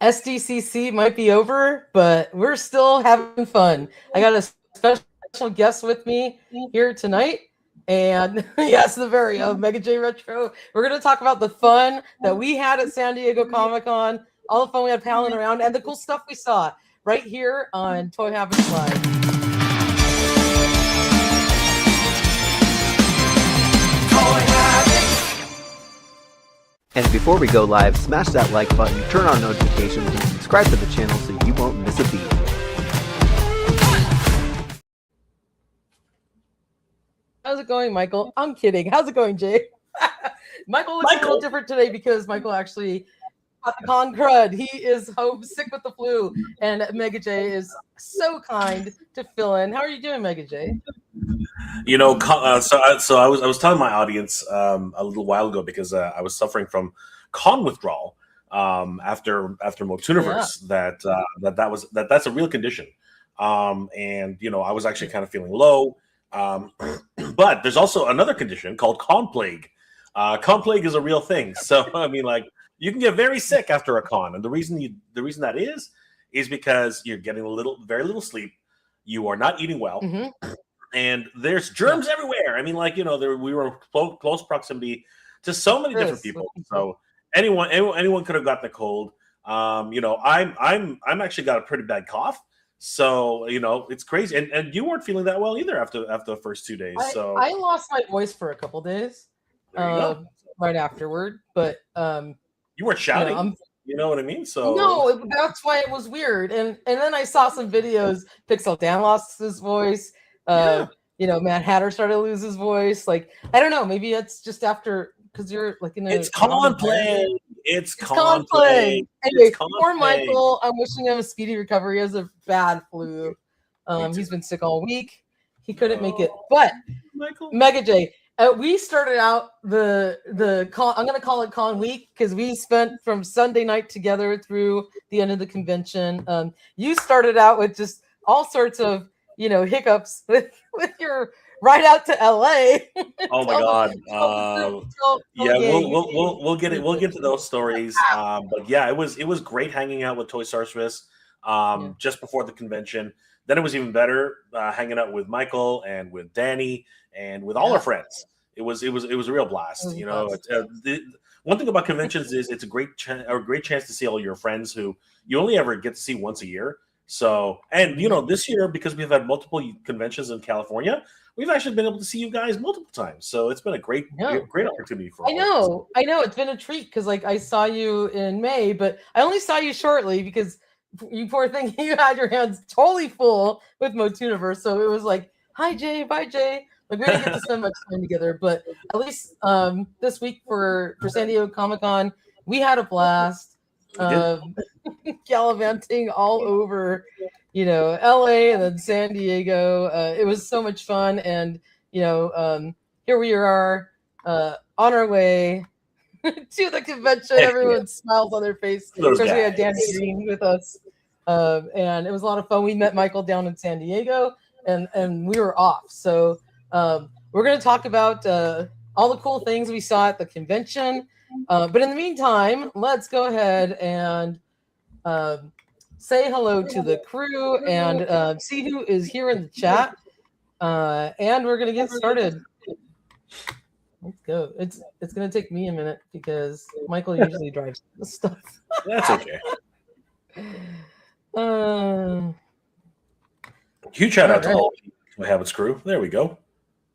SDCC might be over, but we're still having fun. I got a special guest with me here tonight. And yes, the very Mega J Retro. We're going to talk about the fun that we had at San Diego Comic Con, all the fun we had palling around, and the cool stuff we saw right here on Toy Habits Live. And before we go live, smash that like button, turn on notifications, and subscribe to the channel so you won't miss a beat. How's it going, Michael? I'm kidding. How's it going, Jay? Michael looks a little different today because Michael actually got the con crud. He is home sick with the flu, and Mega J is so kind to fill in. How are you doing, Mega J? You know, so I was telling my audience a little while ago because I was suffering from con withdrawal after Motuniverse. That's a real condition, and you know I was actually kind of feeling low. But there's also another condition called con plague. Con plague is a real thing. So I mean, like you can get very sick after a con, and the reason that is because you're getting very little sleep. You are not eating well. Mm-hmm. And there's germs everywhere. I mean, like, you know, we were close proximity to so many different people. So anyone could have gotten the cold. You know, I'm actually got a pretty bad cough. So, you know, it's crazy. And you weren't feeling that well either after the first 2 days. So I lost my voice for a couple days right afterward. But you weren't shouting. You know what I mean? So no, that's why it was weird. And then I saw some videos. Pixel Dan lost his voice. You know, Mad Hatter started to lose his voice. Like, I don't know, maybe it's just after because you're like in a it's con plague. It's con plague. Anyway, poor Michael. I'm wishing him a speedy recovery. He has a bad flu. He's been sick all week. He couldn't make it. But Michael. Mega J, we started out the con. I'm gonna call it con week because we spent from Sunday night together through the end of the convention. You started out with just all sorts of hiccups with your ride out to LA. Oh my God! Yeah, we'll get it. We'll get to those stories. But yeah, it was great hanging out with Toy Sorceress just before the convention. Then it was even better hanging out with Michael and with Danny and with all our friends. It was a real blast. One thing about conventions is it's a great chance to see all your friends who you only ever get to see once a year. So, and this year, because we've had multiple conventions in California, we've actually been able to see you guys multiple times. So it's been a great opportunity for us. I know. It's been a treat because like I saw you in May, but I only saw you shortly because you poor thing, you had your hands totally full with Motuniverse. So it was like, hi Jay, bye Jay. Like we didn't get to spend much time together, but at least this week for San Diego Comic-Con, we had a blast. Gallivanting all over, LA and then San Diego. It was so much fun, and here we are on our way to the convention. Everyone smiles on their face. Of course, we had Danny Green with us, and it was a lot of fun. We met Michael down in San Diego, and we were off. So we're going to talk about all the cool things we saw at the convention. But in the meantime, let's go ahead and say hello to the crew and see who is here in the chat. And we're going to get started. Let's go. It's going to take me a minute because Michael usually drives this stuff. That's okay. Huge shout out to all of Habits crew. There we go.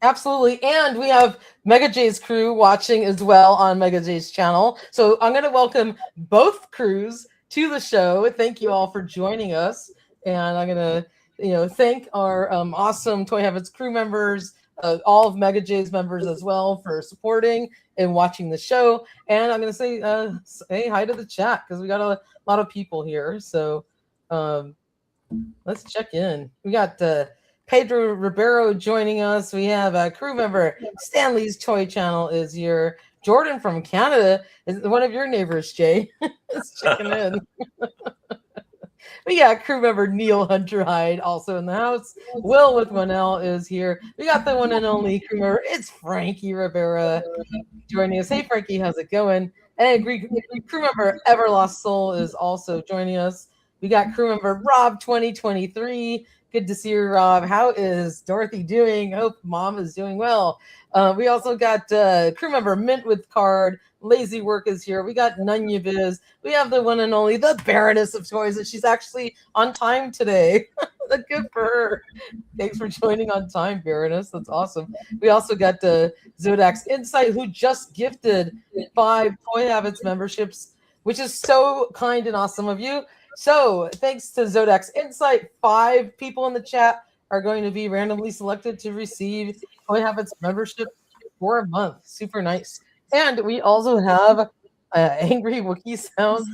Absolutely. And we have Mega J's crew watching as well on Mega J's channel. So I'm going to welcome both crews to the show. Thank you all for joining us. And I'm going to, thank our awesome Toy Habits crew members, all of Mega J's members as well for supporting and watching the show. And I'm going to say hi to the chat because we got a lot of people here. So let's check in. We got Pedro Ribeiro joining us. We have a crew member. Stanley's Toy Channel is here. Jordan from Canada is one of your neighbors, Jay. Is checking in. We got crew member Neil Hunter Hyde also in the house. Will with Manel is here. We got the one and only crew member. It's Frankie Rivera joining us. Hey, Frankie, how's it going? And crew member Everlost Soul is also joining us. We got crew member Rob 2023. Good to see you, Rob. How is Dorothy doing? Hope mom is doing well. We also got crew member Mint with Card. Lazy Work is here. We got Nunya Biz. We have the one and only, the Baroness of Toys, and she's actually on time today. Good for her. Thanks for joining on time, Baroness. That's awesome. We also got Zodak's Insight, who just gifted 5 Toy Habits memberships, which is so kind and awesome of you. So thanks to Zodak's Insight, 5 people in the chat are going to be randomly selected to receive Toy Habits membership for a month. Super nice. And we also have Angry Wookiee Sounds.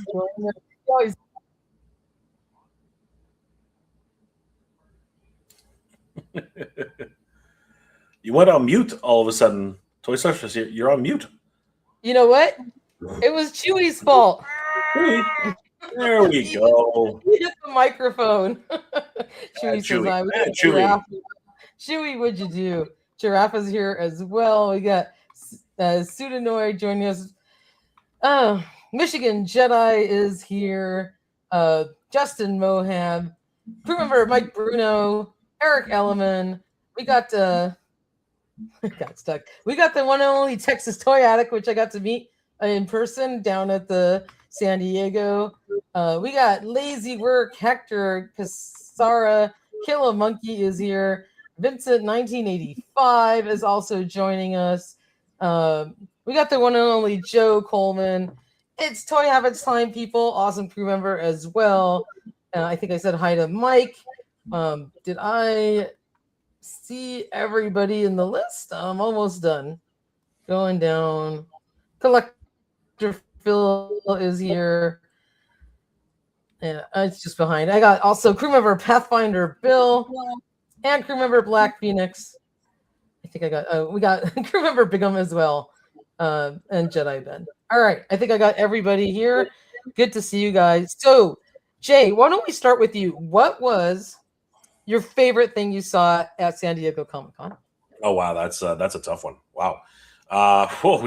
You went on mute all of a sudden. Toy Sorceress, you're on mute. You know what? It was Chewy's fault. There we go. He hit the microphone. Chewy says, Chewy. Chewy, what'd you do? Giraffe is here as well. We got Pseudonoid joining us. Michigan Jedi is here. Justin Mohab. Crew member Mike Bruno. Eric Elliman. We got got stuck. We got the one and only Texas Toy Addict, which I got to meet in person down at the San Diego. We got Lazy Work, Hector, Casara, Kill a Monkey is here. Vincent 1985 is also joining us. We got the one and only Joe Coleman. It's Toy Habits time, people. Awesome crew member as well. I think I said hi to Mike. Did I see everybody in the list? I'm almost done. Going down. Collector Phil is here. Yeah, it's just behind. I got also crew member Pathfinder Bill and crew member Black Phoenix. I think I got we got crew member Bigum as well. And Jedi Ben. All right, I think I got everybody here. Good to see you guys. So, Jay, why don't we start with you? What was your favorite thing you saw at San Diego Comic-Con? Oh wow, that's a tough one. Wow. Whoa,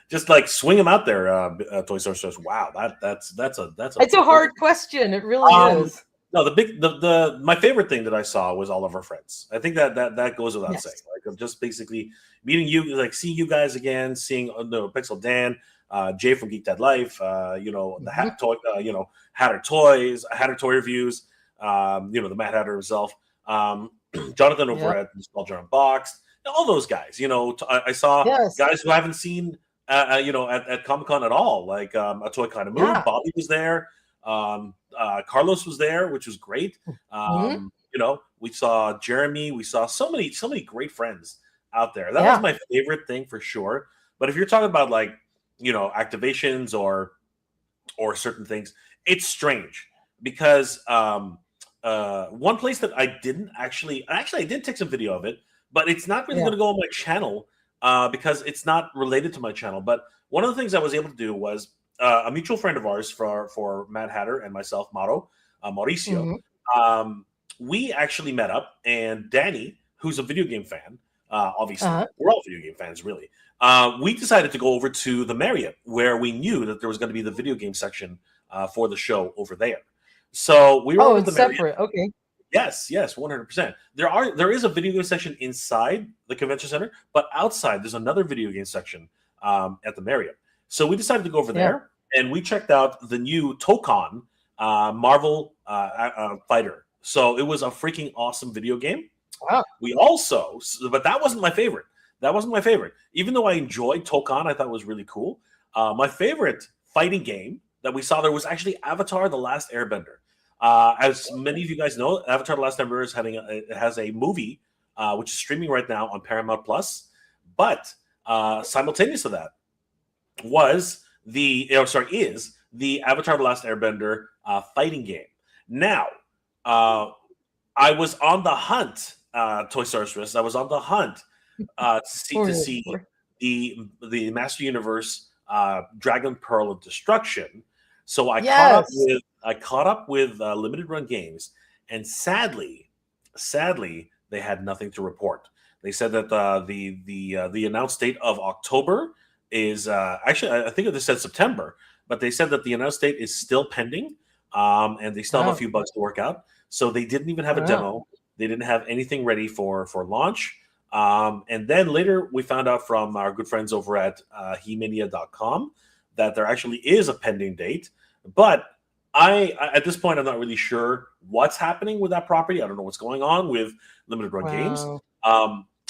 just like swing them out there, Toy Sorceress. Wow, that's a it's a hard question. It really is. No, the my favorite thing that I saw was all of our friends. I think that goes without saying. Like, I'm just basically meeting you, like seeing you guys again, seeing Pixel Dan, Jay from Geek Dad Life, the Hat Toy, Hatter Toys, Hatter Toy Reviews, the Mad Hatter himself, Jonathan over at Nostalgia Unboxed, all those guys. I saw guys who I haven't seen, at Comic-Con at all, like a Toy Kind of Moon. Bobby was there. Carlos was there, which was great. We saw Jeremy. We saw so many great friends out there. That was my favorite thing for sure. But if you're talking about like, activations or certain things, it's strange because one place that I didn't I did take some video of it, but it's not really going to go on my channel because it's not related to my channel. But one of the things I was able to do was a mutual friend of ours for Mad Hatter and myself, Mauricio. We actually met up, and Danny, who's a video game fan, obviously we're all video game fans, really. We decided to go over to the Marriott, where we knew that there was going to be the video game section for the show over there. So we were over the Marriott. Separate. Okay. Yes, 100%. There is a video game section inside the convention center, but outside there's another video game section at the Marriott. So we decided to go over there, and we checked out the new Tokon Marvel Fighter. So it was a freaking awesome video game. Wow. We also, but that wasn't my favorite. Even though I enjoyed Tokon, I thought it was really cool. My favorite fighting game that we saw there was actually Avatar: The Last Airbender. As many of you guys know, Avatar: The Last Airbender has a movie which is streaming right now on Paramount Plus. But simultaneous to that is the Avatar: The Last Airbender fighting game. Now, I was on the hunt, Toy Sorceress. I was on the hunt to see the Master Universe Dragon Pearl of Destruction. So I caught up with limited run games, and sadly, they had nothing to report. They said that the announced date of October is actually, I think they said September, but they said that the announced date is still pending, and they still have a few bugs to work out. So they didn't even have a demo. They didn't have anything ready for launch. And then later we found out from our good friends over at hemania.com that there actually is a pending date. But at this point, I'm not really sure what's happening with that property. I don't know what's going on with Limited Run Games.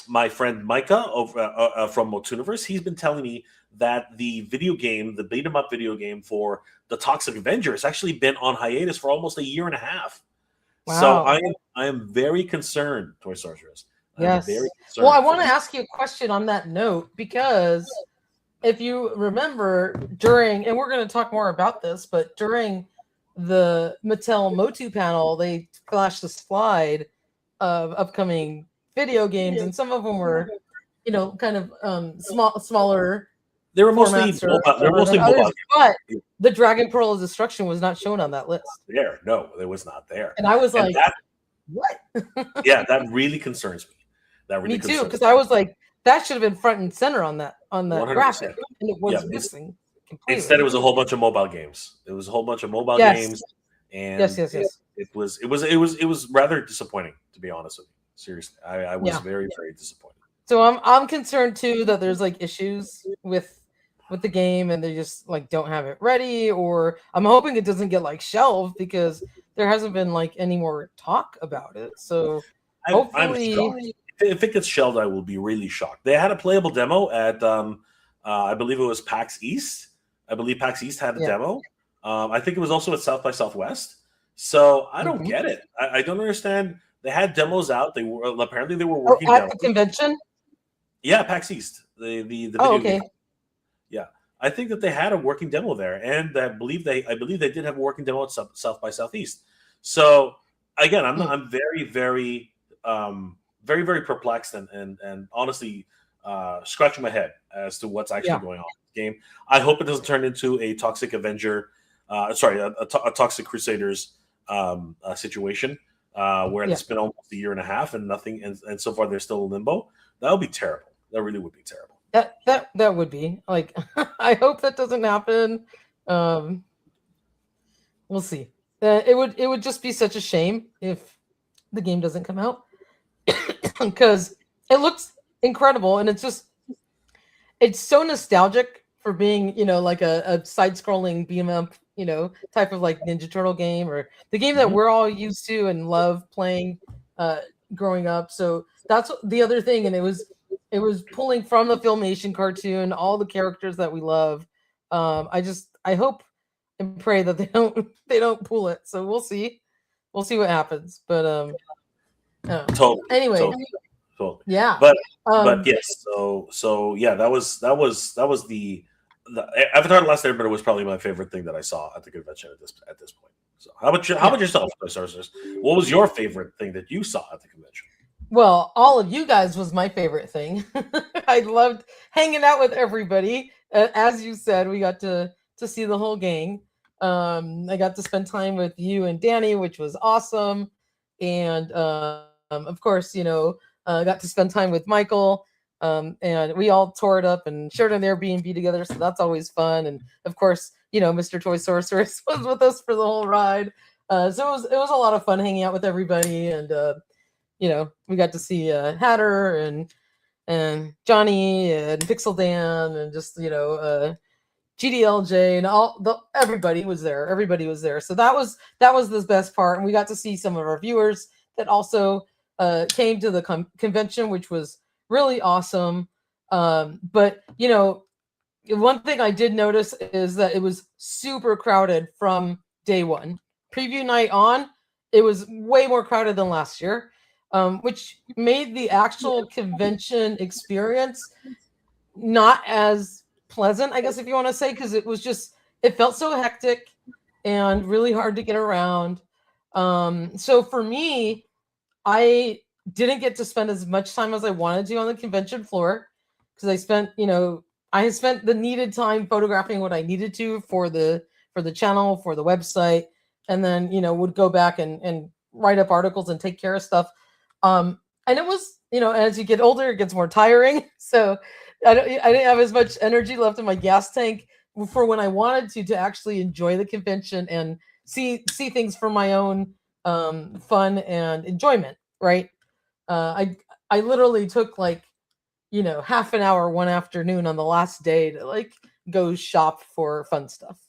My friend Micah over from Motuniverse, he's been telling me that the video game, the beat 'em up video game for the Toxic Avenger, has actually been on hiatus for almost a year and a half. Wow. So I am very concerned, Toy Sorceress. Yes. Well, I want to ask you a question on that note, because if you remember during, and we're going to talk more about this, but during the Mattel Motu panel, they flashed a slide of upcoming video games, and some of them were, kind of smaller. They were mostly mobile. But the Dragon Pearl of Destruction was not shown on that list. No, it was not there. And I was like, what? Yeah, that really concerns me. That really me too, because I was like, that should have been front and center on that 100%. Graphic, and it was missing completely. Instead, it was a whole bunch of mobile games. It was a whole bunch of mobile games, and yes. It was rather disappointing, to be honest with you. Seriously, I was very, very disappointed. So I'm concerned too that there's like issues with the game, and they just like don't have it ready, or I'm hoping it doesn't get like shelved, because there hasn't been like any more talk about it. So hopefully. If it gets shelved, I will be really shocked. They had a playable demo at, I believe it was PAX East. I believe PAX East had a demo. I think it was also at South by Southwest. So I don't get it. I don't understand. They had demos out. They were apparently they were working at the convention. Yeah, PAX East. The video game. Yeah, I think that they had a working demo there, and I believe they did have a working demo at South by Southeast. So again, I'm very, very very, very perplexed and honestly scratching my head as to what's actually going on in the game. I hope it doesn't turn into a Toxic Avenger, a Toxic Crusaders situation where it's been almost a year and a half and nothing, and so far they're still in limbo. That would be terrible. That really would be terrible. That would be like, I hope that doesn't happen. We'll see. It would just be such a shame if the game doesn't come out. Because it looks incredible, and it's so nostalgic for being, like a side-scrolling beam up, type of like Ninja Turtle game, or the game that we're all used to and love playing growing up. So that's the other thing, and it was pulling from the Filmation cartoon, all the characters that we love. I hope and pray that they don't pull it. So we'll see what happens, but totally. Anyway, totally. Yeah. But yes. So yeah, that was the Avatar: The Last Airbender was probably my favorite thing that I saw at the convention at this point. So how about yourself, Sorceress? What was your favorite thing that you saw at the convention? Well, all of you guys was my favorite thing. I loved hanging out with everybody. As you said, we got to see the whole gang. I got to spend time with you and Danny, which was awesome. And of course, got to spend time with Michael, and we all tore it up and shared an Airbnb together. So that's always fun. And of course, Mr. Toy Sorceress was with us for the whole ride. So it was a lot of fun hanging out with everybody. And, we got to see Hatter and Johnny and Pixel Dan and just, GDLJ and everybody was there. Everybody was there. So that was the best part. And we got to see some of our viewers that also came to the convention, which was really awesome. But one thing I did notice is that it was super crowded from day one. Preview night on, it was way more crowded than last year, which made the actual convention experience not as pleasant, I guess, if you want to say, because it felt so hectic and really hard to get around. So for me, I didn't get to spend as much time as I wanted to on the convention floor, because I spent the needed time photographing what I needed to for the channel, for the website, and then would go back and write up articles and take care of stuff. And it was, as you get older, it gets more tiring. So I didn't have as much energy left in my gas tank for when I wanted to actually enjoy the convention and see things for my own fun and enjoyment. Right. I literally took like, half an hour one afternoon on the last day to like go shop for fun stuff.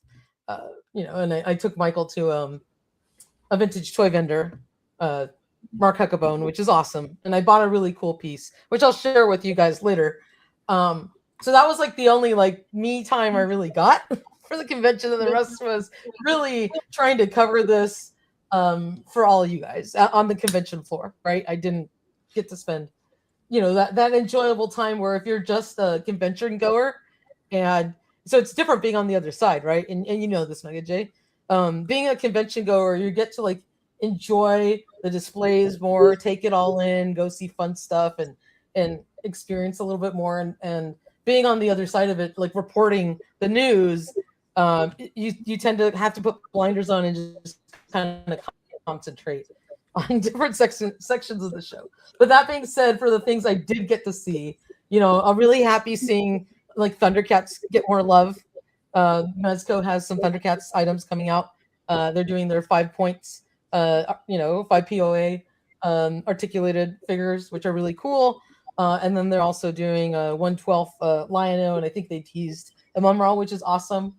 And I took Michael to a vintage toy vendor, Mark Huckabone, which is awesome. And I bought a really cool piece, which I'll share with you guys later. So that was like the only like me time I really got for the convention, and the rest was really trying to cover this for all of you guys on the convention floor, right? I didn't get to spend, that enjoyable time where if you're just a convention goer, and so it's different being on the other side, right? And you know this, Mega J. Being a convention goer, you get to like enjoy the displays more, take it all in, go see fun stuff, and experience a little bit more. And being on the other side of it, like reporting the news, you tend to have to put blinders on and just kind of concentrate on different sections of the show. But that being said, for the things I did get to see, I'm really happy seeing like Thundercats get more love. Mezco has some Thundercats items coming out. They're doing their 5 points, 5 POA articulated figures, which are really cool. And then they're also doing a 1/12 Lion-O, and I think they teased a Mumra, which is awesome.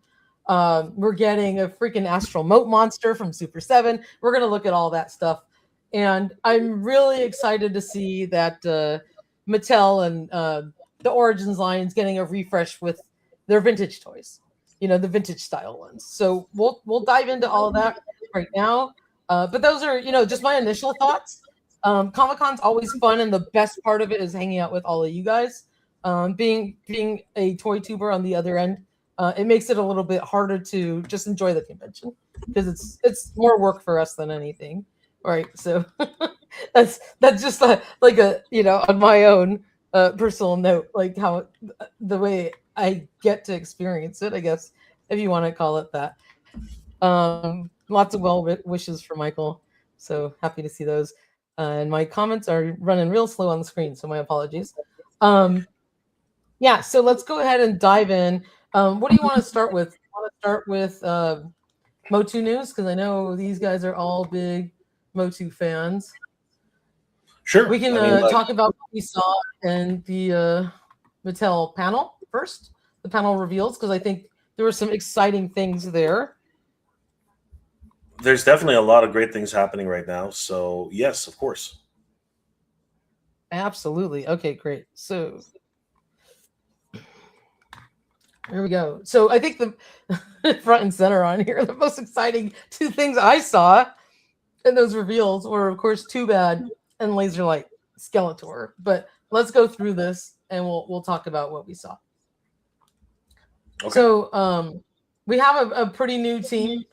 We're getting a freaking Astral Moat monster from Super 7. We're going to look at all that stuff. And I'm really excited to see that Mattel and the Origins line is getting a refresh with their vintage toys, the vintage style ones. So we'll dive into all of that right now. But those are, just my initial thoughts. Comic-Con's always fun, and the best part of it is hanging out with all of you guys. Being a toy tuber on the other end, it makes it a little bit harder to just enjoy the convention because it's more work for us than anything, right? So that's just like a on my own personal note, like how the way I get to experience it, I guess, if you want to call it that. Lots of well wishes for Michael, so happy to see those. And my comments are running real slow on the screen, so my apologies. Yeah, so let's go ahead and dive in. What do you want to start with? You want to start with Motu news? Because I know these guys are all big Motu fans. Sure. We can talk about what we saw in the Mattel panel first, the panel reveals, because I think there were some exciting things there. There's definitely a lot of great things happening right now. So, yes, of course. Absolutely. Okay, great. So, here we go. So, I think the front and center on here, the most exciting two things I saw in those reveals were, of course, Too Bad and Laserlight Skeletor. But let's go through this and we'll talk about what we saw. Okay. So, we have a pretty new team.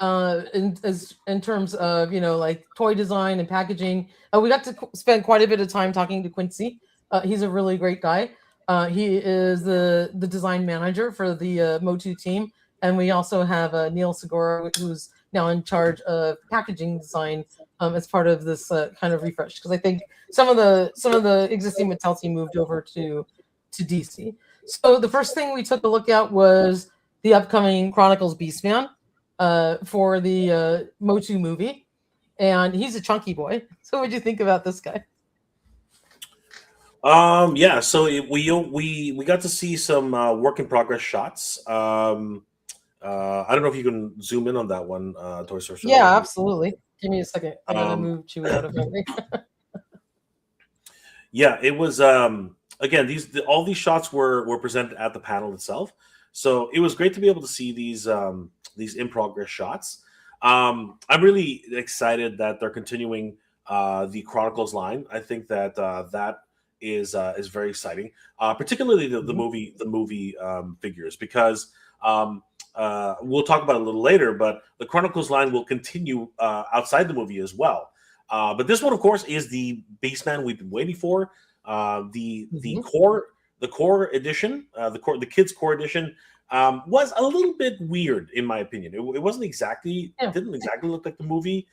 In terms of like toy design and packaging, we got to spend quite a bit of time talking to Quincy. He's a really great guy. He is the design manager for the Motu team, and we also have Neil Segura, who's now in charge of packaging design as part of this kind of refresh, because I think some of the existing Mattel team moved over to DC. So the first thing we took a look at was the upcoming Chronicles Beastman for the Motu movie, and he's a chunky boy. So what'd you think about this guy? Yeah, so we got to see some work in progress shots. I don't know if you can zoom in on that one, Toy Sorceress. Yeah, absolutely. Give me a second. I'm gonna move Chewie out of here. Yeah, it was again, all these shots were presented at the panel itself. So it was great to be able to see these in progress shots. I'm really excited that they're continuing the Chronicles line. I think that that is very exciting, particularly the movie figures, because we'll talk about it a little later. But the Chronicles line will continue outside the movie as well. But this one, of course, is the Beastman we've been waiting for. The core edition, the kids core edition, was a little bit weird in my opinion. It wasn't exactly, didn't exactly look like the movie.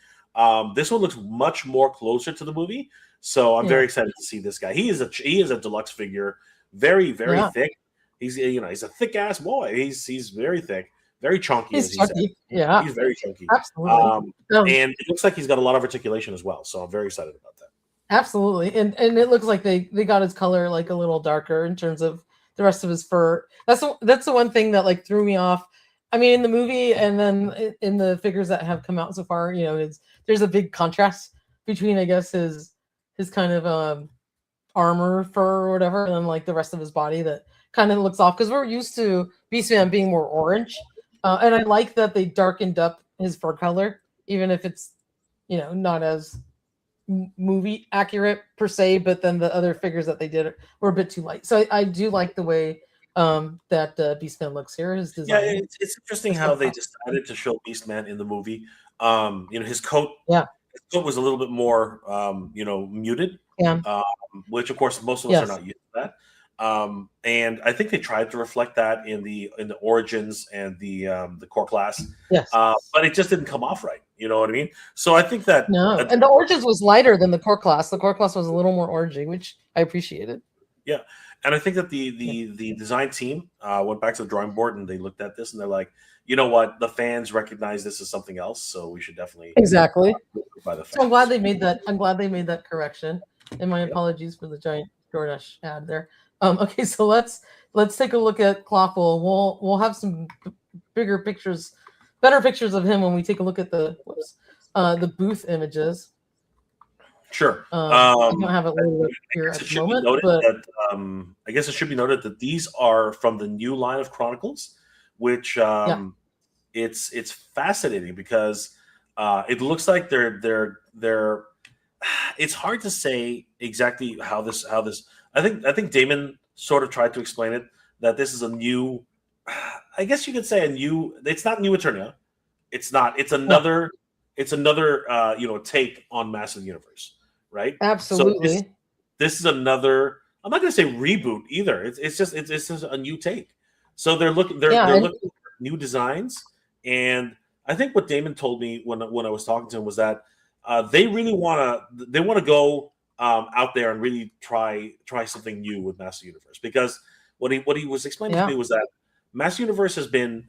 This one looks much more closer to the movie, so I'm very excited to see this guy. He is a deluxe figure very Yeah. thick. He's he's a thick ass boy. He's very thick, very chunky, He's as he said. chunky. Yeah, He's very chunky. absolutely. And it looks like he's got a lot of articulation as well. So I'm very excited about that. Absolutely. And it looks like they got his color like a little darker in terms of the rest of his fur. That's the one thing that like threw me off. I mean, in the movie and then in the figures that have come out so far, there's a big contrast between, I guess, his kind of armor fur or whatever, and then like the rest of his body that kind of looks off, because we're used to Beastman being more orange. And I like that they darkened up his fur color, even if it's not as movie accurate per se, but then the other figures that they did were a bit too light. So I do like the way that Beastman looks here. His design. Yeah, it's interesting how they decided to show Beastman in the movie. His coat. Yeah. His coat was a little bit more, muted. Yeah. Which of course most of us are not used to that. And I think they tried to reflect that in the origins and the core class. Yes. But it just didn't come off right. You know what I mean? So I think that and the origins was lighter than the core class. The core class was a little more orangey, which I appreciated. Yeah. And I think that the design team went back to the drawing board and they looked at this and they're like, you know what? The fans recognize this as something else, so we should definitely exactly. By the fans. So I'm glad they made that correction. And my apologies for the giant DoorDash ad there. Okay, so let's take a look at Clawful. We'll have some better pictures of him when we take a look at the booth images. Sure. I don't have it loaded up here at the moment, but I guess it should be noted that these are from the new line of Chronicles, which it's fascinating because it looks like they're it's hard to say exactly how this I think Damon sort of tried to explain it, that this is a new, I guess you could say it's not new Eternia. It's another take on Master of the Universe, right? Absolutely. So this is another, I'm not going to say reboot either. It's just a new take. So they're looking for new designs, and I think what Damon told me when I was talking to him was that they really want to go out there and really try something new with Master Universe, because what he was explaining to me was that Master Universe has been,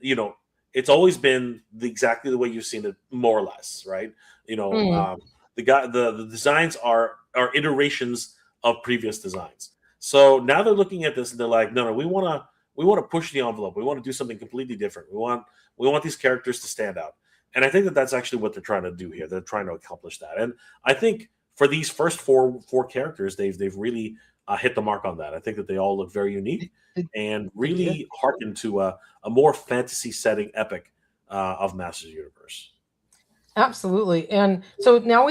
it's always been exactly the way you've seen it, more or less, right? The designs are iterations of previous designs. So now they're looking at this and they're like, no, we want to push the envelope. We want to do something completely different. We want these characters to stand out. And I think that that's actually what they're trying to do here. They're trying to accomplish that. And I think for these first four characters, they've really hit the mark on that. I think that they all look very unique and really harken to a more fantasy setting epic of Masters of the Universe. Absolutely. And so now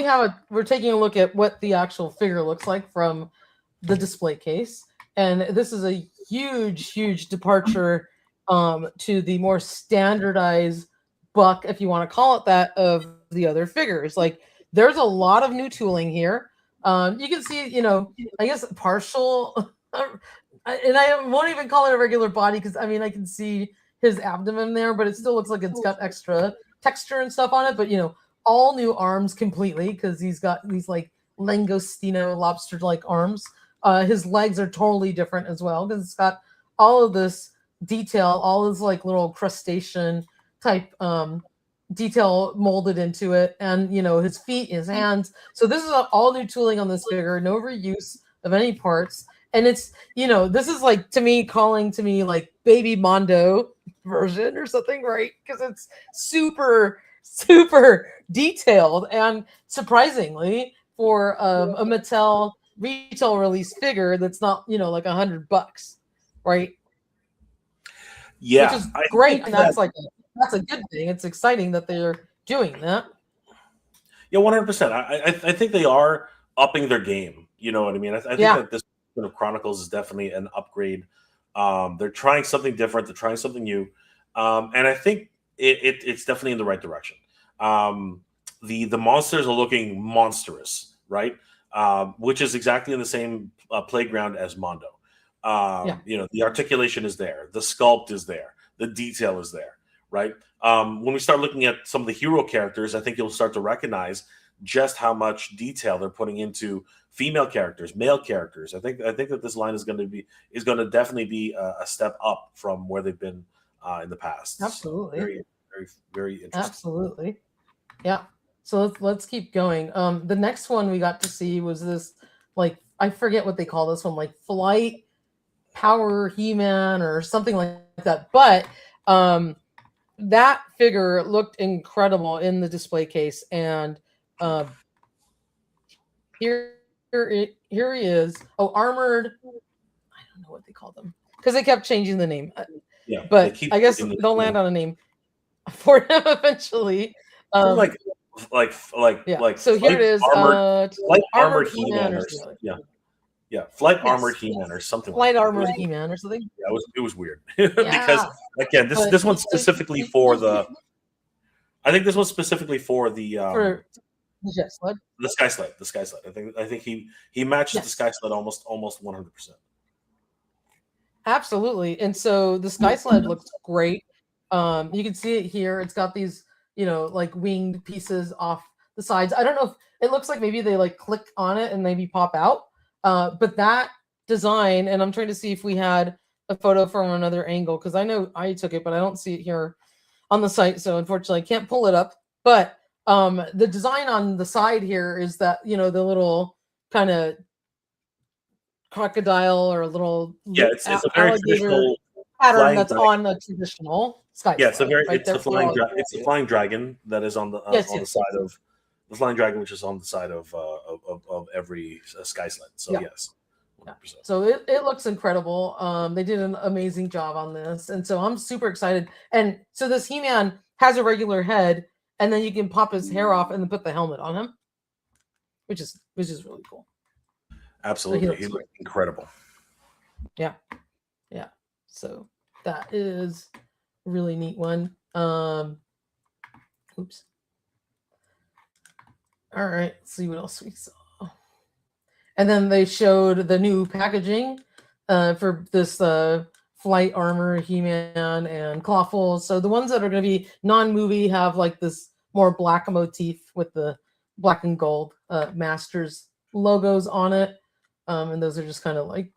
we're taking a look at what the actual figure looks like from the display case. And this is a huge departure to the more standardized buck, if you want to call it that, of the other figures. Like, there's a lot of new tooling here. You can see, I guess partial, and I won't even call it a regular body, because I mean I can see his abdomen there, but it still looks like it's got extra texture and stuff on it. But all new arms completely, because he's got these like langostino lobster-like arms. His legs are totally different as well, because it's got all of this detail, all this like little crustacean type detail molded into it, and his feet, his hands. So this is all new tooling on this figure, no reuse of any parts. And it's this is like calling to me like baby Mondo version or something, right? Because it's super detailed, and surprisingly for a Mattel retail release figure that's not like $100, right? Yeah, which is great, and that's a good thing. It's exciting that they're doing that. Yeah, 100%. I think they are upping their game. You know what I mean? I think that this Chronicles is definitely an upgrade. They're trying something different. They're trying something new, and I think it's definitely in the right direction. The monsters are looking monstrous, right? Which is exactly in the same playground as Mondo. The articulation is there, the sculpt is there, the detail is there, right? When we start looking at some of the hero characters, I think you'll start to recognize just how much detail they're putting into female characters, male characters. I think that this line is going to definitely be a step up from where they've been in the past. Absolutely. So very interesting. Absolutely. Yeah. So let's keep going. The next one we got to see was this, like, I forget what they call this one, like Flight Power He-Man or something like that. But that figure looked incredible in the display case, and here he is. Oh, armored. I don't know what they call them because they kept changing the name. Yeah, but I guess they'll land on a name for him eventually. Like. So here it is. Flight armored He-Man or Flight armored He-Man or something. Flight armored He-Man or something. Yeah, it was weird because again, this one's specifically for the. I think this one's specifically for the. For the jet sled. The Sky Sled. I think he matches the Sky Sled almost 100%. Absolutely, and so the Sky Sled looks great. You can see it here. It's got these, like winged pieces off the sides. I don't know if it looks like maybe they like click on it and maybe pop out. But that design, and I'm trying to see if we had a photo from another angle because I know I took it, but I don't see it here on the site. So unfortunately, I can't pull it up. But the design on the side here is that, the little kind of crocodile or little it's a very traditional pattern that's on a traditional Sky Sled. It's a flying dragon that is on the the side of the flying dragon, which is on the side of every Sky Sled. So yes. 100%. So it looks incredible. They did an amazing job on this, and so I'm super excited. And so this He-Man has a regular head, and then you can pop his hair off and then put the helmet on him, which is really cool. Absolutely, he looks incredible. Yeah. So that is a really neat one. Oops. All right, let's see what else we saw. And then they showed the new packaging for this Flight Armor, He-Man, and Clawful. So the ones that are going to be non-movie have like this more black motif with the black and gold Masters logos on it. And those are just kind of like,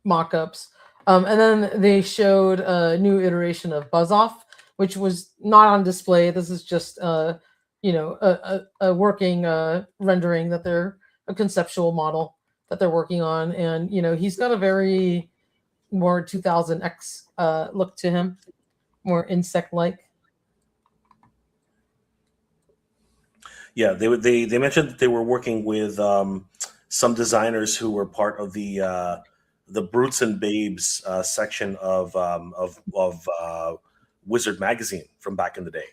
mock-ups. And then they showed a new iteration of Buzz-Off, which was not on display. This is just a working rendering that they're a conceptual model that they're working on. And, he's got a very more 2000X look to him, more insect-like. Yeah, they mentioned that they were working with some designers who were part of the Brutes and Babes section of Wizard magazine from back in the day.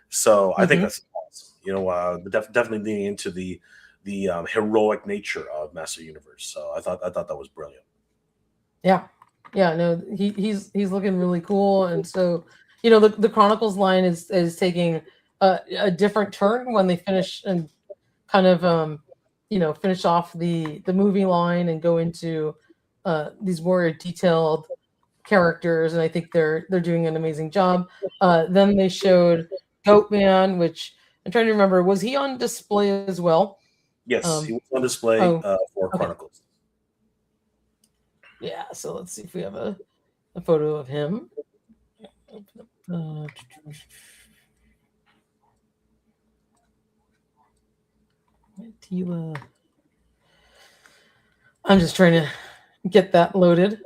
So I think that's awesome. Definitely leaning into the heroic nature of Master Universe. So I thought that was brilliant. Yeah. No, he's looking really cool, and so the Chronicles line is taking a different turn when they finish and kind of finish off the movie line and go into these more detailed characters, and I think they're doing an amazing job. Then they showed Goatman, which I'm trying to remember, was he on display as well? Yes, he was on display for Chronicles. Yeah, so let's see if we have a photo of him. Tila. I'm just trying to get that loaded.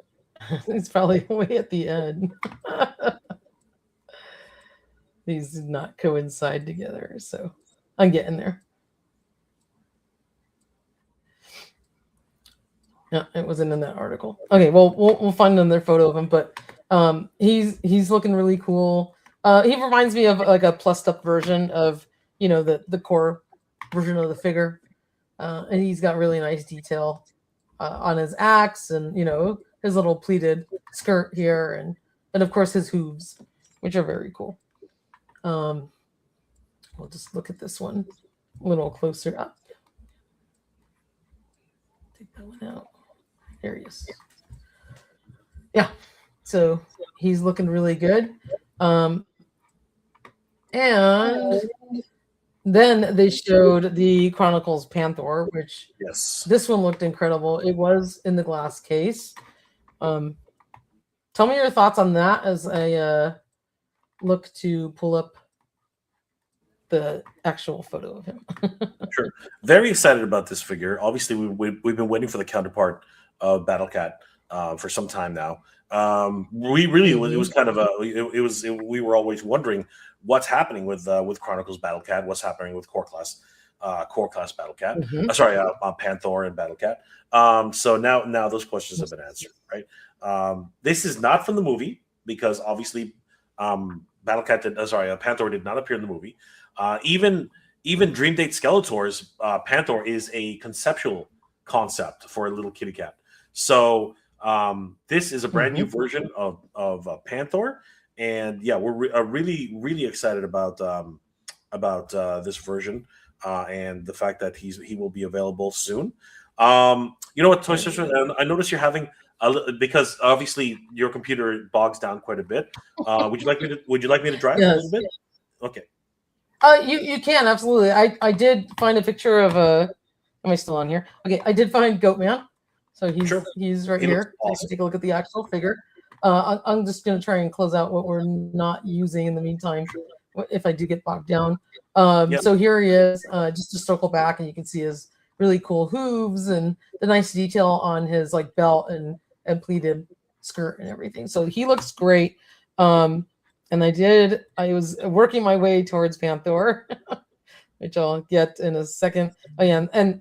It's probably way at the end. These did not coincide together, so I'm getting there. Yeah, it wasn't in that article. Okay, well, we'll find another photo of him, but he's looking really cool. He reminds me of like a plussed up version of the core version of the figure, and he's got really nice detail on his axe and his little pleated skirt here, and of course his hooves, which are very cool. We'll just look at this one a little closer up. Take that one out. There he is. Yeah, so he's looking really good. And Then they showed the Chronicles Panther, which Yes. this one looked incredible. It was in the glass case. Tell me your thoughts on that as I look to pull up the actual photo of him. Sure. Very excited about this figure. Obviously, we've been waiting for the counterpart of Battle Cat for some time now. We really it was kind of we were always wondering what's happening with Chronicles Battle Cat, what's happening with Core Class Battle Cat. Panther and Battle Cat. So now those questions have been answered, right? This is not from the movie because obviously Panther did not appear in the movie. Even Dream Date Skeletor's Panther is a conceptual concept for a little kitty cat. So this is a brand new version of Panther, and yeah, we're really excited about this version and the fact that he will be available soon. You know what, Toy Sister? I noticed you're having because obviously your computer bogs down quite a bit. Would you like me to drive a little bit? Okay. You can absolutely. I did find a picture of a. Am I still on here? Okay, I did find Goatman, so he's right here. Awesome. So you can take a look at the actual figure. I'm just going to try and close out what we're not using in the meantime, if I do get bogged down. So here he is, just to circle back, and you can see his really cool hooves and the nice detail on his like belt and pleated skirt and everything. So he looks great. And I was working my way towards Panther, which I'll get in a second. Oh yeah, and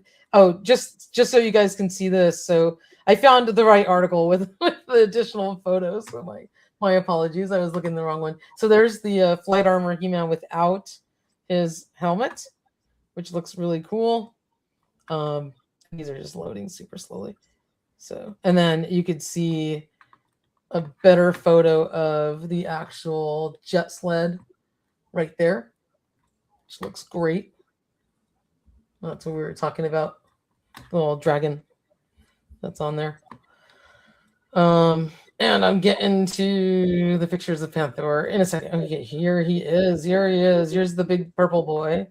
just so you guys can see this. So I found the right article with the additional photos. So my apologies, I was looking at the wrong one. So there's the flight armor He-Man without his helmet, which looks really cool. These are just loading super slowly. So, and then you could see a better photo of the actual jet sled right there, which looks great. That's what we were talking about. The little dragon that's on there. And I'm getting to the pictures of Panther in a second. Okay, here he is. Here's the big purple boy.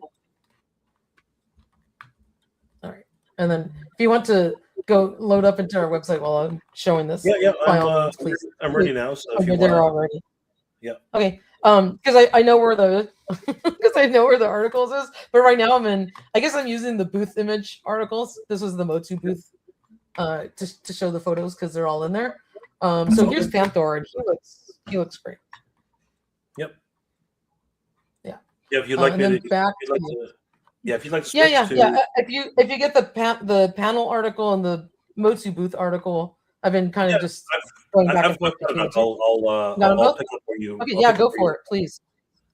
All right. And then if you want to go load up into our website while I'm showing this. Yeah. Please. I'm ready now. So if you're there already. Yeah. Okay. Because I know where the articles is, but right now I guess I'm using the booth image articles. This was the Motu booth to show the photos because they're all in there. So here's Panther, and he looks great. Yep. Yeah. Yeah. If you'd like me to, if you'd like to switch to... If you get the panel article and the Motu booth article, I've been kind of just going back and forth. I'll pick up for you. Okay, go for it, please.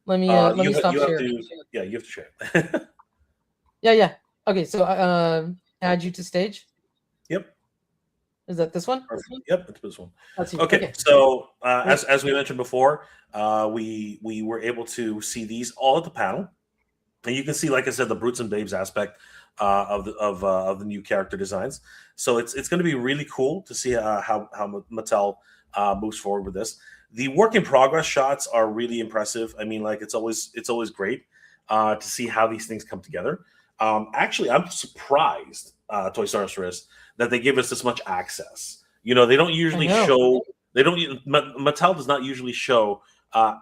Let me stop sharing. You have to share. Yeah. Okay, so add you to stage. Yep. Is that this one? Yep, it's this one. Okay. So as we mentioned before, we were able to see these all at the panel. And you can see, like I said, the Brutes and Babes aspect of the new character designs. So it's going to be really cool to see how Mattel moves forward with this. The work in progress shots are really impressive. I mean, like it's always great to see how these things come together. Actually, I'm surprised, Toy Sorceress, that they give us this much access. You know, they don't usually show. Mattel does not usually show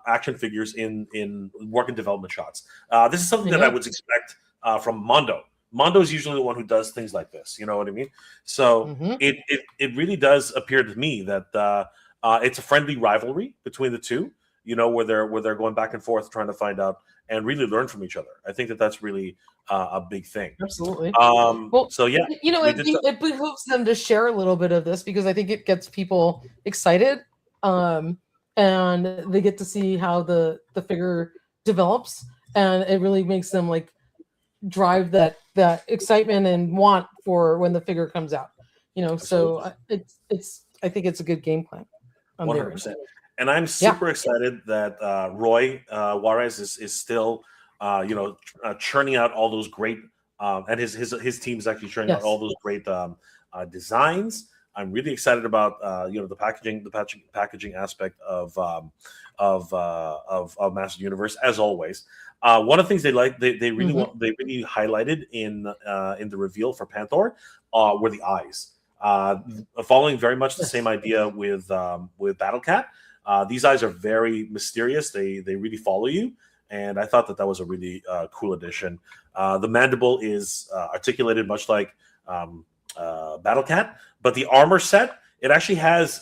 action figures in work and development shots. This is something that I would expect from Mondo. Mondo is usually the one who does things like this. You know what I mean? So it really does appear to me that it's a friendly rivalry between the two. You know, where they're going back and forth trying to find out and really learn from each other. I think that's really a big thing. Absolutely. So yeah, you know, it behooves them to share a little bit of this because I think it gets people excited. And they get to see how the figure develops, and it really makes them like drive that excitement and want for when the figure comes out. You know, so I think it's a good game plan. 100%. And I'm super excited that Roy Juarez is still churning out all those great and his team is actually churning out all those great designs. I'm really excited about the packaging aspect of Master Universe as always. One of the things they really highlighted in the reveal for Panther were the eyes. Following very much the same idea with Battle Cat. These eyes are very mysterious. They really follow you, and I thought that was a really cool addition. The mandible is articulated much like Battle Cat, but the armor set, it actually has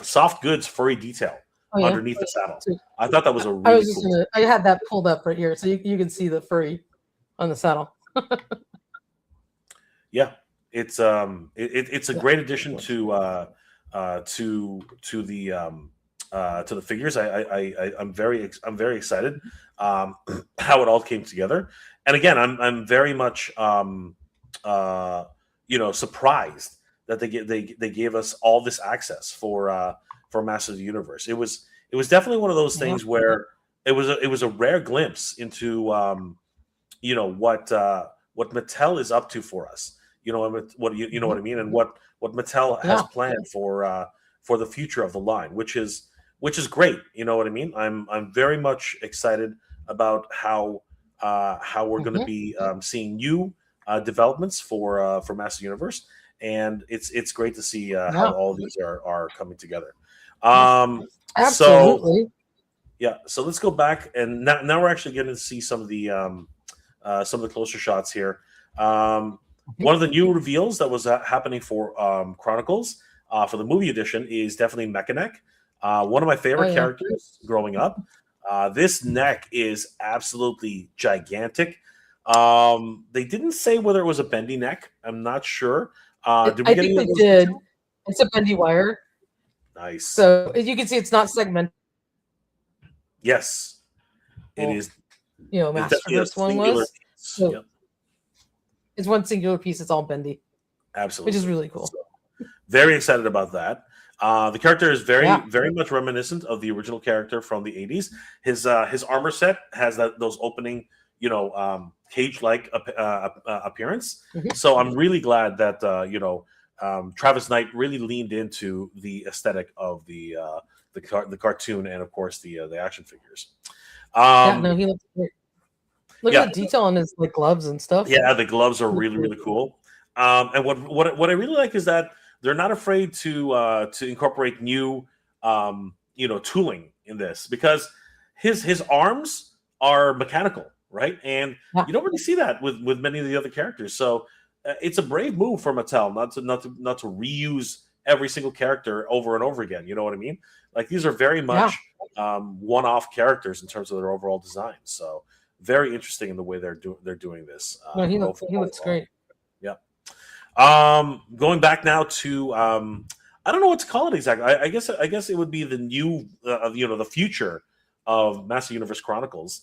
soft goods furry detail underneath the saddle. I thought that was a really cool. I had that pulled up right here, so you can see the furry on the saddle. Yeah, it's a great addition to the figures. I'm very excited how it all came together. And again, I'm very much surprised that they gave us all this access for Masters of the Universe. It was definitely one of those things where it was a rare glimpse into what Mattel is up to for us. You know what I mean, and what Mattel has planned for the future of the line, which is great. You know what I mean? I'm very much excited about how we're going to be seeing new developments for Master Universe, and it's great to see how all these are coming together. Absolutely. So let's go back, and now we're actually getting to see some of the closer shots here. One of the new reveals that was happening for Chronicles for the movie edition is definitely Mechaneck. One of my favorite characters growing up. This neck is absolutely gigantic. They didn't say whether it was a bendy neck. I'm not sure. I think they did. It's a bendy wire. Nice. So as you can see, it's not segmented. Yes, it is. Masterverse one was. So it's one singular piece. It's all bendy. Absolutely, which is really cool. So, very excited about that. The character is very much reminiscent of the original character from the 80s. His armor set has those opening, cage-like appearance. So I'm really glad that Travis Knight really leaned into the aesthetic of the cartoon and of course the action figures. He looks great. Look at the detail on his gloves and stuff. Yeah, the gloves are really cool. And what I really like is that they're not afraid to incorporate new tooling in this, because his arms are mechanical, right? And you don't really see that with many of the other characters. So it's a brave move for Mattel not to reuse every single character over and over again. You know what I mean? Like, these are very much one-off characters in terms of their overall design. So very interesting in the way they're doing this. He looks great. Yeah. Going back now to I don't know what to call it exactly. I guess it would be the new the future of Master Universe Chronicles.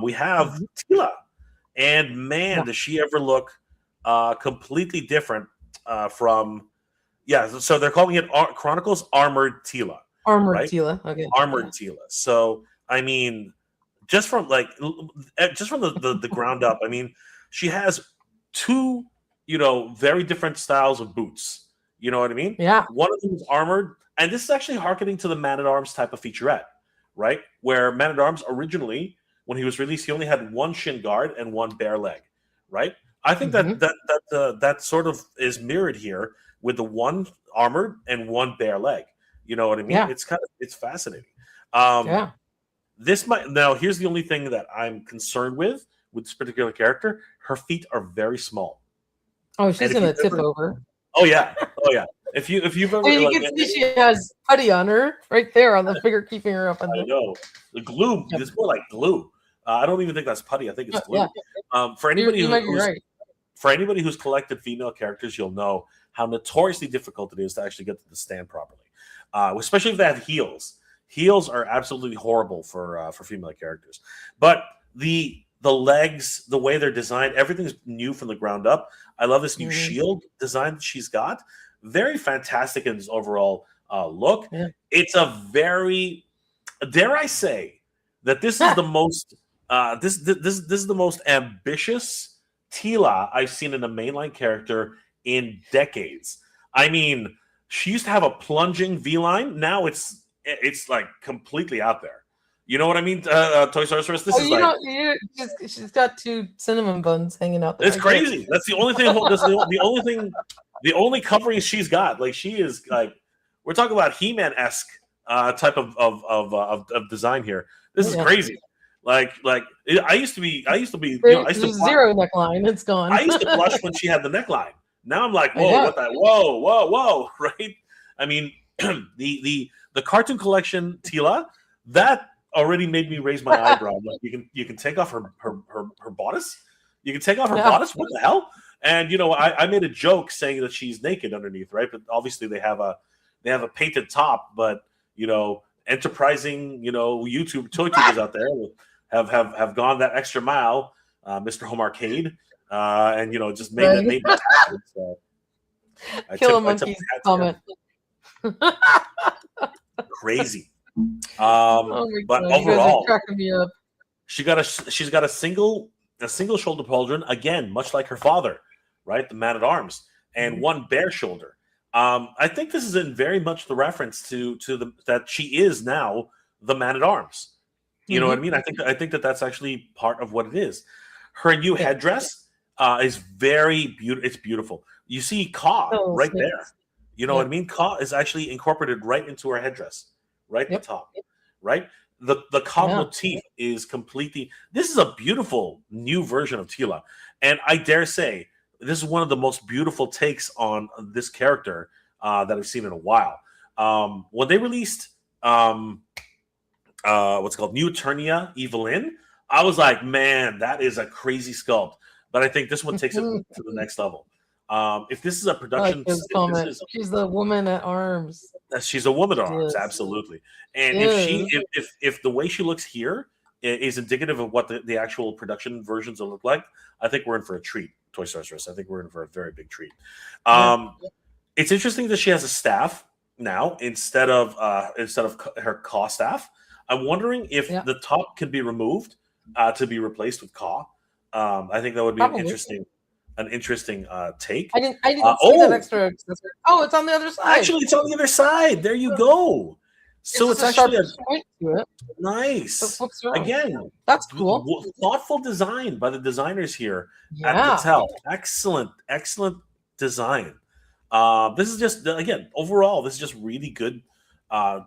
We have Teela, and man, does she ever look completely different from. So they're calling it Chronicles Armored Teela. Teela, okay. Armored Teela. So I mean, just from the ground up, I mean, she has two very different styles of boots. You know what I mean? Yeah. One of them is armored, and this is actually harkening to the Man-at-Arms type of featurette, right? Where Man-at-Arms originally, when he was released, he only had one shin guard and one bare leg, right? I think that sort of is mirrored here with the one armored and one bare leg. You know what I mean? Yeah. It's fascinating. Here's the only thing that I'm concerned with this particular character. Her feet are very small. Oh, she's gonna tip over. Oh yeah. If you've ever, you can see she has putty on her right there on the finger, keeping her up. I know the glue. It's more like glue. I don't even think that's putty. I think it's glue. For anybody for anybody who's collected female characters, you'll know how notoriously difficult it is to actually get them to stand properly, especially if they have heels. Heels are absolutely horrible for female characters. But the legs, the way they're designed, everything's new from the ground up. I love this new shield design that she's got. Very fantastic in its overall look. Yeah. It's a very, dare I say, that this is the most this is the most ambitious Teela I've seen in a mainline character in decades. I mean, she used to have a plunging V line. Now it's like completely out there. You know what I mean? Toy Sorceress. This Oh, is you like know, she's got 2 cinnamon buns hanging out there. it's crazy. That's the only thing. That's the only thing. The only covering she's got. Like she is like we're talking about He-Man esque type of design here. This is crazy. I used to be. There's zero neckline. It's gone. I used to blush when she had the neckline. Now I'm like, whoa, what that? Whoa, right? I mean, the cartoon collection Tila that already made me raise my eyebrow. Like you can take off her bodice. You can take off her bodice. What the hell? And I made a joke saying that she's naked underneath, right? But obviously they have a painted top. But enterprising YouTube toy tubers out there have gone that extra mile. Mr. Home Arcade, and just made that happen. So Kill a monkey's comment. Crazy. Oh but God, overall, cracking me up. she's got a single shoulder pauldron, again, much like her father, right? The Man at Arms, and one bare shoulder. I think this is in very much the reference to that she is now the Man at Arms. You know what I mean? I think that's actually part of what it is. Her new headdress is very beautiful. It's beautiful. You see Ka right there. You know what I mean? Ka is actually incorporated right into her headdress, right at the top, right? The Ka motif is completely. This is a beautiful new version of Tila, and I dare say this is one of the most beautiful takes on this character that I've seen in a while. When they released what's called New Eternia Evelyn, I was like, man, that is a crazy sculpt. But I think this one takes it to the next level. If this is a production, she's the woman at arms. She's a woman at arms, absolutely. And if the way she looks here is indicative of what the actual production versions will look like, I think we're in for a treat, Toy Sorceress. I think we're in for a very big treat. It's interesting that she has a staff now instead of her Ka staff. I'm wondering if the top can be removed to be replaced with Ka. I think that would be an interesting take. I didn't see that extra accessory. Oh, it's on the other side. Actually, it's on the other side. There you go. So it's actually a point to it. Nice. Again, that's cool. Thoughtful design by the designers here at Mattel. Excellent design. This is just overall, this is just really good.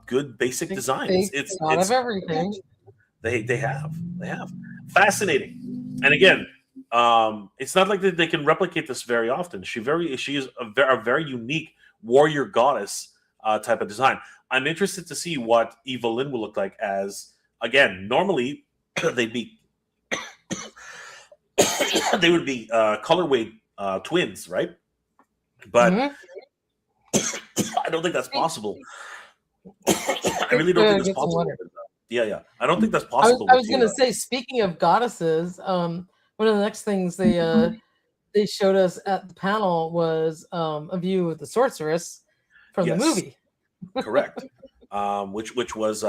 Good basic designs. It's of everything. They have fascinating, and again, it's not like they can replicate this very often. She is a very unique warrior goddess type of design. I'm interested to see what Evelyn will look like as, again, normally they'd be they would be colorway twins, right? But I don't think that's possible. I really don't think that's possible. Yeah. I don't think that's possible. I was going to say, speaking of goddesses, one of the next things they showed us at the panel was a view of the Sorceress from the movie. Correct. Which was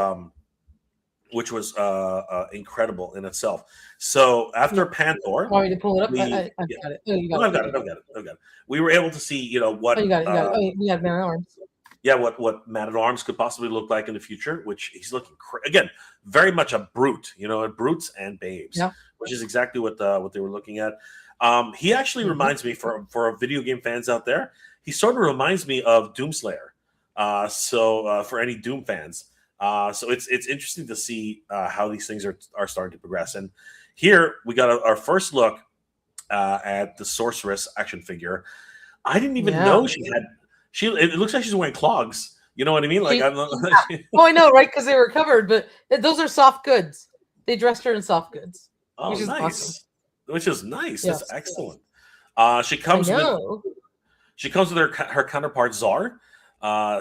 incredible in itself. So after Panther, want me to pull it up? I've got it. Oh, I've got it. We were able to see, what you got it. We have Man at Arms. Yeah, what Man at Arms could possibly look like in the future, which he's looking again very much a brute, brutes and babes, which is exactly what they were looking at. He actually reminds me, for our video game fans out there, he sort of reminds me of Doomslayer. So for any Doom fans, so it's interesting to see how these things are starting to progress. And here we got our first look at the Sorceress action figure. I didn't even know she had. It looks like she's wearing clogs. You know what I mean? Like, I know, right? Because they were covered, but those are soft goods. They dressed her in soft goods. Oh, which is nice. Awesome. Which is nice. Yes. That's excellent. She comes with her counterpart Czar.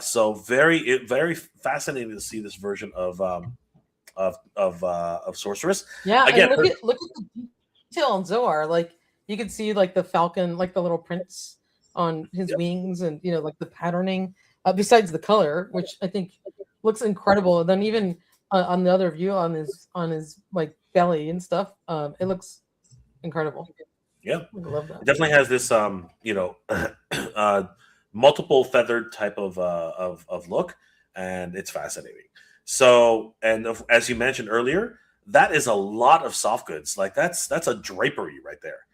So very fascinating to see this version of Sorceress. Yeah, again, and look at the detail on Zoar. Like, you can see like the falcon, like the little prints on his wings, and like the patterning. Besides the color, which I think looks incredible. And then even on the other view on his like belly and stuff, it looks incredible. Yeah, I love that. It definitely has this multiple feathered type of look, and it's fascinating. So, and as you mentioned earlier, that is a lot of soft goods. Like that's a drapery right there.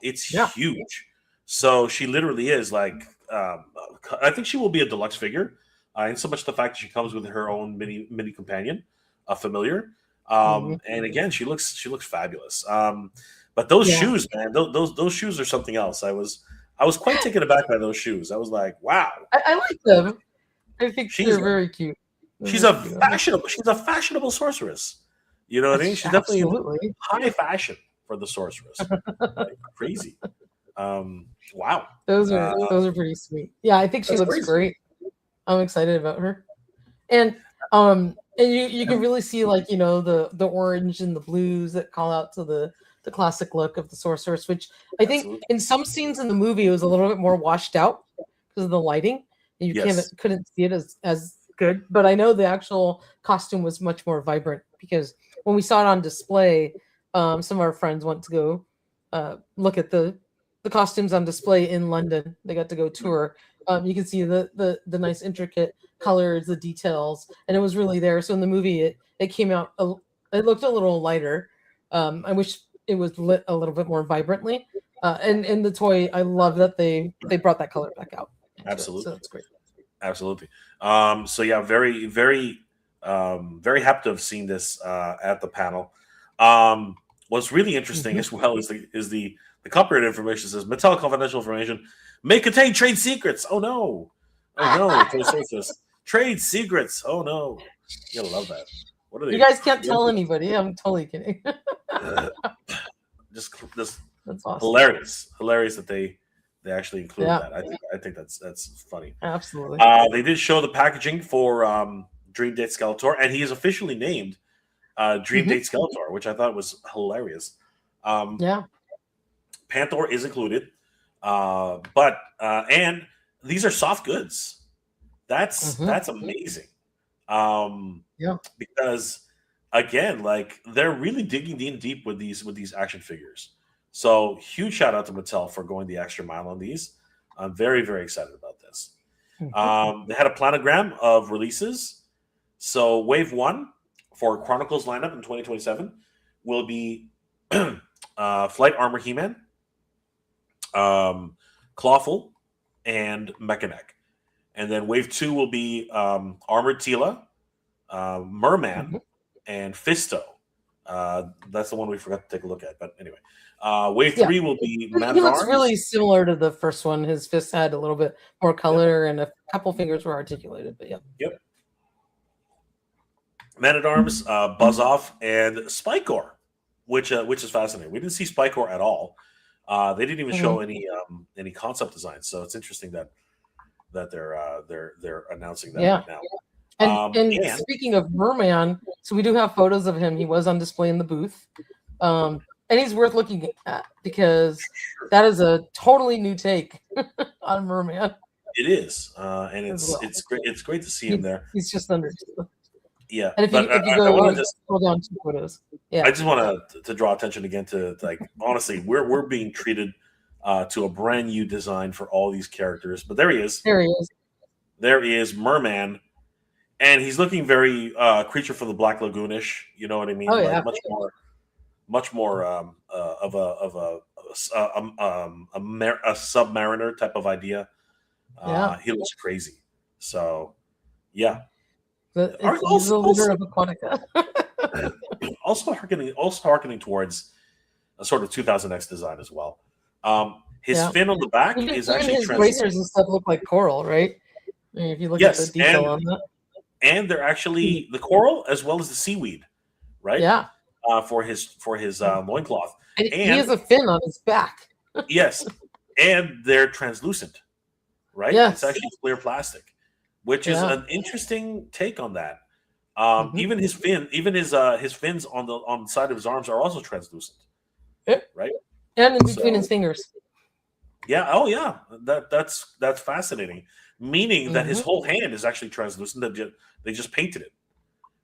It's Yeah. huge. So she literally is like, I think she will be a deluxe figure. And so much the fact that she comes with her own mini companion, a familiar. And again, she looks fabulous. But those shoes, man, those shoes are something else. I was quite taken aback by those shoes. I was like, wow. I like them. I think they're very cute. She's a fashionable sorceress. You know what I mean? She's definitely high fashion for the sorceress. Like, crazy. Wow. Those are pretty sweet. Yeah, I think she looks great. I'm excited about her. And you can really see, like, you know, the orange and the blues that call out to the classic look of the sorceress, which I think in some scenes in the movie it was a little bit more washed out because of the lighting. And you couldn't see it as good. But I know the actual costume was much more vibrant because when we saw it on display, some of our friends went to go look at the costumes on display in London. They got to go tour. You can see the nice intricate colors, the details, and it was really there. So in the movie, it came out. It looked a little lighter. I wish it was lit a little bit more vibrantly. And in the toy, I love that they brought that color back out. Absolutely, so that's great. Absolutely. So yeah, very, very, very happy to have seen this at the panel. What's really interesting as well is the copyright information says Mattel confidential information may contain trade secrets. Oh no! Trade secrets. Oh no! You gotta love that. What are they? You guys can't tell anybody. I'm totally kidding. Just that's awesome. Hilarious that they actually include that. I think that's funny. Absolutely. They did show the packaging for Dream Date Skeletor, and he is officially named Dream Date Skeletor, which I thought was hilarious. Panther is included, but and these are soft goods. That's amazing. Because again, like they're really digging in deep with these action figures. So huge shout out to Mattel for going the extra mile on these. I'm very, very excited about this. They had a planogram of releases. So Wave 1 for Chronicles lineup in 2027 will be Flight Armor He-Man, Clawful, and Mechanic. And then Wave 2 will be Armored Tila, Merman, and Fisto. That's the one we forgot to take a look at. But anyway, Wave 3 will be Man He at looks Arms. really similar to the first one. His fists had a little bit more color and a couple fingers were articulated. But Yep. Man at Arms, Buzz Off, and Spikor, which is fascinating. We didn't see Spikor at all. They didn't even show any concept designs. So it's interesting that they're announcing that right now. And speaking of Merman, so we do have photos of him. He was on display in the booth. And he's worth looking at because that is a totally new take on Merman. It is. And it's great. It's great to see him there. He's just under. Yeah. And if you go hold on to photos. Yeah. I just want to draw attention again to, like, honestly, we're being treated to a brand new design for all these characters. But there he is. There is Merman. And he's looking very Creature from the Black Lagoon-ish. You know what I mean? Oh, yeah. Much more of a Submariner type of idea. He looks crazy. So, yeah. He's the leader of Aquatica. also harkening towards a sort of 2000X design as well. His fin on the back is actually his bracers and stuff look like coral, right? I mean, if you look at the detail on that. And they're actually the coral as well as the seaweed, right? Yeah. For his loincloth. And he has a fin on his back. Yes. And they're translucent, right? Yes. It's actually clear plastic, which is an interesting take on that. Even his fins on the side of his arms are also translucent. Right? And in between his fingers. Yeah. Oh, yeah. That's fascinating. Meaning that his whole hand is actually translucent. They just painted it,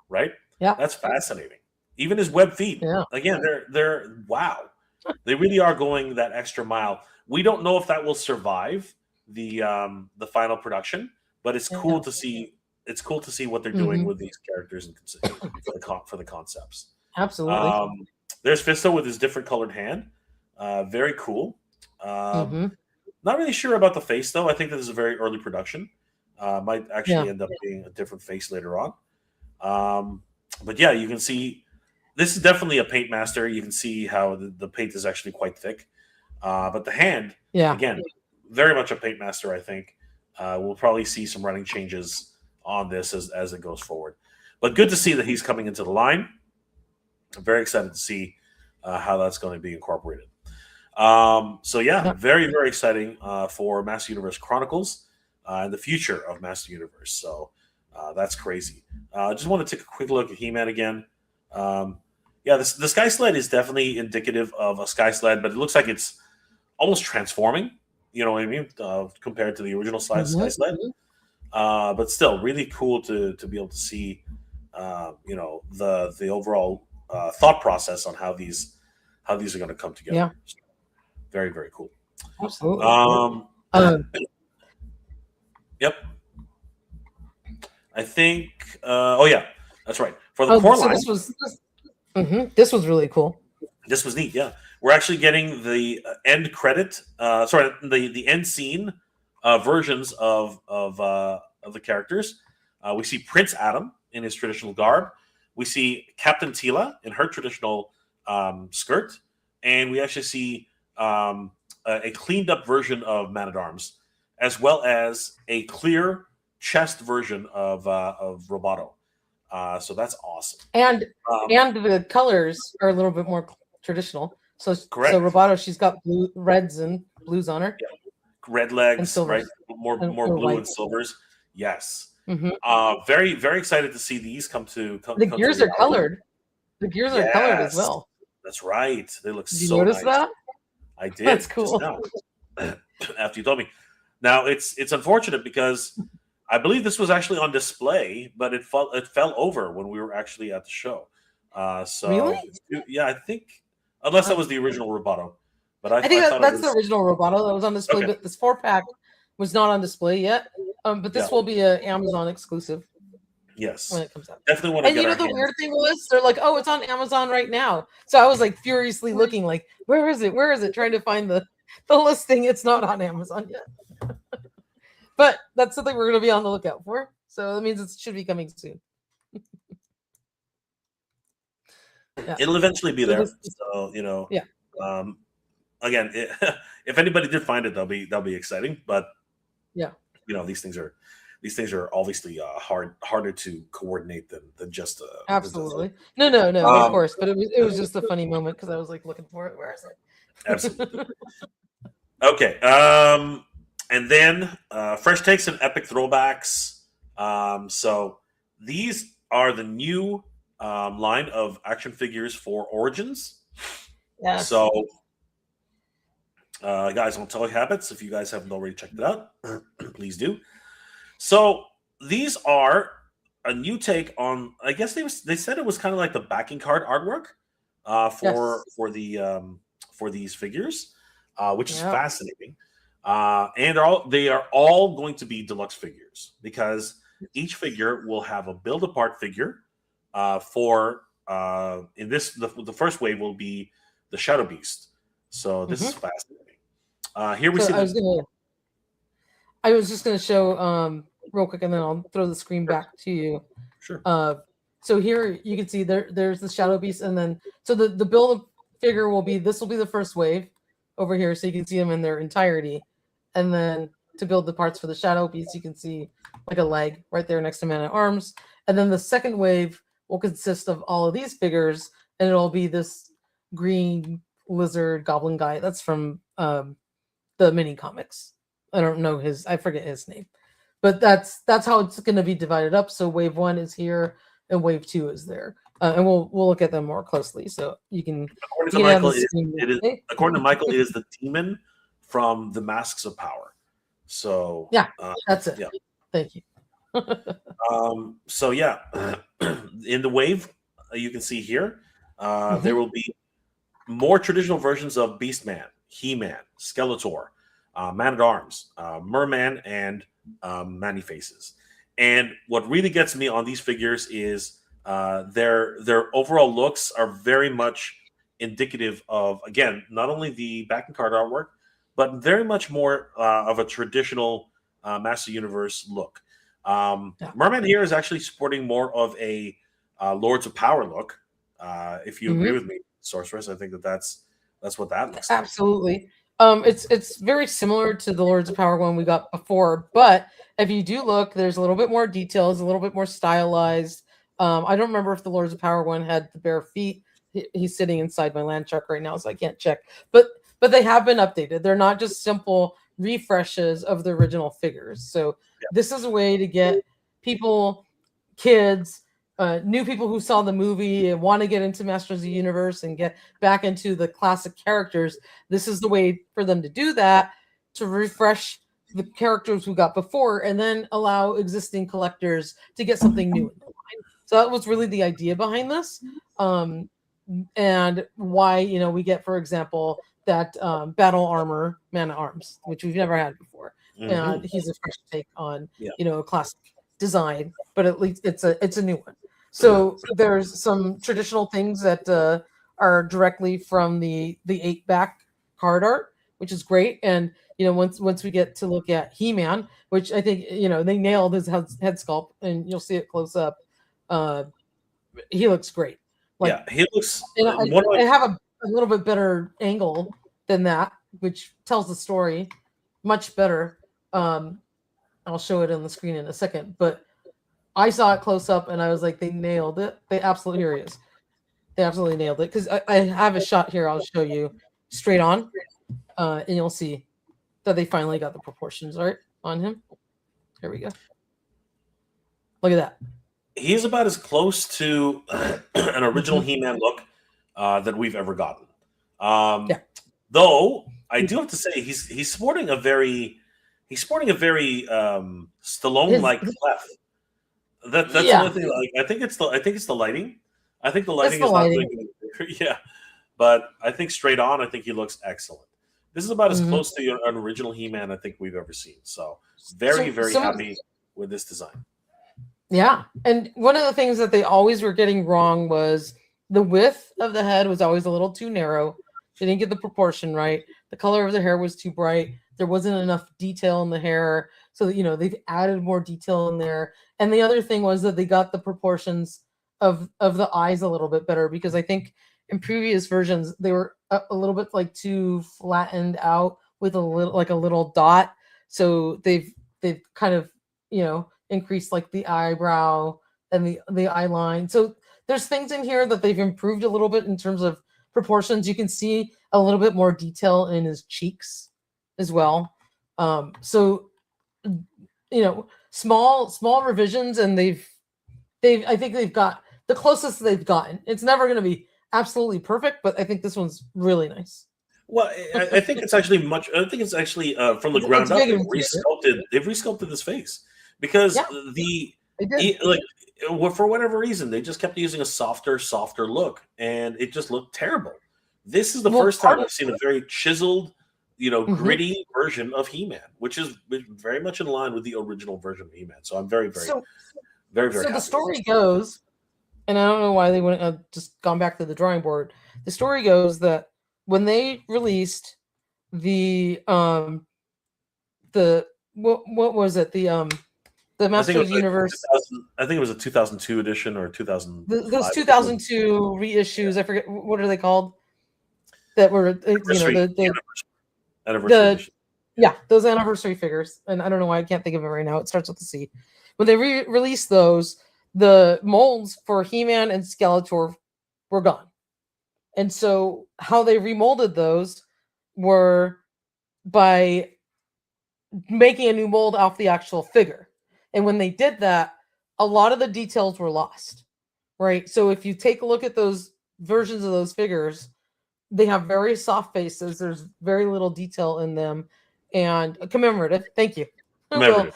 right? Yeah. That's fascinating. Even his web feet. Yeah. Again, they're wow. They really are going that extra mile. We don't know if that will survive the final production, but it's cool to see. It's cool to see what they're doing with these characters and for the concepts. Absolutely. There's Fisto with his different colored hand. Very cool. Not really sure about the face though. I think this is a very early production. Might actually end up being a different face later on. But yeah, you can see this is definitely a paint master. You can see how the paint is actually quite thick. But the hand, again, very much a paint master, I think. We'll probably see some running changes on this as it goes forward. But good to see that he's coming into the line. I'm very excited to see how that's going to be incorporated. Very, very exciting for Master Universe Chronicles and the future of Master Universe. So that's crazy. I just want to take a quick look at He-Man again. The Sky Sled is definitely indicative of a Sky Sled, but it looks like it's almost transforming. You know what I mean? Compared to the original Sky Sled. But still, really cool to be able to see, the overall thought process on how these are going to come together. Yeah. So, very, very cool. Absolutely. Yep. I think. That's right. For the core line, this was really cool. This was neat. Yeah, we're actually getting the end credit. The end scene versions of the characters. We see Prince Adam in his traditional garb. We see Captain Tila in her traditional skirt, and we actually see a cleaned up version of Man at Arms, as well as a clear chest version of Roboto. So that's awesome. And the colors are a little bit more traditional. So correct. So Roboto, she's got reds and blues on her. Yeah. Red legs, right? More blue white. And silvers. Yes. Very, very excited to see these come to. The gears are colored. The gears are colored as well. That's right. They look Did you so notice nice. that? I did. That's cool. After you told me. Now it's unfortunate because I believe this was actually on display, but it fell over when we were actually at the show. Really? Yeah, I think unless that was the original Roboto. But I think thought that's the original Roboto that was on display, but this 4-pack was not on display yet. But this will be an Amazon exclusive. Yes, when it comes out. Definitely want to. And the weird thing was, they're like, "Oh, it's on Amazon right now." So I was like furiously looking, like, "Where is it? Where is it?" Trying to find the listing. It's not on Amazon yet. But that's something we're going to be on the lookout for. So that means it should be coming soon. It'll eventually be there. So again, if anybody did find it, that'll be exciting. But these things are obviously harder to coordinate than just absolutely. No, of course. But it was just a funny moment because I was like looking for it. Where is it? Absolutely. Okay. And then fresh takes and epic throwbacks. So these are the new line of action figures for Origins. Yes. So, guys, on Toy Habits, if you guys haven't already checked it out, please do. So these are a new take on. I guess they said it was kind of like the backing card artwork for these figures, which is fascinating. And they are all going to be deluxe figures because each figure will have a build apart figure for in this the first wave will be the Shadow Beast. So this is fascinating. Here we see. I was just gonna show real quick, and then I'll throw the screen back to you. Sure. So here you can see there's the Shadow Beast, and then so the build figure will be the first wave over here, so you can see them in their entirety. And then to build the parts for the Shadow Beast, you can see like a leg right there next to Man at Arms. And then the second wave will consist of all of these figures, and it'll be this green lizard goblin guy. That's from the mini comics. I forget his name. But that's how it's going to be divided up. So wave 1 is here, and wave 2 is there. And we'll look at them more closely. So you can. According to Michael, it is the demon from the Masks of Power. So that's it. Yeah. Thank you. In the wave, you can see here, there will be more traditional versions of Beastman, He-Man, Skeletor, Man-at-Arms, Merman, and Man-E-Faces. And what really gets me on these figures is their overall looks are very much indicative of, again, not only the back and card artwork, but very much more of a traditional Master Universe look. Merman here is actually sporting more of a Lords of Power look. If you agree with me, Sorceress, I think that's what that looks like. Absolutely. It's very similar to the Lords of Power one we got before, but if you do look, there's a little bit more details, a little bit more stylized. I don't remember if the Lords of Power one had the bare feet. He's sitting inside my land truck right now, so I can't check. But they have been updated. They're not just simple refreshes of the original figures. So this is a way to get people, kids, new people who saw the movie and want to get into Masters of the Universe and get back into the classic characters. This is the way for them to do that, to refresh the characters we got before and then allow existing collectors to get something new in the line. So that was really the idea behind this. And why, we get, for example, that battle armor Man-at-Arms, which we've never had before. And he's a fresh take on, a classic design, but at least it's a new one. So there's some traditional things that are directly from the 8-back card art, which is great. And once we get to look at He-Man, which I think they nailed his head sculpt, and you'll see it close up. He looks great. He looks. I have a little bit better angle than that, which tells the story much better. I'll show it on the screen in a second, but I saw it close up and I was like, they nailed it. They absolutely, here he is. They absolutely nailed it. Because I have a shot here I'll show you straight on. And you'll see that they finally got the proportions right on him. Here we go. Look at that. He's about as close to an original He-Man look that we've ever gotten. Though I do have to say he's sporting a very Stallone-like clef. That's the only thing. Like, I think it's the lighting. I think the lighting is not doing it. But I think straight on, I think he looks excellent. This is about as close to an original He-Man I think we've ever seen. So very happy with this design. Yeah, and one of the things that they always were getting wrong was the width of the head was always a little too narrow. They didn't get the proportion right. The color of the hair was too bright. There wasn't enough detail in the hair. So, they've added more detail in there. And the other thing was that they got the proportions of the eyes a little bit better, because I think in previous versions, they were a little bit like too flattened out with a little dot. So they've kind of, increased like the eyebrow and the eye line. So there's things in here that they've improved a little bit in terms of proportions. You can see a little bit more detail in his cheeks as well. So small revisions, and I think they've got the closest they've gotten. It's never going to be absolutely perfect, but I think this one's really nice. Well, I think it's actually from the ground up. They've resculpted his face, because for whatever reason they just kept using a softer look, and it just looked terrible. This is the first time I've seen a very chiseled, gritty version of He-Man, which is very much in line with the original version of He-Man. So I'm very happy. So the story goes, and I don't know why they wouldn't have just gone back to the drawing board. The story goes that when they released the what was it, the Masters Universe, I think it was a 2002 edition or 2000. Those 2002 reissues, I forget what are they called. That were anniversary. Those anniversary figures, and I don't know why I can't think of it right now. It starts with the C. When they released those, the molds for He-Man and Skeletor were gone, and so how they remolded those were by making a new mold off the actual figure. And when they did that, a lot of the details were lost, right? So if you take a look at those versions of those figures, they have very soft faces. There's very little detail in them, and commemorative. Thank you. Commemorative.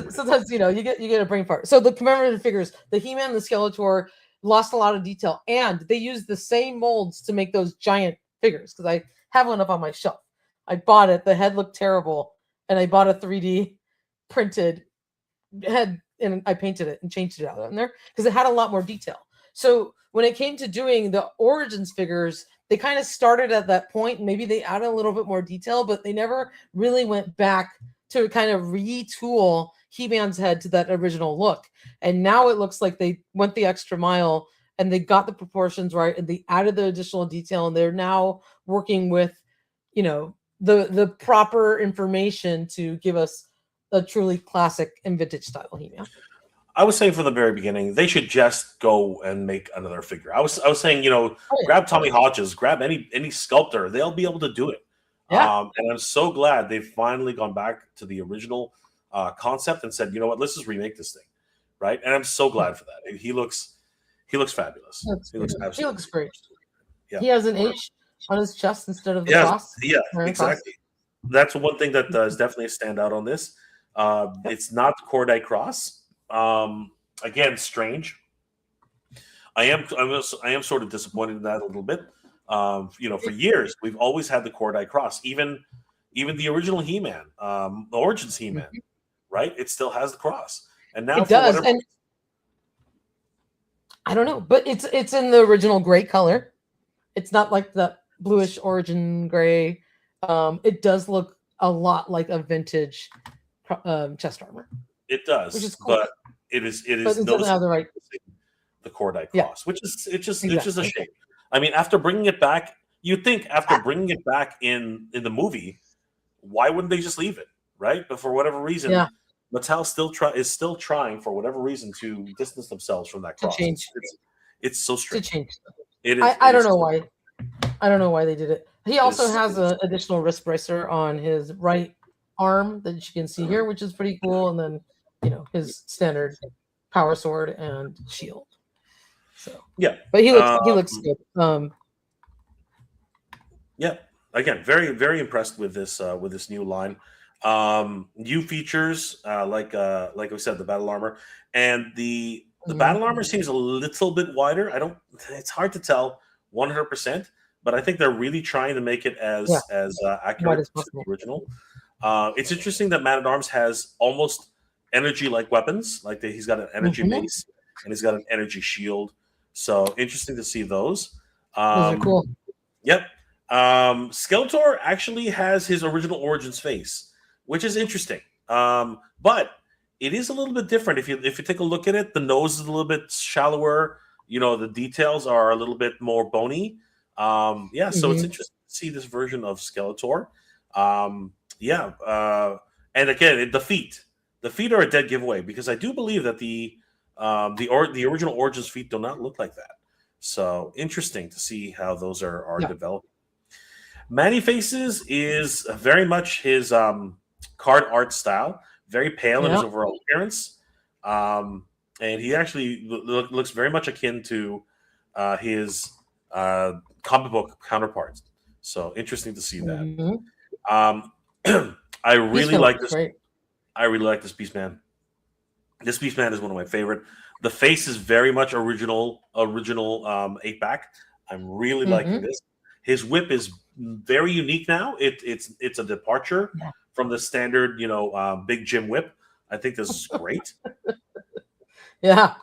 Sometimes you get a brain fart. So the commemorative figures, the He-Man, the Skeletor, lost a lot of detail, and they used the same molds to make those giant figures, because I have one up on my shelf. I bought it. The head looked terrible, and I bought a 3D printed head, and I painted it and changed it out in there because it had a lot more detail. So when it came to doing the Origins figures, they kind of started at that point. Maybe they added a little bit more detail, but they never really went back to kind of retool He-Man's head to that original look. And now it looks like they went the extra mile and they got the proportions right, and they added the additional detail, and they're now working with, the proper information to give us a truly classic and vintage style He-Man. I was saying from the very beginning, they should just go and make another figure. I was saying, grab Tommy Hodges, grab any sculptor, they'll be able to do it. Yeah. And I'm so glad they've finally gone back to the original concept and said, you know what, let's just remake this thing, right? And I'm so glad for that. He looks fabulous. He looks great. Yeah. He has an H on his chest instead of the cross. Yeah, exactly. That's one thing that is definitely a standout on this. It's not the Cordite cross. Again, strange. I am sort of disappointed in that a little bit. For years we've always had the Cordite cross. Even the original He-Man, the Origins He-Man, right? It still has the cross, and now it does. And I don't know, but it's in the original gray color. It's not like the bluish origin gray. It does look a lot like a vintage chest armor. It does, which is cool. But it doesn't have the Cordite cross, which is it's just a shame. I mean, after bringing it back, you'd think after bringing it back in the movie, why wouldn't they just leave it, right? But for whatever reason, Mattel is still trying for whatever reason to distance themselves from that cross. To change. It's so strange. To change. It is. I don't know why. I don't know why they did it. He also has an additional wrist bracer on his right arm that you can see here, which is pretty cool. And then, his standard power sword and shield. So yeah, but he looks good. Yeah, again, very very impressed with this new line. New features like we said, the battle armor, and the battle armor seems a little bit wider. It's hard to tell 100%, but I think they're really trying to make it as accurate as the original. It's interesting that Man at Arms has almost energy like weapons, like he's got an energy mace and he's got an energy shield. So interesting to see those. Those are cool. Yep. Skeletor actually has his original Origins face, which is interesting. But it is a little bit different. If you take a look at it, the nose is a little bit shallower. The details are a little bit more bony. So it's interesting to see this version of Skeletor. And again, the feet are a dead giveaway because I do believe that the original Origins feet do not look like that. So interesting to see how those are developed. Manny Faces is very much his card art style, very pale in his overall appearance, and he actually looks very much akin to his comic book counterparts. So interesting to see that. I really like this. Great. I really like this Beastman. This Beastman is one of my favorite. The face is very much original 8-pack. I'm really liking this. His whip is very unique now. It's a departure from the standard, Big Jim whip. I think this is great. No,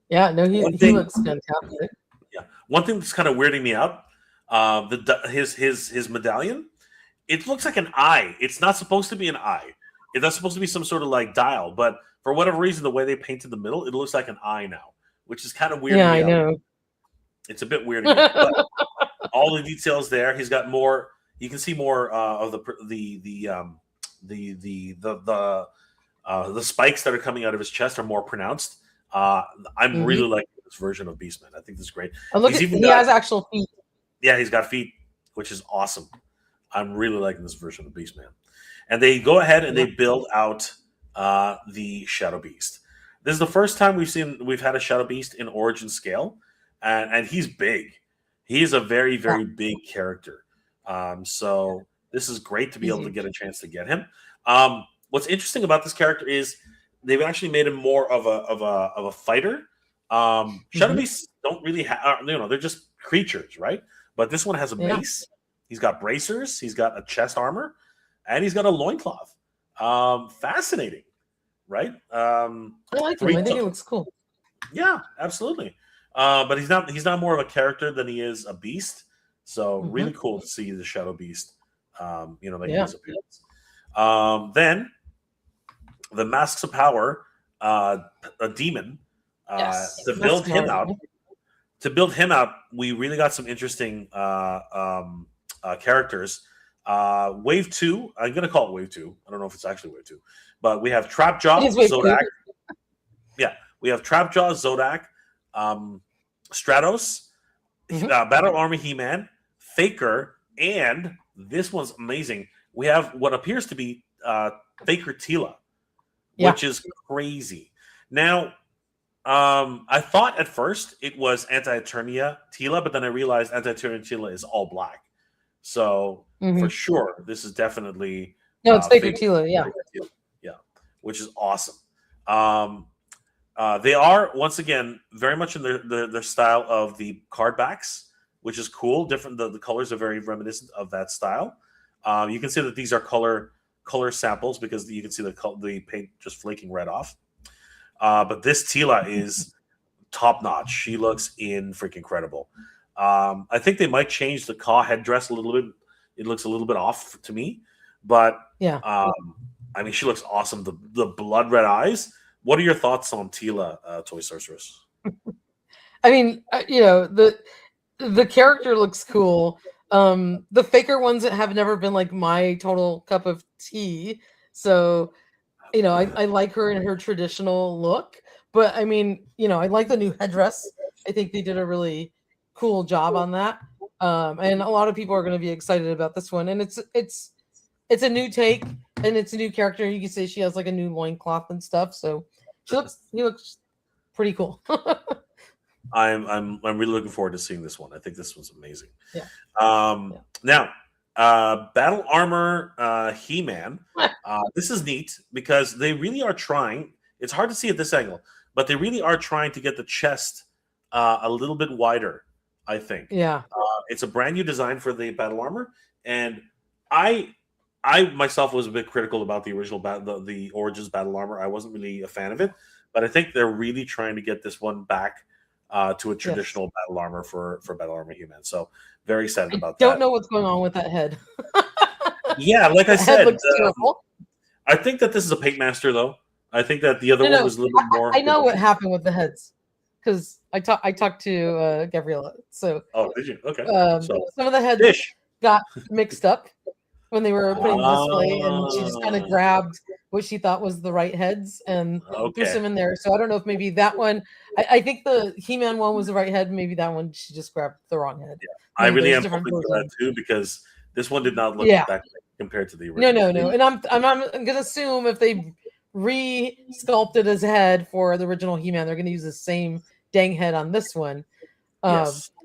he looks fantastic. Yeah, one thing that's kind of weirding me out, his medallion. It looks like an eye. It's not supposed to be an eye. That's supposed to be some sort of like dial, but for whatever reason, the way they painted the middle, it looks like an eye now, which is kind of weird. Yeah, I know. It's a bit weird. But all the details there. He's got more. You can see more of the spikes that are coming out of his chest are more pronounced. I'm really liking this version of Beastman. I think this is great. Oh, look, he has actual feet. Yeah, he's got feet, which is awesome. I'm really liking this version of Beastman. And they go ahead and they build out the Shadow Beast. This is the first time we've had a Shadow Beast in Origin scale, and he's big. He's a very, very big character. So this is great to be able to get a chance to get him. What's interesting about this character is they've actually made him more of a fighter. Shadow Beasts don't really have, they're just creatures, right? But this one has a mace, He's got bracers. He's got a chest armor, and he's got a loincloth. Fascinating, right? I like him. I think he looks cool. Yeah, absolutely. But he's not more of a character than he is a beast. So really cool to see the Shadow Beast. Making his appearance. Then the Masks of Power, a demon. To build him out, we really got some interesting characters. Wave 2, I'm going to call it Wave 2. I don't know if it's actually Wave 2. But we have Trapjaw, Zodak. Yeah, we have Trapjaw, Zodak, Stratos, Battle Armor He-Man, Faker, and this one's amazing. We have what appears to be Faker Tila, which is crazy. Now, I thought at first it was Anti-Eternia Tila, but then I realized Anti-Eternia Tila is all black. So for sure, this is definitely it's Faker Tila, yeah, which is awesome. They are once again very much in their style of the card backs, which is cool. Different, the colors are very reminiscent of that style. You can see that these are color samples because you can see the paint just flaking right off. But this Tila is top notch. She looks freaking incredible. I think they might change the Ka headdress a little bit. It looks a little bit off to me, but I mean, she looks awesome. The blood red eyes. What are your thoughts on Tila, Toy Sorceress? I mean, the character looks cool. The Faker ones that have never been like my total cup of tea. So, I like her in her traditional look. But I mean, I like the new headdress. I think they did a really cool job on that. And a lot of people are going to be excited about this one. And it's a new take and it's a new character. You can say she has like a new loincloth and stuff. So he looks pretty cool. I'm really looking forward to seeing this one. I think this one's amazing. Yeah. Now, Battle Armor He-Man. This is neat because they really are trying. It's hard to see at this angle, but they really are trying to get the chest a little bit wider, I think. Yeah. It's a brand new design for the Battle Armor, and I myself was a bit critical about the original the Origins Battle Armor. I wasn't really a fan of it, but I think they're really trying to get this one back to a traditional Battle Armor for Battle Armor He-Man. So very excited about that. Don't know what's going on with that head. Yeah, like I said, terrible. I think that this is a paint master, though. I think that the other one was a little bit more. I know what happened with the heads because I talked to Gabriella. So did you? Okay. Some of the heads got mixed up when they were putting the display, and she just kind of grabbed what she thought was the right heads and threw some in there. So I don't know if maybe that one. I think the He-Man one was the right head. Maybe that one she just grabbed the wrong head. Yeah. I really am hoping for that too because this one did not look that great compared to the original. No. And I'm gonna assume if they re-sculpted his head for the original He-Man, they're gonna use the same dang head on this one.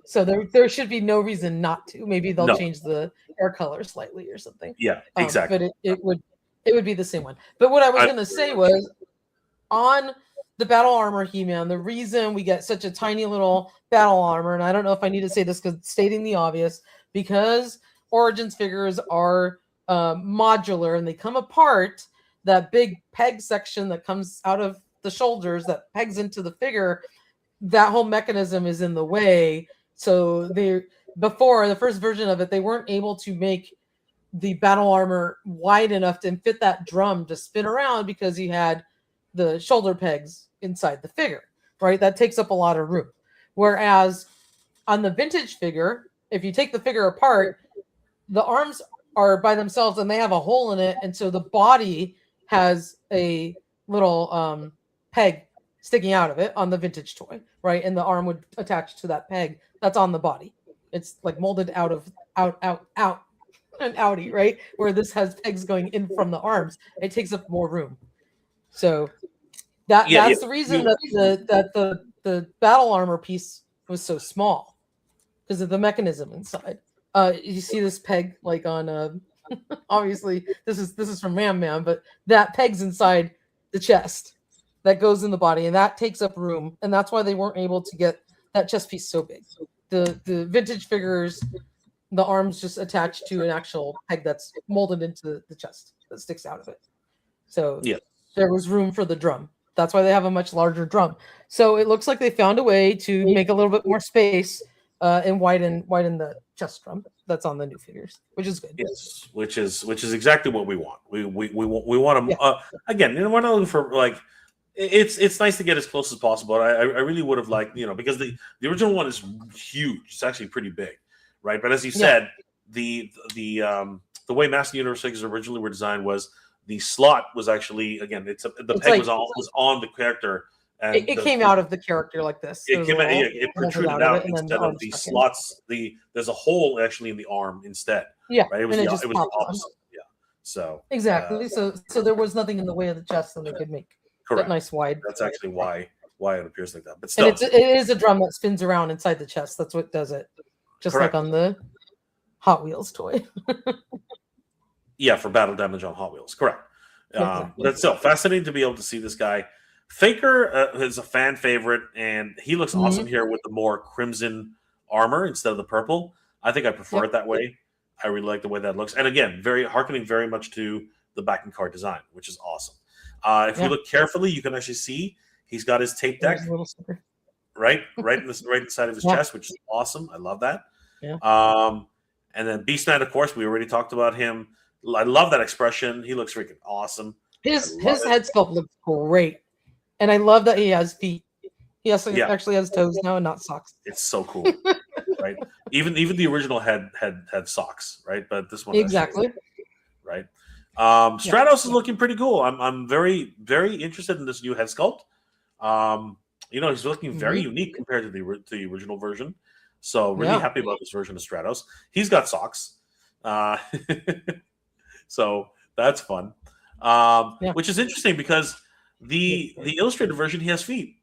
So there should be no reason not to. Maybe they'll change the hair color slightly or something. Yeah, exactly. But it would be the same one. But what I was gonna say was on the Battle Armor He-Man, the reason we get such a tiny little battle armor, and I don't know if I need to say this because stating the obvious, because Origins figures are modular and they come apart. That big peg section that comes out of the shoulders that pegs into the figure, that whole mechanism is in the way. So before the first version of it, they weren't able to make the battle armor wide enough to fit that drum to spin around because you had the shoulder pegs inside the figure, right? That takes up a lot of room. Whereas on the vintage figure, if you take the figure apart, the arms are by themselves and they have a hole in it. And so the body has a little peg sticking out of it on the vintage toy, right? And the arm would attach to that peg that's on the body. It's like molded out and outy, right? Where this has pegs going in from the arms. It takes up more room. So that's the reason that the battle armor piece was so small, because of the mechanism inside. You see this peg like on obviously this is from Man, but that peg's inside the chest that goes in the body, and that takes up room, and that's why they weren't able to get that chest piece so big. The vintage figures the arms just attached to an actual peg that's molded into the chest that sticks out of it. So Yeah. there was room for the drum. That's why they have a much larger drum. So it looks like they found a way to make a little bit more space and widen the chest drum that's on the new figures, which is good. Yes, which is exactly what we want. We want to again. We're not looking for like it's nice to get as close as possible. I really would have liked because the original one is huge. It's actually pretty big, right? But as you said, the way Master Universe figures originally were designed was the slot was actually the peg was on the character. And it came out of the character like this. It protruded out instead of the slots. There's a hole actually in the arm instead. Yeah, right. It was the opposite. Yeah. So exactly. So there was nothing in the way of the chest that they could make. Correct. That nice wide. That's actually why it appears like that. But still, and it is a drum that spins around inside the chest. That's what does it. Just Correct. like on the Hot Wheels toy. Yeah, for battle damage on Hot Wheels. Correct. Exactly. That's still fascinating to be able to see this guy. Faker is a fan favorite, and he looks awesome here with the more crimson armor instead of the purple. I think I prefer it that way. I really like the way that looks. And again, harkening very much to the backing card design, which is awesome. If you look carefully, you can actually see he's got his tape deck right inside of his chest, which is awesome. I love that. Yeah. And then Beast Knight, of course, we already talked about him. I love that expression. He looks freaking awesome. His head sculpt looks great. And I love that he has feet. He actually has toes now and not socks. It's so cool, right? Even the original had socks, right? But this one exactly right. Stratos is looking pretty cool. I'm very very interested in this new head sculpt. He's looking very unique compared to the original version. So really happy about this version of Stratos. He's got socks, so that's fun. Which is interesting because the illustrated version he has feet.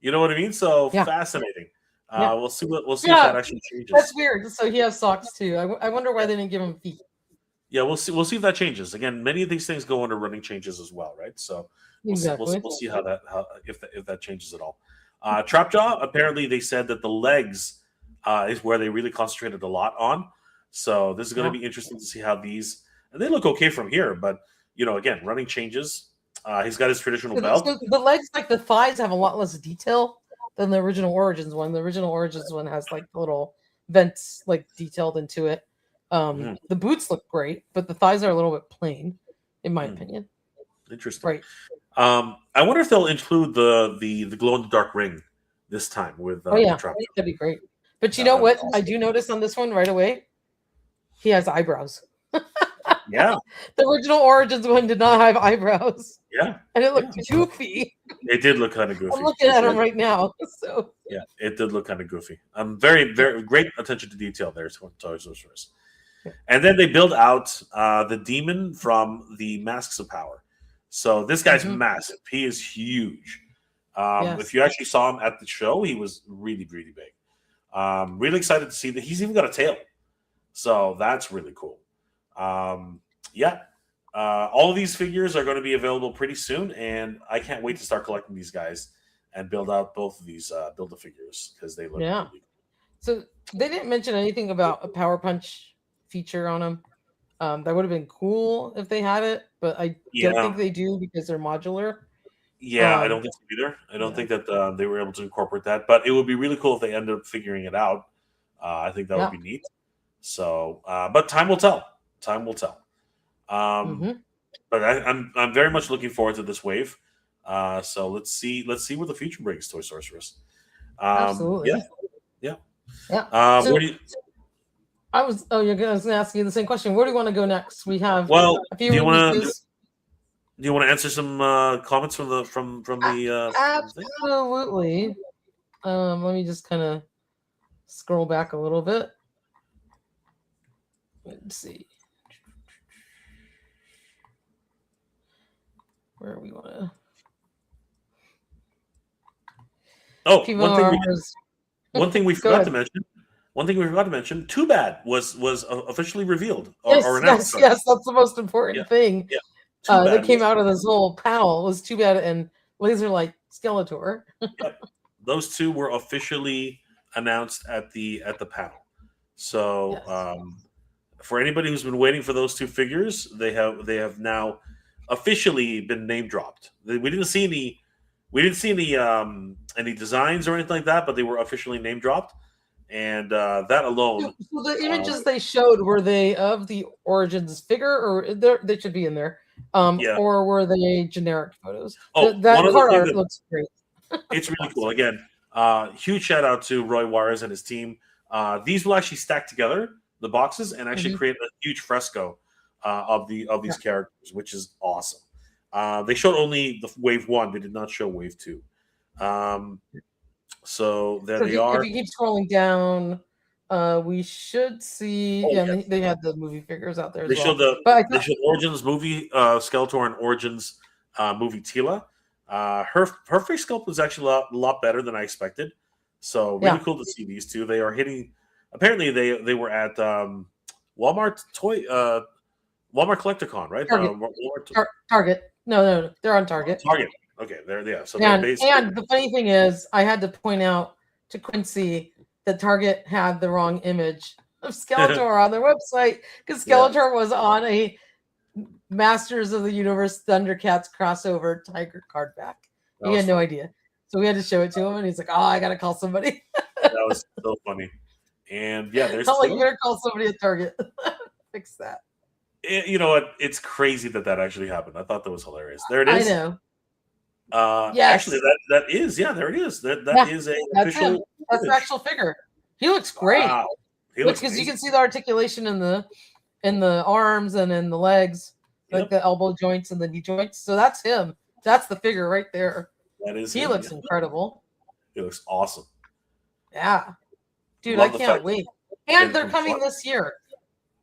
You know what I mean? So fascinating. We'll see if that actually changes. That's weird. So he has socks too. I wonder why they didn't give him feet. Yeah, we'll see if that changes. Again, many of these things go under running changes as well, right? So we'll see if that changes at all. Trapjaw, apparently they said that the legs is where they really concentrated a lot on. So this is going to be interesting to see how these, and they look okay from here, but again, running changes. He's got his traditional belt. So the legs, like the thighs, have a lot less detail than the original Origins one. The original Origins one has like little vents like detailed into it. The boots look great, but the thighs are a little bit plain, in my opinion. Interesting. Right. I wonder if they'll include the glow in the dark ring this time with. That'd be great. But you know what? Awesome. I do notice on this one right away, he has eyebrows. Yeah. The original Origins one did not have eyebrows. Yeah. And it looked goofy. It did look kind of goofy. I'm looking at him right now. So yeah, it did look kind of goofy. Very, very great attention to detail there, Sorceress. And then they build out the demon from the Masks of Power. So this guy's massive. He is huge. If you actually saw him at the show, he was really, really big. Really excited to see that he's even got a tail. So that's really cool. All of these figures are going to be available pretty soon, and I can't wait to start collecting these guys and build out both of these Build-A-Figures because they look really cool. So they didn't mention anything about a Power Punch feature on them. That would have been cool if they had it, but I don't think they do because they're modular. Yeah, I don't think so either. I don't think that they were able to incorporate that, but it would be really cool if they end up figuring it out. I think that would be neat. So, but time will tell. Time will tell. But I'm very much looking forward to this wave. So let's see what the future brings, Toy Sorceress. Absolutely. Yeah. I was going to ask you the same question. Where do you want to go next? We have a few releases. Do you want to answer some comments from the absolutely. Let me just kind of scroll back a little bit. Let's see. Where we want to. Oh, one thing we forgot to mention. One thing we forgot to mention. Too Bad was officially revealed or announced. Yes, that's the most important thing. Yeah. That came out of this whole panel was Too Bad and Laserlight Skeletor. Those two were officially announced at the panel. So for anybody who's been waiting for those two figures, they have now officially been name dropped. We didn't see any designs or anything like that, but they were officially name dropped, and that alone. So the images they showed, were they of the Origins figure, or they should be in there, or were they generic photos? That card art looks great. It's really cool. Again, huge shout out to Roy Juarez and his team. These will actually stack together, the boxes, and actually create a huge fresco of these characters, which is awesome. They showed only the wave 1. They did not show wave 2. So there they are. If you keep scrolling down, we should see. They had the movie figures out there. They showed they showed Origins movie Skeletor and Origins movie Tila. Her face sculpt was actually a lot better than I expected. So really cool to see these two. They are hitting. Apparently they were at Walmart CollectorCon, right? Target. No, they're on Target. Target. Okay, there. So and the funny thing is, I had to point out to Quincy that Target had the wrong image of Skeletor on their website, because Skeletor was on a Masters of the Universe Thundercats crossover Tiger card back. He had no idea. So we had to show it to him, and he's like, "Oh, I gotta call somebody." That was so funny. And there's you better call somebody at Target. Fix that. You know what? It's crazy that actually happened. I thought that was hilarious. There it is. I know. Actually, that is there it is. That is a official. That's the actual figure. He looks great. Wow. Because you can see the articulation in the arms and in the legs, like the elbow joints and the knee joints. So that's him. That's the figure right there. That is. He looks incredible. He looks awesome. Yeah, dude, I can't wait. And they're coming this year.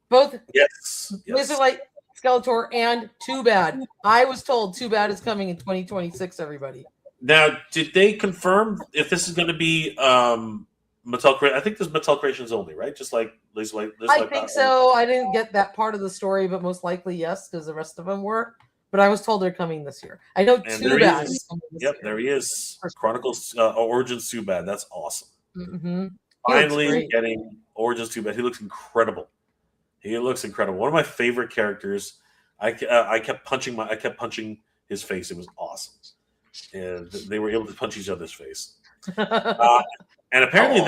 Both. Yes. Laser Light, Skeletor, and Too Bad. I was told Too Bad is coming in 2026. Everybody. Now, did they confirm if this is going to be Mattel Creations? I think this is Mattel Creations only, right? Just like Laser Light. I think so. I didn't get that part of the story, but most likely yes, because the rest of them were. But I was told they're coming this year. I know Too Bad is coming this year. There he is. Chronicles Origins Too Bad. That's awesome. Mm-hmm. Finally getting Origins Too Bad. He looks incredible. One of my favorite characters. I kept punching his face. It was awesome. And they were able to punch each other's face. And apparently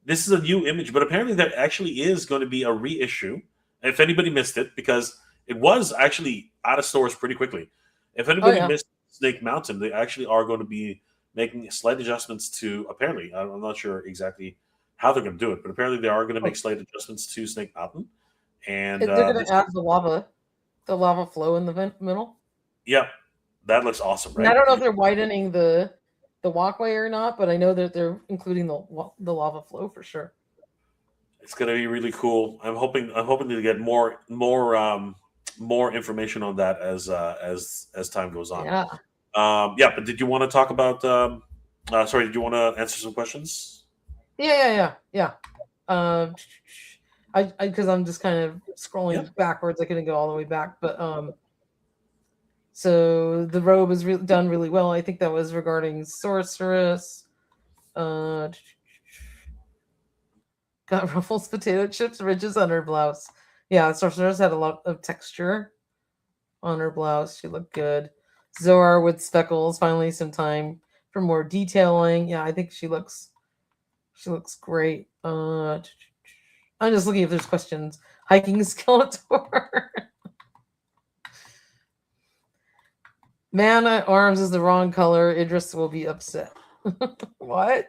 this is a new image, but apparently there actually is going to be a reissue. If anybody missed it, because it was actually out of stores pretty quickly. If anybody missed Snake Mountain, they actually are going to be making slight adjustments to, apparently, I'm not sure exactly how they're going to do it, but apparently they are going to make slight adjustments to Snake Mountain. And they're going to add the lava flow in the middle. Yeah, that looks awesome, right? And I don't know if they're widening the walkway or not, but I know that they're including the lava flow for sure. It's going to be really cool. I'm hoping to get more information on that as time goes on. Yeah. But did you want to talk about? Did you want to answer some questions? Yeah. Because I'm just kind of scrolling backwards. I couldn't go all the way back, but so the robe is done really well. I think that was regarding Sorceress. Got Ruffles potato chips ridges on her blouse. Yeah, Sorceress had a lot of texture on her blouse. She looked good. Zora with speckles. Finally, some time for more detailing. Yeah, I think she looks great. I'm just looking if there's questions. Hiking Skeletor. Man at Arms is the wrong color. Idris will be upset. What?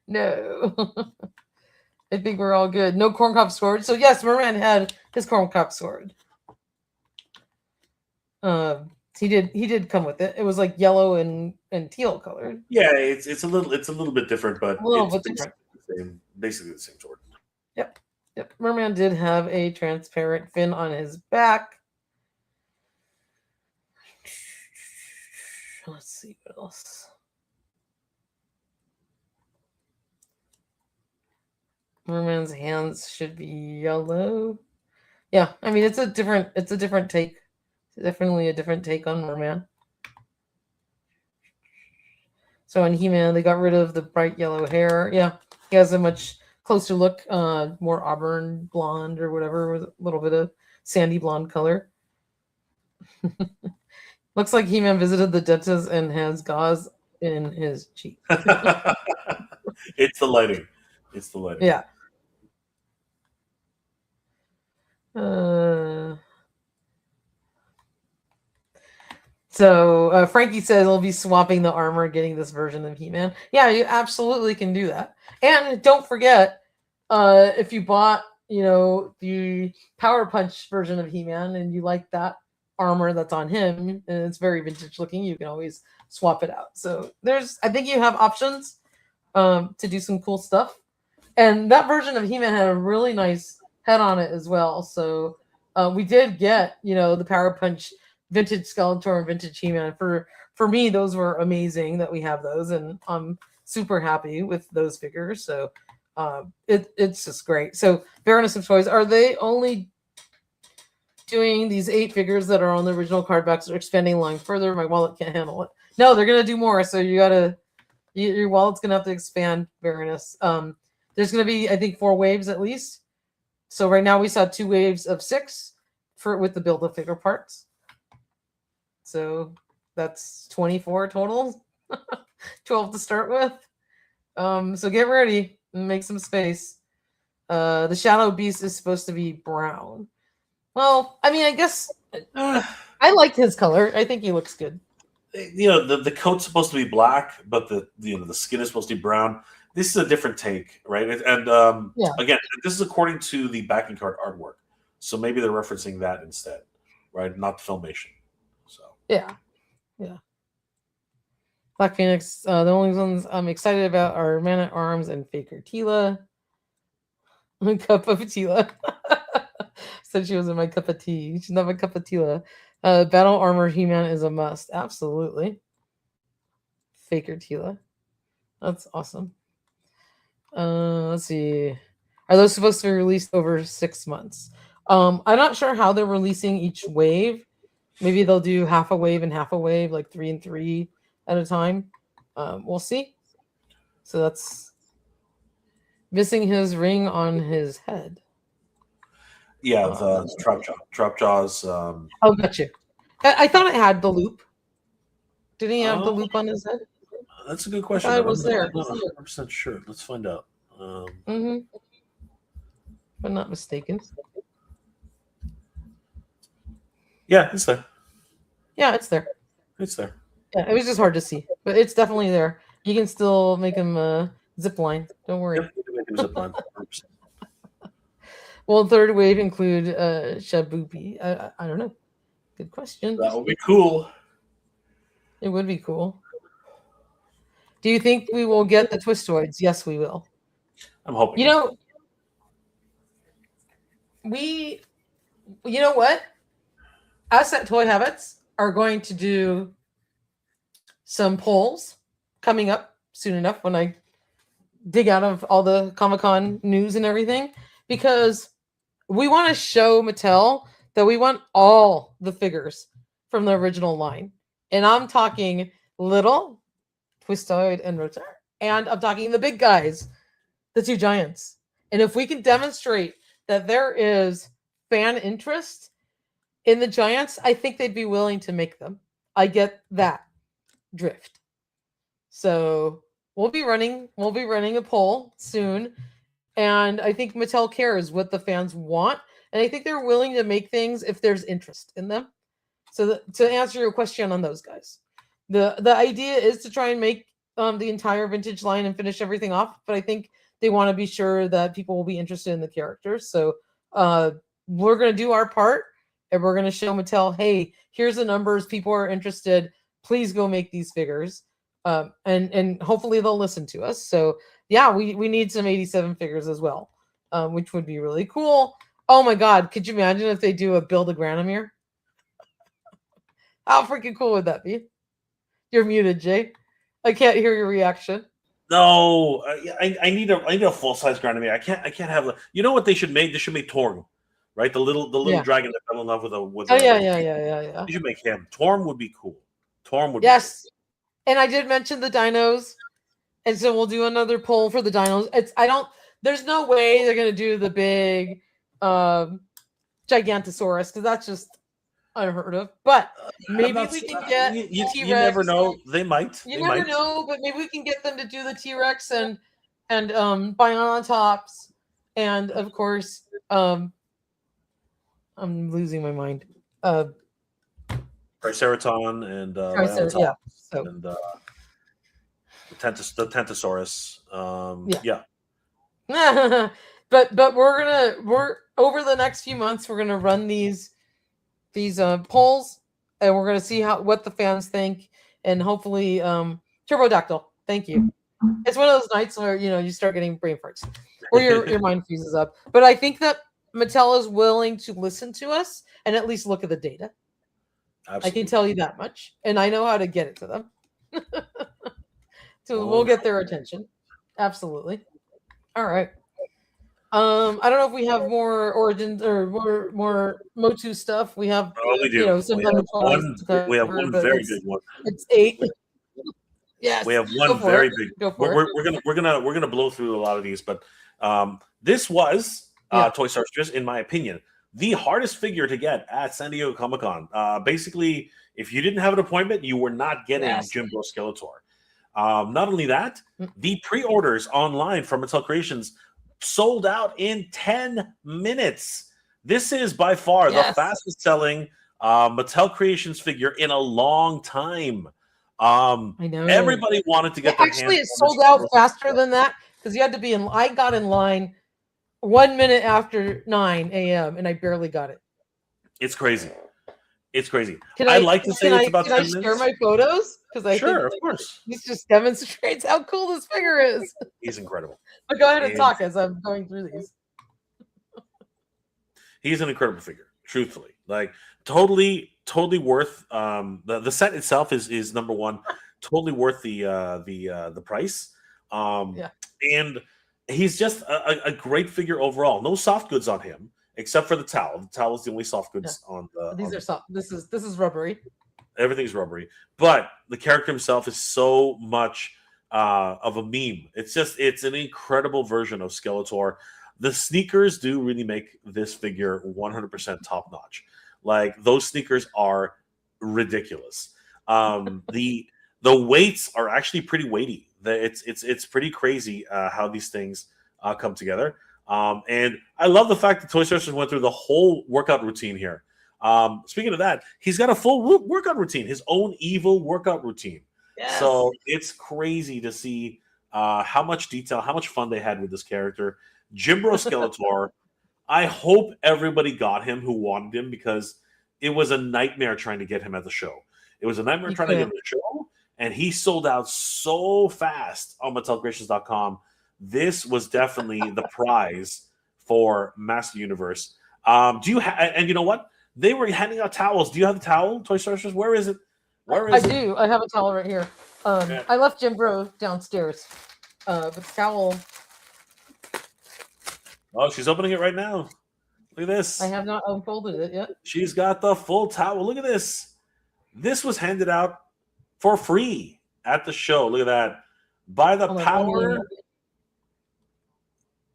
No. I think we're all good. No corncob sword. So yes, Merman had his corncob sword. He did come with it. It was like yellow and teal colored. Yeah, it's a little bit different, but basically the same sword. Yep. Merman did have a transparent fin on his back. Let's see what else. Merman's hands should be yellow. Yeah, I mean it's a different take. It's definitely a different take on Merman. So in He-Man, they got rid of the bright yellow hair. Yeah, he has a much closer look, more auburn blonde or whatever, with a little bit of sandy blonde color. Looks like He-Man visited the dentist and has gauze in his cheek. It's the lighting. It's the lighting. Yeah. So Frankie says he'll be swapping the armor, getting this version of He-Man. Yeah, you absolutely can do that. And don't forget, if you bought, the Power Punch version of He-Man and you like that armor that's on him, and it's very vintage looking, you can always swap it out. So I think you have options to do some cool stuff. And that version of He-Man had a really nice head on it as well. So we did get, the Power Punch vintage Skeletor and vintage He-Man. For me, those were amazing that we have those, and I'm super happy with those figures. So it's just great. So Baroness of Toys, are they only doing these 8 figures that are on the original card backs, or expanding line further? My wallet can't handle it. No, they're gonna do more. So your wallet's gonna have to expand, Baroness. There's gonna be, I think, 4 waves at least. So right now we saw 2 waves of 6 with the Build-A-Figure parts. So that's 24 total. 12 to start with. So get ready and make some space. The Shadow Beast is supposed to be brown. Well, I mean, I guess I liked his color. I think he looks good. The coat's supposed to be black, but the skin is supposed to be brown. This is a different take, right? And again, this is according to the backing card artwork. So maybe they're referencing that instead, right? Not the Filmation. So yeah. Black Phoenix. The only ones I'm excited about are Man at Arms and Faker Tila. Cup of Tila. Said she was in my cup of tea. She's not my cup of Tila. Battle Armor He-Man is a must. Absolutely. Faker Tila. That's awesome. Let's see. Are those supposed to be released over 6 months? I'm not sure how they're releasing each wave. Maybe they'll do half a wave and half a wave, like 3 and 3 at a time. We'll see. So that's missing his ring on his head. Yeah, the trap jaws. Oh, gotcha. I thought it had the loop. Did he have the loop on his head? That's a good question. I was there. I'm not 100% sure. Let's find out. If I'm not mistaken. Yeah, it's there. Yeah, it's there. It's there. Yeah, it was just hard to see, but it's definitely there. You can still make him zip line. Don't worry. Yep, you can make him zip line. 100%. Will third wave include Shabupi? I don't know. Good question. That would be cool. It would be cool. Do you think we will get the Twistoids? Yes, we will. I'm hoping. You know what? Us at Toy Habits are going to do some polls coming up soon enough when I dig out of all the Comic-Con news and everything, because we want to show Mattel that we want all the figures from the original line. And I'm talking little, Twistoid, and Rotar. And I'm talking the big guys, the 2 giants. And if we can demonstrate that there is fan interest in the giants, I think they'd be willing to make them. I get that drift. So we'll be running a poll soon. And I think Mattel cares what the fans want. And I think they're willing to make things if there's interest in them. So to answer your question on those guys, the idea is to try and make the entire vintage line and finish everything off. But I think they want to be sure that people will be interested in the characters. So we're going to do our part, and we're going to show Mattel, hey, here's the numbers. People are interested. Please go make these figures. And hopefully they'll listen to us. So yeah, we need some 87 figures as well, which would be really cool. Oh my God, could you imagine if they do a Build a Granomir? How freaking cool would that be? You're muted, Jay. I can't hear your reaction. No, I need a full size Granomir. I can't have the. You know what they should make? They should make Torm, right? The little dragon that fell in love with a. Yeah. You should make him. Torm would be cool. Torm would. Yes, and I did mention the dinos, and so we'll do another poll for the dinos. There's no way they're gonna do the big Gigantosaurus because that's just unheard of. But maybe we can get T-Rex. You never know. They might. You never know, but maybe we can get them to do the T-Rex and Biontops, and of course, I'm losing my mind. Triceraton and Triceratops, yeah. So. And the Tentosaurus. Yeah. but we're over the next few months we're gonna run these polls, and we're gonna see what the fans think, and hopefully Turbodactyl. Thank you. It's one of those nights where you start getting brain farts or your mind freezes up. But I think that Mattel is willing to listen to us and at least look at the data. Absolutely. I can tell you that much, and I know how to get it to them. So we'll get their attention. Absolutely. All right. I don't know if we have more Origins or more Motu stuff. We have, we do. Some we have one very big one. It's 8. Yes. We have one very big. We're gonna blow through a lot of these, but this was Toy Sorceress, in my opinion, the hardest figure to get at San Diego Comic-Con. Basically, if you didn't have an appointment, you were not getting Jimbro Skeletor. Not only that, the pre-orders online from Mattel Creations sold out in 10 minutes. This is by far the fastest selling Mattel Creations figure in a long time. I know. Everybody wanted to get their actually it sold out faster than that because you had to be in. I got in line 1 minute after 9 a.m. and I barely got it. It's crazy. It's crazy. I'd like to say it's about 10 minutes. Can I share my photos? Because I think of course. This just demonstrates how cool this figure is. He's incredible. But go ahead and talk as I'm going through these. He's an incredible figure, truthfully. Like totally worth the set itself is number one, totally worth the price. And he's just a great figure overall. No soft goods on him except for the towel. The towel is the only soft goods on the. These are soft. This is rubbery. Everything's rubbery, but the character himself is so much of a meme. It's an incredible version of Skeletor. The sneakers do really make this figure 100% top notch. Like those sneakers are ridiculous. The weights are actually pretty weighty. It's pretty crazy how these things come together. And I love the fact that Toy Sorceress went through the whole workout routine here. Speaking of that, he's got a full workout routine, his own evil workout routine. Yes. So it's crazy to see how much detail, how much fun they had with this character. Jimbro Skeletor, I hope everybody got him who wanted him because it was a nightmare trying to get him at the show. It was a nightmare trying to get him at the show, and he sold out so fast on MattelCreations.com. This was definitely the prize for Master Universe. Do you and you know what? They were handing out towels. Do you have the towel, Toy Sorceress? Where is it? I do. I have a towel right here. I left Jimbro downstairs. But the towel. Oh, she's opening it right now. Look at this. I have not unfolded it yet. She's got the full towel. Look at this. This was handed out for free at the show. Look at that. By the power.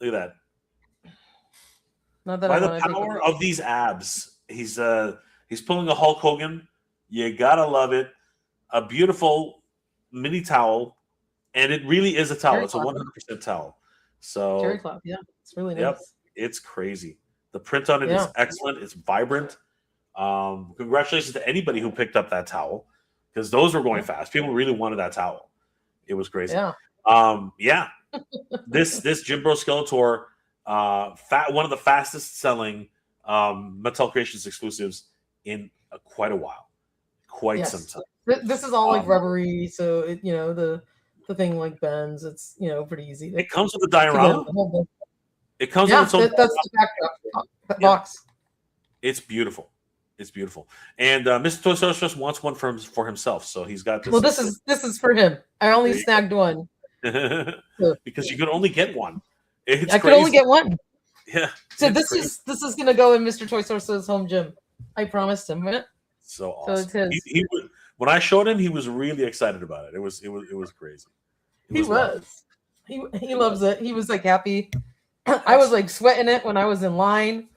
Look at that. Not that by the power of these abs. He's pulling a Hulk Hogan. You gotta love it. A beautiful mini towel, and it really is a towel. It's a 100% towel. So cherry cloth, yeah, it's really nice. Yep, it's crazy. The print on it is excellent. It's vibrant. Congratulations to anybody who picked up that towel because those were going fast. People really wanted that towel. It was crazy. Yeah. This Jimbro Skeletor, one of the fastest selling Mattel Creations exclusives in quite a while, some time. This is all like rubbery, so it, the thing like bends. It's pretty easy. It comes with a diorama. It comes with its own. That's the backdrop box. It's beautiful. It's beautiful. And Mr. Toy Sorceress wants one for himself, so he's got this. Well, this is for him. I only snagged one because you could only get one. I could only get one. Yeah. So this is gonna go in Mr. Toy Sorceress's home gym. I promised him. Right? So awesome. So it's his. When I showed him, he was really excited about it. It was crazy. He was. He loves it. He was like happy. I was like sweating it when I was in line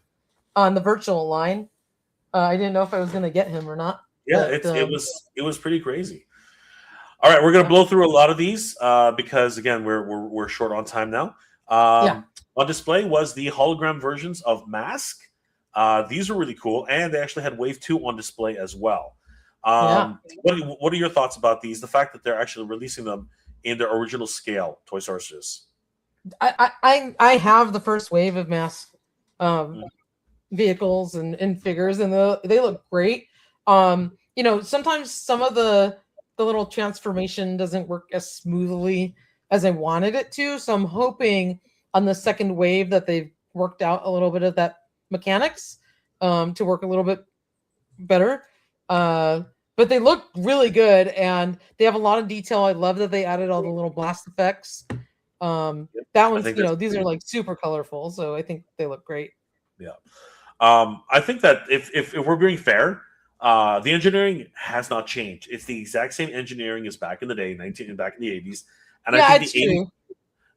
on the virtual line. I didn't know if I was going to get him or not. Yeah, But, it was pretty crazy. All right, we're gonna blow through a lot of these because again we're short on time now. On display was the hologram versions of Mask. These are really cool, and they actually had Wave 2 on display as well. What are your thoughts about these? The fact that they're actually releasing them in their original scale, Toy Sorceress. I have the first wave of Mask vehicles and figures, and they look great. Sometimes some of the little transformation doesn't work as smoothly as I wanted it to. So I'm hoping on the second wave that they've worked out a little bit of that mechanics to work a little bit better. But they look really good, and they have a lot of detail. I love that they added all the little blast effects. That one's, these are like super colorful, so I think they look great. Yeah. I think that if we're being fair, the engineering has not changed. It's the exact same engineering as back in the day, back in the 80s. And I think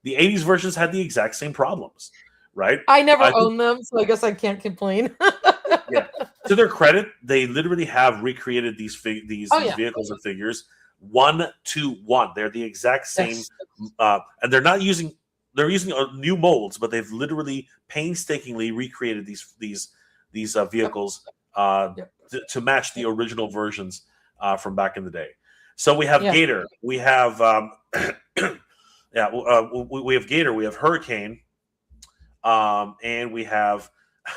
the 80s versions had the exact same problems, right? I never owned them, so I guess I can't complain. Yeah. To their credit, they literally have recreated these vehicles and figures 1-to-1. They're the exact same, and they're using new molds, but they've literally painstakingly recreated these vehicles to match the original versions from back in the day. So we have Gator, we have we have Gator, we have Hurricane, and we have,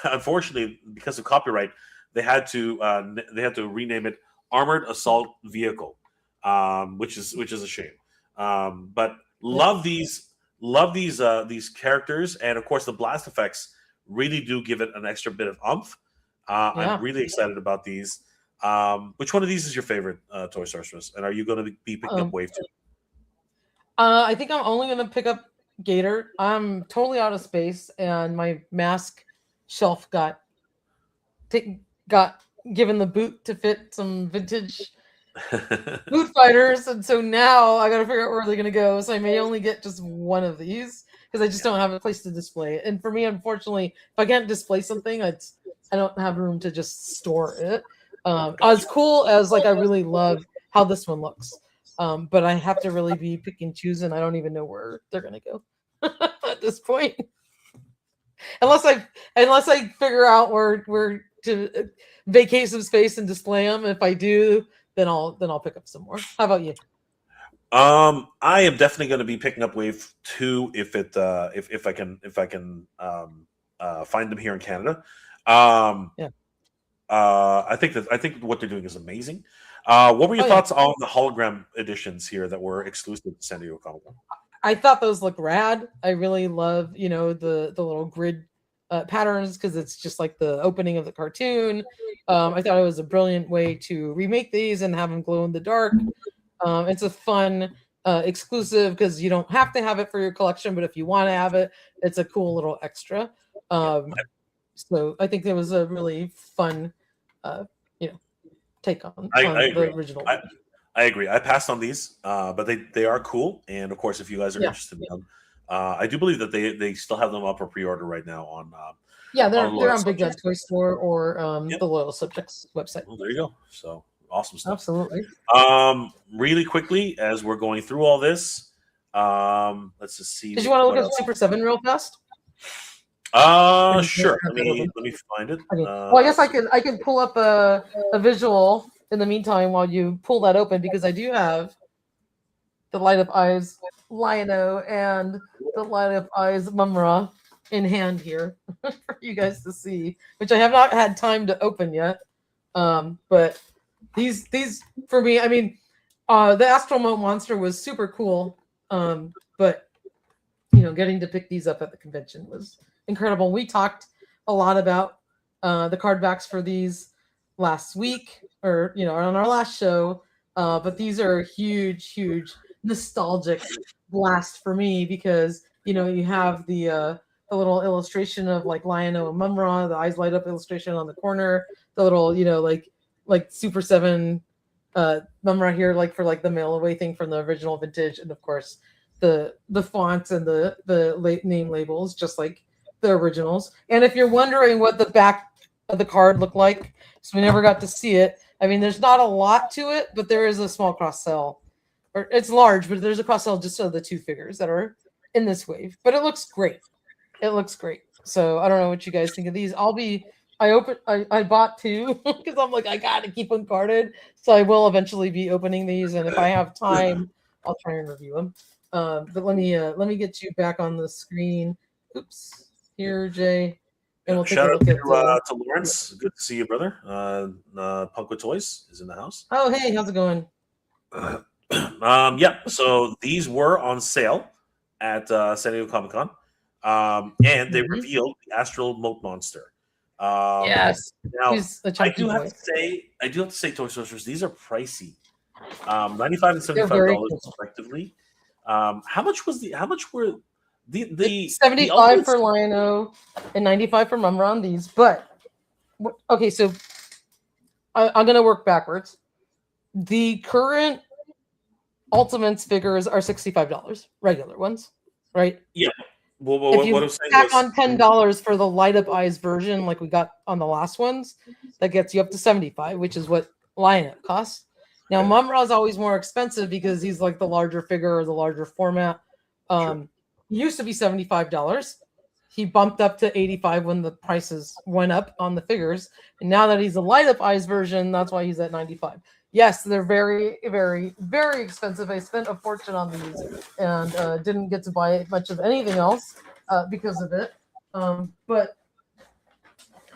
unfortunately, because of copyright, they had to rename it Armored Assault Vehicle, which is a shame. But love these characters, and of course the blast effects really do give it an extra bit of oomph. I'm really excited about these. Which one of these is your favorite, Toy Sorceress? And are you going to be picking up Wave 2? I think I'm only going to pick up Gator. I'm totally out of space, and my Mask shelf got given the boot to fit some vintage boot fighters, and so now I got to figure out where they're going to go. So I may only get just one of these because I just don't have a place to display it. And for me, unfortunately, if I can't display something, I don't have room to just store it. As cool as I really love how this one looks, but I have to really be pick and choose, and I don't even know where they're going to go at this point. Unless I figure out where to vacate some space and display them. If I do, then I'll pick up some more. How about you? I am definitely going to be picking up Wave 2 if I can find them here in Canada. I think what they're doing is amazing. What were your thoughts on the hologram editions here that were exclusive to San Diego Comic-Con? I thought those looked rad. I really love, the little grid patterns because it's just like the opening of the cartoon. I thought it was a brilliant way to remake these and have them glow in the dark. It's a fun exclusive because you don't have to have it for your collection, but if you want to have it, it's a cool little extra. So I think there was a really fun, take on the original. I agree. I passed on these, but they are cool. And of course, if you guys are interested in them, I do believe that they still have them up for pre-order right now on. They're on Big Bad Toy Store or the Loyal Subjects website. Well, there you go. So awesome stuff. Absolutely. Really quickly, as we're going through all this, let's just see. Did you want to look at Super 7 real fast? Sure. Let me find it. Okay. Well, I guess I can pull up a visual in the meantime while you pull that open, because I do have the Light Up Eyes Lion-O and the Light Up Eyes Mumra in hand here for you guys to see, which I have not had time to open yet. But these for me, I mean, the Astral Monster was super cool. But getting to pick these up at the convention was incredible. We talked a lot about the card backs for these last week, or on our last show. But these are a huge nostalgic blast for me because you have the little illustration of like Lion-O and Mumra, the eyes light up illustration on the corner, the little like Super 7 Mumra here, like for like the mail away thing from the original vintage, and of course the fonts and the name labels, just like the originals. And if you're wondering what the back of the card looked like, so we never got to see it. I mean, there's not a lot to it, but there is a small cross sell. Or it's large, but there's a cross sell just of the 2 figures that are in this wave. But it looks great. It looks great. So I don't know what you guys think of these. I bought 2 because I'm like, I gotta keep them carded. So I will eventually be opening these, and if I have time, I'll try and review them. But let me get you back on the screen. Oops, here, Jay, and we'll take Shout a out look at to Lawrence. Good to see you, brother. Punk with Toys is in the house. Oh, hey, how's it going? Yeah. So these were on sale at San Diego Comic-Con, and they revealed the Astral Moat Monster. Yes. Now I do have to say, Toy Sorcerers, these are pricey. $95 and $75 respectively. How much were the 75 for Lion-O and 95 for Mumra on these? But okay, so I'm gonna work backwards. The current Ultimates figures are $65, regular ones, right? Yeah. Well, if you what I'm saying tack on $10 for the light up eyes version, like we got on the last ones, that gets you up to $75, which is what Lion costs. Now, Mumra is always more expensive because he's like the larger figure or the larger format. He used to be $75. He bumped up to $85 when the prices went up on the figures. And now that he's a light up eyes version, that's why he's at $95. Yes, they're very, very, very expensive. I spent a fortune on these and didn't get to buy much of anything else because of it. But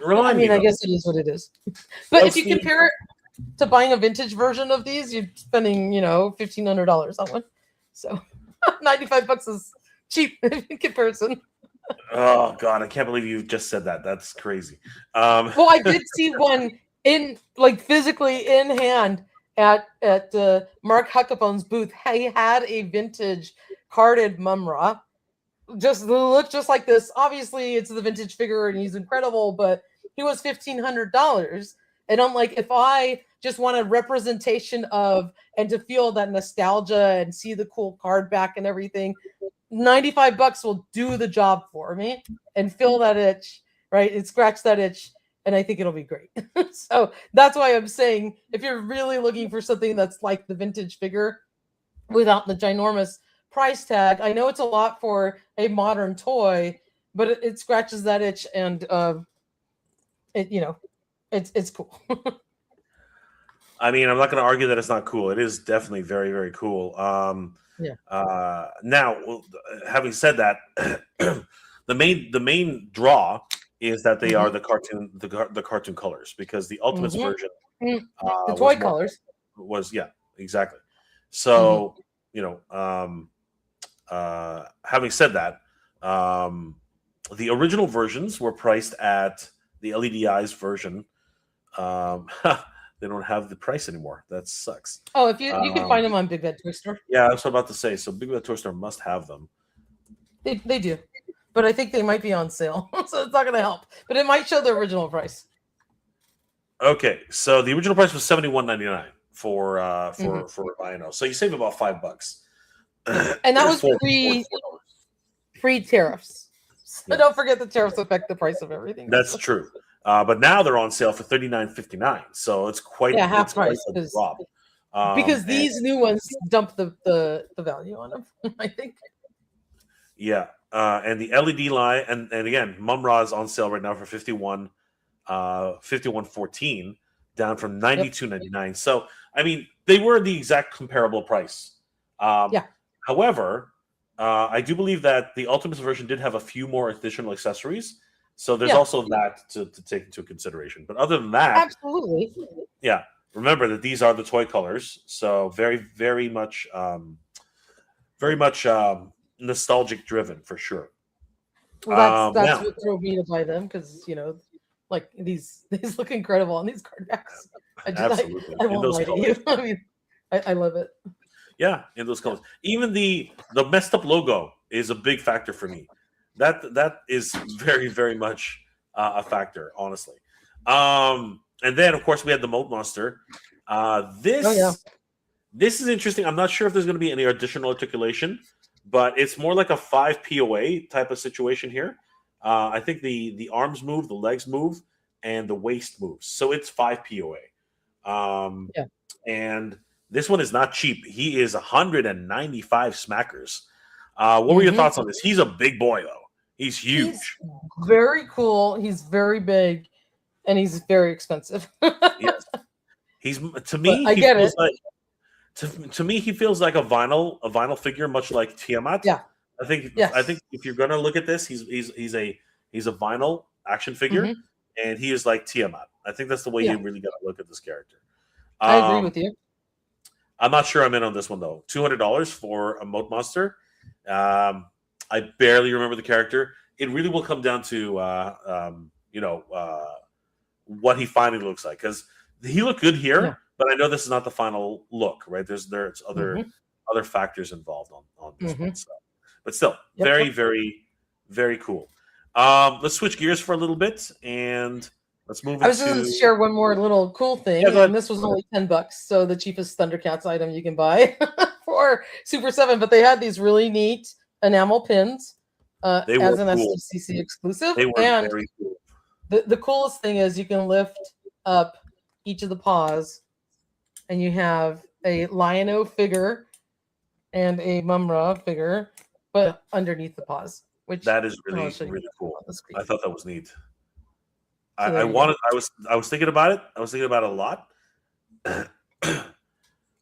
I mean, I guess it is what it is. But if you compare it to buying a vintage version of these, you're spending, $1,500 on one. So $95 is cheap in comparison. Oh God, I can't believe you just said that. That's crazy. Well, I did see one physically in hand at Mark Huckabone's booth. He had a vintage carded Mumra. Just looked just like this. Obviously, it's the vintage figure and he's incredible, but he was $1,500. And I'm like, if I just want a representation of and to feel that nostalgia and see the cool card back and everything, $95 will do the job for me and fill that itch, right? And scratch that itch. And I think it'll be great. So that's why I'm saying if you're really looking for something that's like the vintage figure without the ginormous price tag, I know it's a lot for a modern toy, but it scratches that itch and it's cool. I mean, I'm not going to argue that it's not cool. It is definitely very, very cool. Now, having said that, the main draw is that they are the cartoon colors, because the Ultimates version, the toy colors was exactly. So having said that, the original versions were priced at the LED Eyes version. They don't have the price anymore. That sucks. Oh, if you can find them on Big Bad Toy Store. Yeah, I was about to say. So Big Bad Toy Store must have them. They do, but I think they might be on sale, so it's not going to help. But it might show the original price. Okay, so the original price was $71.99 for Lion-O. So you save about $5. And that was free tariffs. So don't forget the tariffs affect the price of everything. That's true. But now they're on sale for $39.59. So it's quite half price a drop. Because these new ones dump the value on them, I think. Yeah. And the LED line, and again, Mumra is on sale right now for $51.14, down from $92.99. So I mean, they were the exact comparable price. However, I do believe that the Ultimates version did have a few more additional accessories. So there's also that to take into consideration. But other than that, absolutely. Yeah. Remember that these are the toy colors. So very, very much nostalgic driven for sure. Well, that's what drove me to buy them, because these look incredible on these card backs. Absolutely. I won't lie to you. I mean, I love it. Yeah, in those colors. Even the messed up logo is a big factor for me. That is very, very much a factor, honestly. And then, of course, we had the Moat Monster. This is interesting. I'm not sure if there's going to be any additional articulation, but it's more like a 5 POA type of situation here. I think the arms move, the legs move, and the waist moves. So it's 5 POA. Yeah. And this one is not cheap. He is 195 smackers. What were your thoughts on this? He's a big boy, though. He's huge. He's very cool. He's very big, and he's very expensive. Yes. He's to me. I get it. Like, to me, he feels like a vinyl figure, much like Tiamat. Yeah. I think Yes. if you're gonna look at this, he's a vinyl action figure, and he is like Tiamat. I think that's the way you really got to look at this character. I agree with you. I'm not sure I'm in on this one though. $200 for a Moat Monster. I barely remember the character. It really will come down to what he finally looks like, because he looked good here, but I know this is not the final look, right? There's other factors involved on this one, so. But still, very, very, very cool. Let's switch gears for a little bit and let's move. I was going to share one more little cool thing, and this was only $10, so the cheapest Thundercats item you can buy for Super 7. But they had these really neat enamel pins as an cool SDCC exclusive. They were very cool. The coolest thing is you can lift up each of the paws, and you have a Lion-O figure and a Mumra figure, but underneath the paws. Which that is really cool. I thought that was neat. I was thinking about it. I was thinking about it a lot.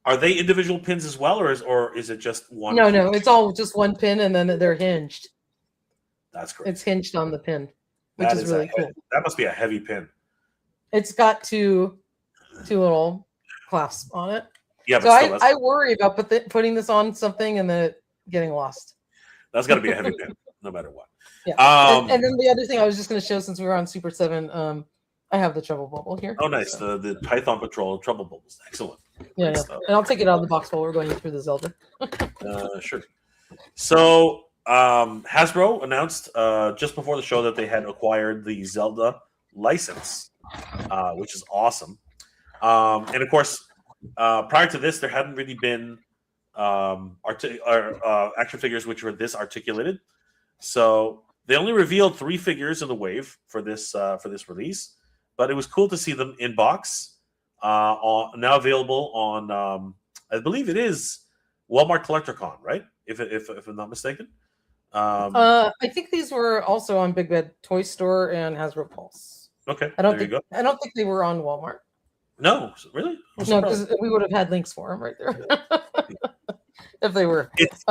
Are they individual pins as well, or is it just one? No, it's all just one pin, and then they're hinged. That's great. It's hinged on the pin, which is really cool. That must be a heavy pin. It's got two little clasps on it. Yeah, so I worry about putting this on something and then it getting lost. That's got to be a heavy pin, no matter what. Yeah. And then the other thing I was just going to show, since we were on Super 7, I have the Trouble Bubble here. Oh, nice. So. The Python Patrol Trouble Bubbles. Excellent. Yeah. And I'll take it out of the box while we're going through the Zelda. Sure. So Hasbro announced just before the show that they had acquired the Zelda license, which is awesome. And of course, prior to this, there hadn't really been action figures which were this articulated. So they only revealed 3 figures in the wave for this release, but it was cool to see them in box. Now available on, I believe it is Walmart CollectorCon, right? If I'm not mistaken. I think these were also on Big Bad Toy Store and Hasbro Pulse. Okay, I don't think they were on Walmart. No, really? No, because we would have had links for them right there. If they were. It's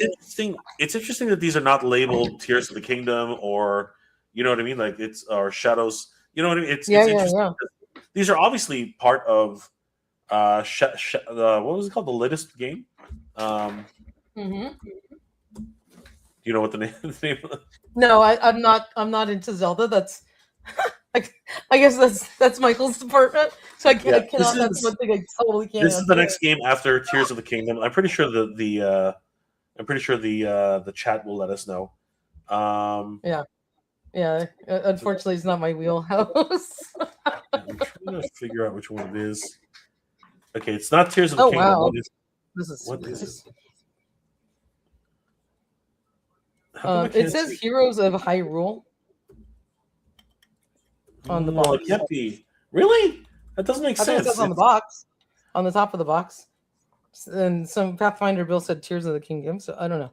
interesting. It's interesting that these are not labeled Tears of the Kingdom, or you know what I mean, like or Shadows. You know what I mean? It's interesting. Yeah. These are obviously part of what was it called? The latest game. Do you know what the name of the No, I'm not into Zelda. That's I guess that's Michael's department. So I cannot. That's one thing I totally can't. This is the next game after Tears of the Kingdom. I'm pretty sure the chat will let us know. Yeah. Unfortunately, it's not my wheelhouse. I'm trying to figure out which one it is. Okay, it's not Tears of the Kingdom. Wow. What is it? It says Heroes of Hyrule on the box. It can't be. Really? That doesn't make sense. I think it says on the box, on the top of the box. And some Pathfinder Bill said Tears of the Kingdom, so I don't know.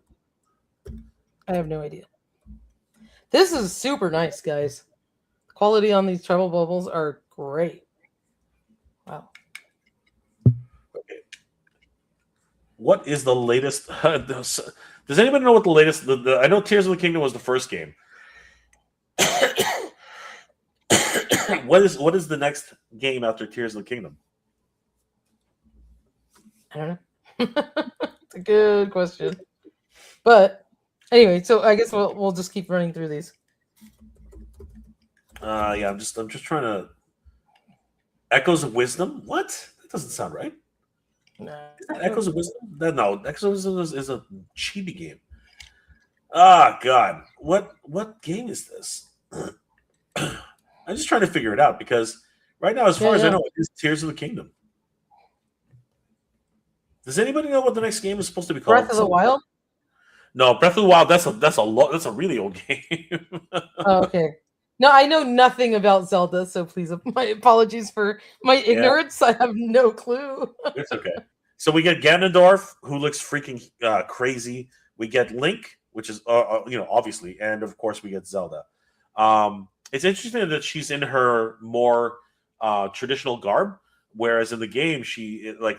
I have no idea. This is super nice, guys. The quality on these Trouble Bubbles are great. Wow. Okay. What is the latest? Does anybody know what the latest? I know Tears of the Kingdom was the first game. What is the next game after Tears of the Kingdom? I don't know. It's a good question. But anyway, so I guess we'll just keep running through these. Yeah, I'm just trying to. Echoes of Wisdom? What? That doesn't sound right. No. Echoes of Wisdom? No, Echoes of Wisdom is a chibi game. Ah, God. What game is this? I'm just trying to figure it out, because right now, as far as I know, it is Tears of the Kingdom. Does anybody know what the next game is supposed to be called? Breath of the Wild? No, Breath of the Wild. That's a really old game. Oh, okay. No, I know nothing about Zelda, so please, my apologies for my Yeah, ignorance. I have no clue. it's okay. So we get Ganondorf, who looks freaking crazy. We get Link, which is obviously, and of course we get Zelda. It's interesting that she's in her more traditional garb, whereas in the game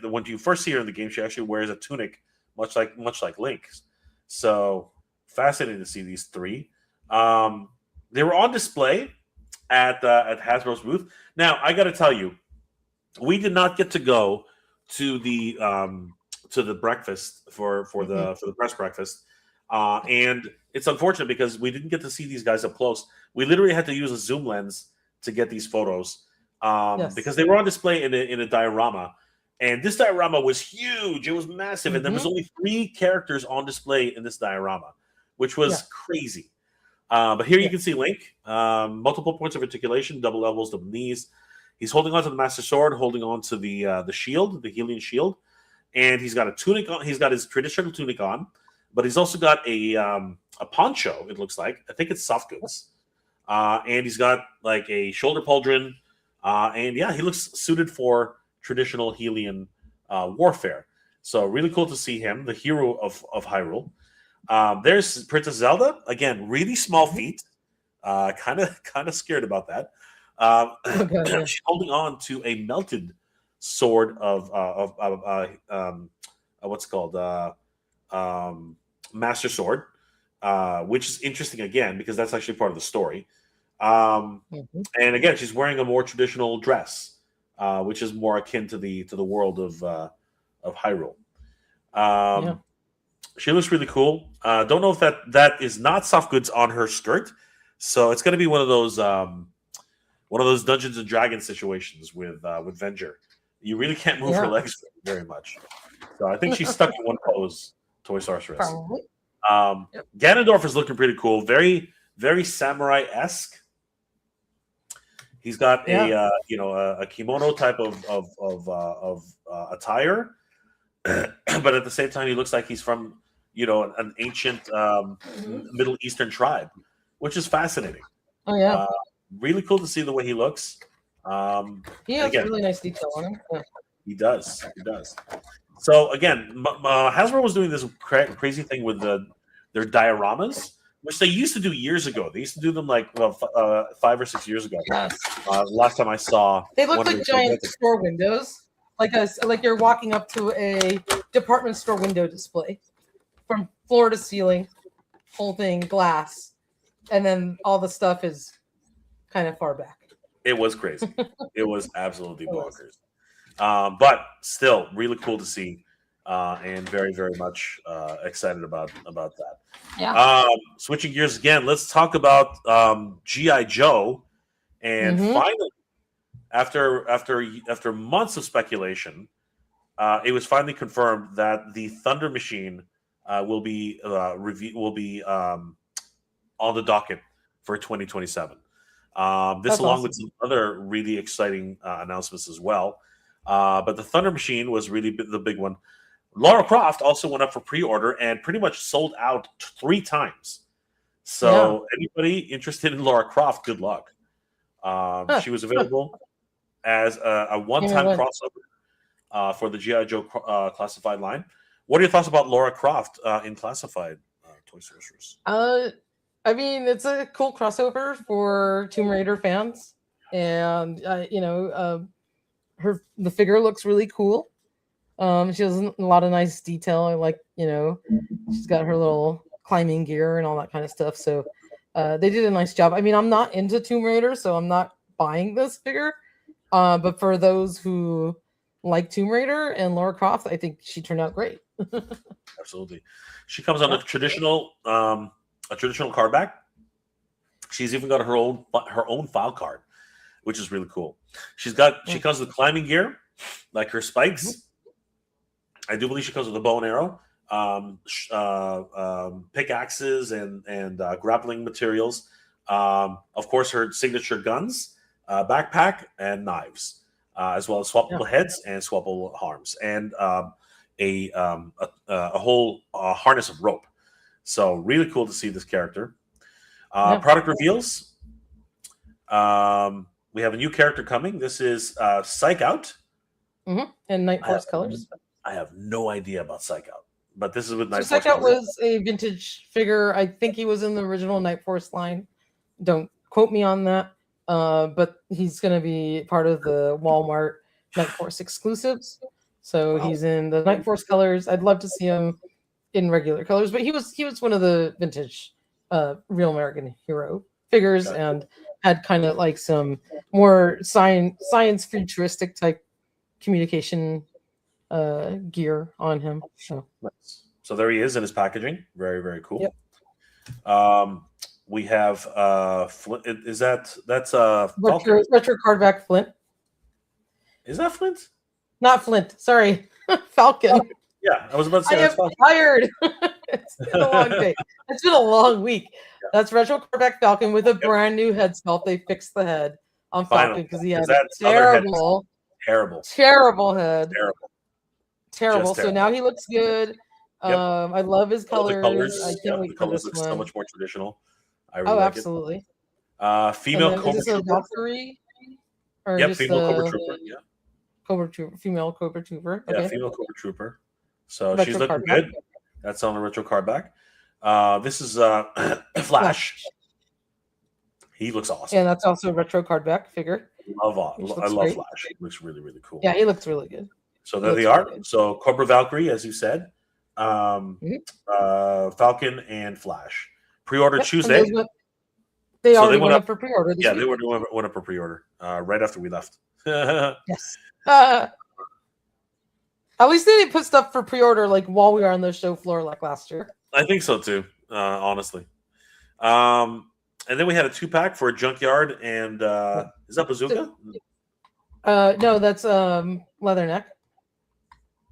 when you first see her in the game, she actually wears a tunic, much like Link's. So fascinating to see these three. They were on display at Hasbro's booth. Now I got to tell you, we did not get to go to the breakfast for the press breakfast, and it's unfortunate because we didn't get to see these guys up close. We literally had to use a zoom lens to get these photos Yes. because they were on display in a diorama, and this diorama was huge. It was massive, and there was only 3 characters on display in this diorama, which was crazy. But here you can see Link, multiple points of articulation, double elbows, double knees. He's holding on to the Master Sword, holding on to the shield, the Hylian shield, and he's got a tunic on. He's got his traditional tunic on, but he's also got a poncho. It looks like, I think it's soft goods, and he's got like a shoulder pauldron, and yeah, he looks suited for traditional Hylian warfare. So really cool to see him, the hero of Hyrule. There's Princess Zelda again, really small feet. Kind of scared about that. She's holding on to a melted sword of what's called Master Sword, which is interesting again because that's actually part of the story. And again, she's wearing a more traditional dress, which is more akin to the world of Hyrule. She looks really cool. Don't know if that is not soft goods on her skirt, so it's going to be one of those Dungeons and Dragons situations with Venger. You really can't move her legs very much, so I think she's stuck in one pose. Toy Sorceress. Ganondorf is looking pretty cool. Very, very samurai-esque. He's got a kimono type of attire, but at the same time, he looks like he's from an ancient Middle Eastern tribe, which is fascinating. Oh yeah, really cool to see the way he looks. He has really nice detail on him. Yeah. He does. So again, Hasbro was doing this crazy thing with their dioramas, which they used to do years ago. They used to do them 5 or 6 years ago. Yes. Last time I saw, they look like giant store windows, like you're walking up to a department store window display, from floor to ceiling, whole thing glass, and then all the stuff is kind of far back. It was crazy. It was absolutely bonkers. But still, really cool to see, and very, very much excited about that. Yeah. Switching gears again, let's talk about G.I. Joe. And finally, after months of speculation, it was finally confirmed that the Thunder Machine will be on the docket for 2027. This, along with some other really exciting announcements as well. But the Thunder Machine was really the big one. Lara Croft also went up for pre-order and pretty much sold out 3 times. So anybody interested in Lara Croft, good luck. She was available as a one-time crossover for the G.I. Joe classified line. What are your thoughts about Lara Croft in classified Toy Sorceress? I mean, it's a cool crossover for Tomb Raider fans, and the figure looks really cool. She has a lot of nice detail. I like, she's got her little climbing gear and all that kind of stuff. So they did a nice job. I mean, I'm not into Tomb Raider, so I'm not buying this figure. But for those who like Tomb Raider and Lara Croft, I think she turned out great. Absolutely. She comes on a traditional card back. She's even got her own file card, which is really cool. She comes with climbing gear, like her spikes. I do believe she comes with a bow and arrow, pickaxes and grappling materials. Of course, her signature guns, backpack, and knives, as well as swappable heads and swappable arms, and a whole harness of rope. So really cool to see this character. Product reveals. We have a new character coming. This is Psych Out. And Night Force colors. I have no idea about Psych Out, but this is with Night Force. Psych Out was a vintage figure. I think he was in the original Night Force line. Don't quote me on that. But he's going to be part of the Walmart Night Force exclusives. So he's in the Night Force colors. I'd love to see him in regular colors, but he was one of the vintage Real American Hero figures and had kind of like some more science futuristic type communication gear on him. So there he is in his packaging. Very, very cool. Yep. We have Flint. That's retro cardback Flint. Is that Flint? Not Flint. Sorry, Falcon. Yeah, I was about to say. I am tired. It's been a long day. It's been a long week. Yeah. That's retro cardback Falcon with a brand new head sculpt. They fixed the head on Falcon because he had a terrible head. Terrible. So now he looks good. I love his colors. I can't wait the for colors this look one. So much more traditional. I really like absolutely. It. Female Cobra is this a Valkyrie? Or female Cobra Trooper. Yeah. Cobra Trooper, female Cobra Trooper. Okay. Yeah, female Cobra Trooper. So retro she's looking good. Back. That's on a retro card back. This is Flash. He looks awesome. Yeah, that's also a retro card back figure. I love Flash. He looks really, really cool. Yeah, he looks really good. So there they are. Really so Cobra Valkyrie, as you said, Falcon and Flash. Pre-order Tuesday. They already went up for pre-order. Yeah, they went up for pre-order right after we left. Yes. At least they didn't put stuff for pre-order like while we were on the show floor like last year. I think so too, honestly. And then we had a 2-pack for Junkyard and is that Bazooka? No, that's Leatherneck.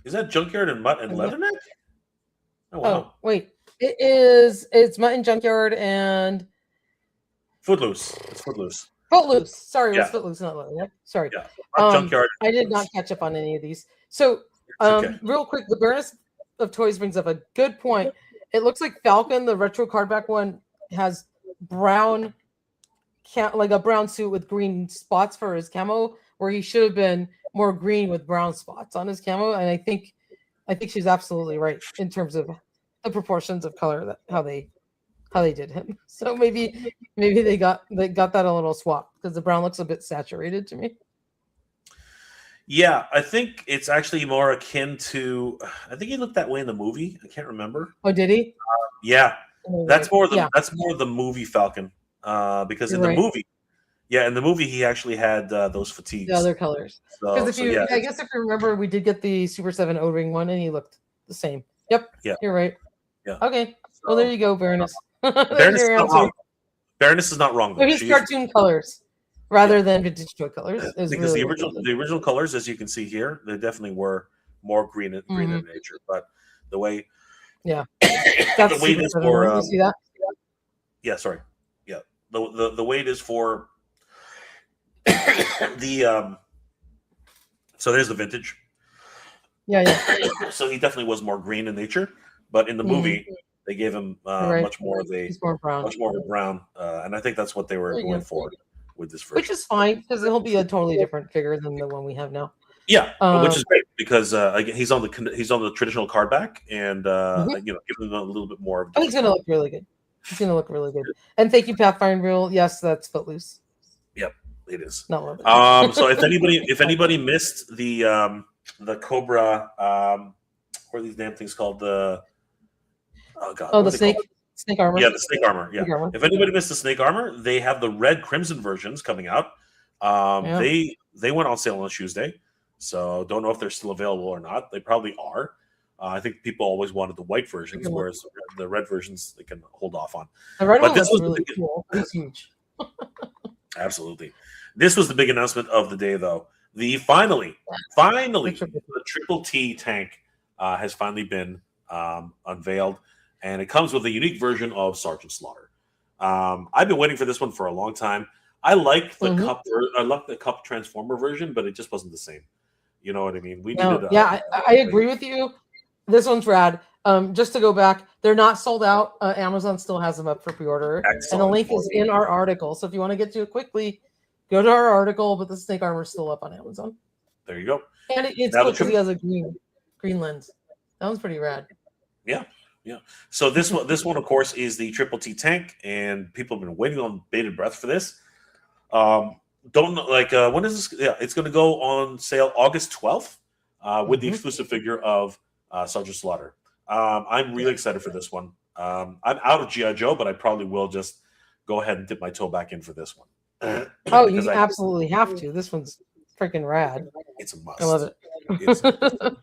Is that Junkyard and Mutt and Leatherneck? Oh, wow. Oh, wait. It's Mutt and Junkyard and Footloose. It's Footloose. Footloose. Sorry, it was Footloose, not Leatherneck. Sorry. Yeah. Junkyard. I did not catch up on any of these. So, real quick, the Baroness of Toys brings up a good point. It looks like Falcon, the retro cardback one, has brown, like a brown suit with green spots for his camo, where he should have been more green with brown spots on his camo. And I think she's absolutely right in terms of the proportions of color how they did him. So maybe they got that a little swap because the brown looks a bit saturated to me. Yeah, I think it's actually more akin to. I think he looked that way in the movie. I can't remember. Oh, did he? Yeah, that's more the movie Falcon. Because in the movie, he actually had those fatigues. The other colors. Because I guess if you remember, we did get the Super 7 O-ring one, and he looked the same. Yep. Yeah. You're right. Yeah. Okay. Well, there you go, Baroness. Baroness is not wrong. Baroness is not wrong. Though. He's cartoon colors rather than vintage toy colors. Because really the original colors, as you can see here, they definitely were more green in nature. But the way, that's the way it is for. You see that? Yeah. Sorry. Yeah. The way it is for the. So there's the vintage. Yeah. So he definitely was more green in nature, but in the movie. They gave him much more of a brown, and I think that's what they were going for with this version. Which is fine because it'll be a totally different figure than the one we have now. Yeah, which is great because he's on the traditional card back, and give him a little bit more. He's going to look really good. And thank you, Pathfinder Rule. Yes, that's Footloose. Yep, it is. Not love it. So if anybody missed the Cobra, what are these damn things called? The snake armor. Yeah, the snake armor. Yeah. If anybody missed the snake armor, they have the red crimson versions coming out. They went on sale on Tuesday, so don't know if they're still available or not. They probably are. I think people always wanted the white versions, whereas the red versions they can hold off on. The red one was really cool. It's huge. Absolutely. This was the big announcement of the day, though. Finally, the Triple T tank has finally been unveiled. And it comes with a unique version of Sergeant Slaughter. I've been waiting for this one for a long time. I like the cup. I love the cup transformer version, but it just wasn't the same. You know what I mean? I agree with you. This one's rad. Just to go back, they're not sold out. Amazon still has them up for pre-order, and the Excellent. link is in our article. So if you want to get to it quickly, go to our article. But the snake armor is still up on Amazon, There you go. and it's Now cool the because he has a green lens. That one's pretty rad. Yeah. So this one, of course, is the Triple T tank, and people have been waiting on bated breath for this. Don't know, like when is this? Yeah, it's going to go on sale August 12th with the exclusive figure of Sergeant Slaughter. I'm really excited for this one. I'm out of GI Joe, but I probably will just go ahead and dip my toe back in for this one. Oh, you absolutely have to. This one's freaking rad. It's a must. I love it. It's a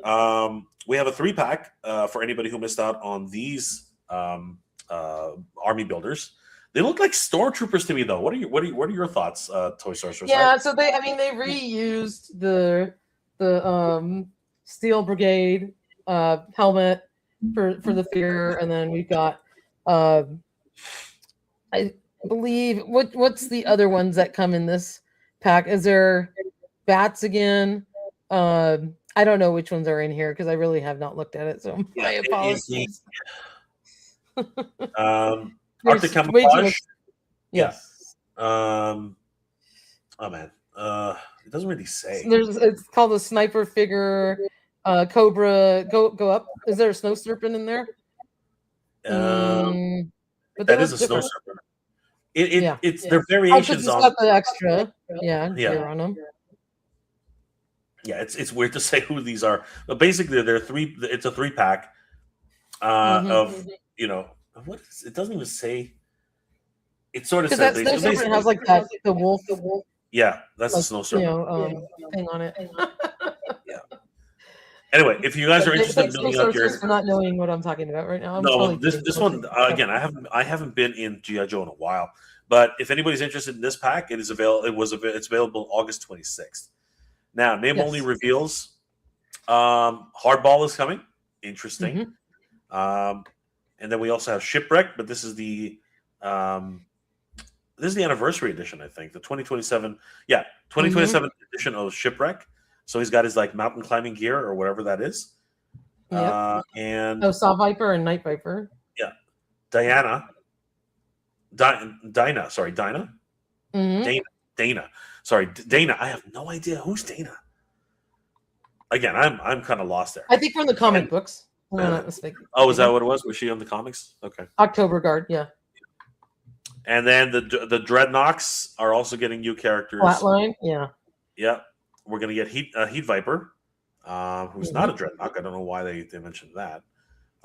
must. We have a 3-pack for anybody who missed out on these army builders. They look like stormtroopers to me, though. What are your thoughts, Toy Sorceress? Yeah, so they reused the Steel Brigade helmet for the figure, and then we've got I believe what's the other ones that come in this pack? Is there bats again? I don't know which ones are in here because I really have not looked at it, so my apologies. Arctic Camouflage. Yes. Oh man, it doesn't really say. It's called a sniper figure. Cobra, go up. Is there a snow serpent in there? But that is a snow serpent. It's their variations on. Got the extra, gear on them. Yeah, it's weird to say who these are, but basically they're three. It's a 3-pack of what is, it doesn't even say. It sort of says that snow serpent has like that the wolf. Yeah, that's a snow serpent. Thing on it. Yeah. Anyway, if you guys are interested in building up your, for not knowing what I'm talking about right now. This one again, I haven't been in GI Joe in a while, but if anybody's interested in this pack, it's available August 26th. Now, name only reveals. Hardball is coming. Interesting. And then we also have Shipwreck, but this is the anniversary edition, I think, the 2027. Yeah, 2027 edition of Shipwreck. So he's got his like mountain climbing gear or whatever that is. And Saw Viper and Night Viper. Yeah, Dinah. Dana. Sorry, Dana. I have no idea who's Dana. Again, I'm kind of lost there. I think from the comic books. I'm not mistaken. Oh, is that what it was? Was she on the comics? Okay. October Guard, yeah. And then the Dreadnoks are also getting new characters. Flatline, yeah. Yeah. We're gonna get Heat Viper, who's not a Dreadnought. I don't know why they mentioned that.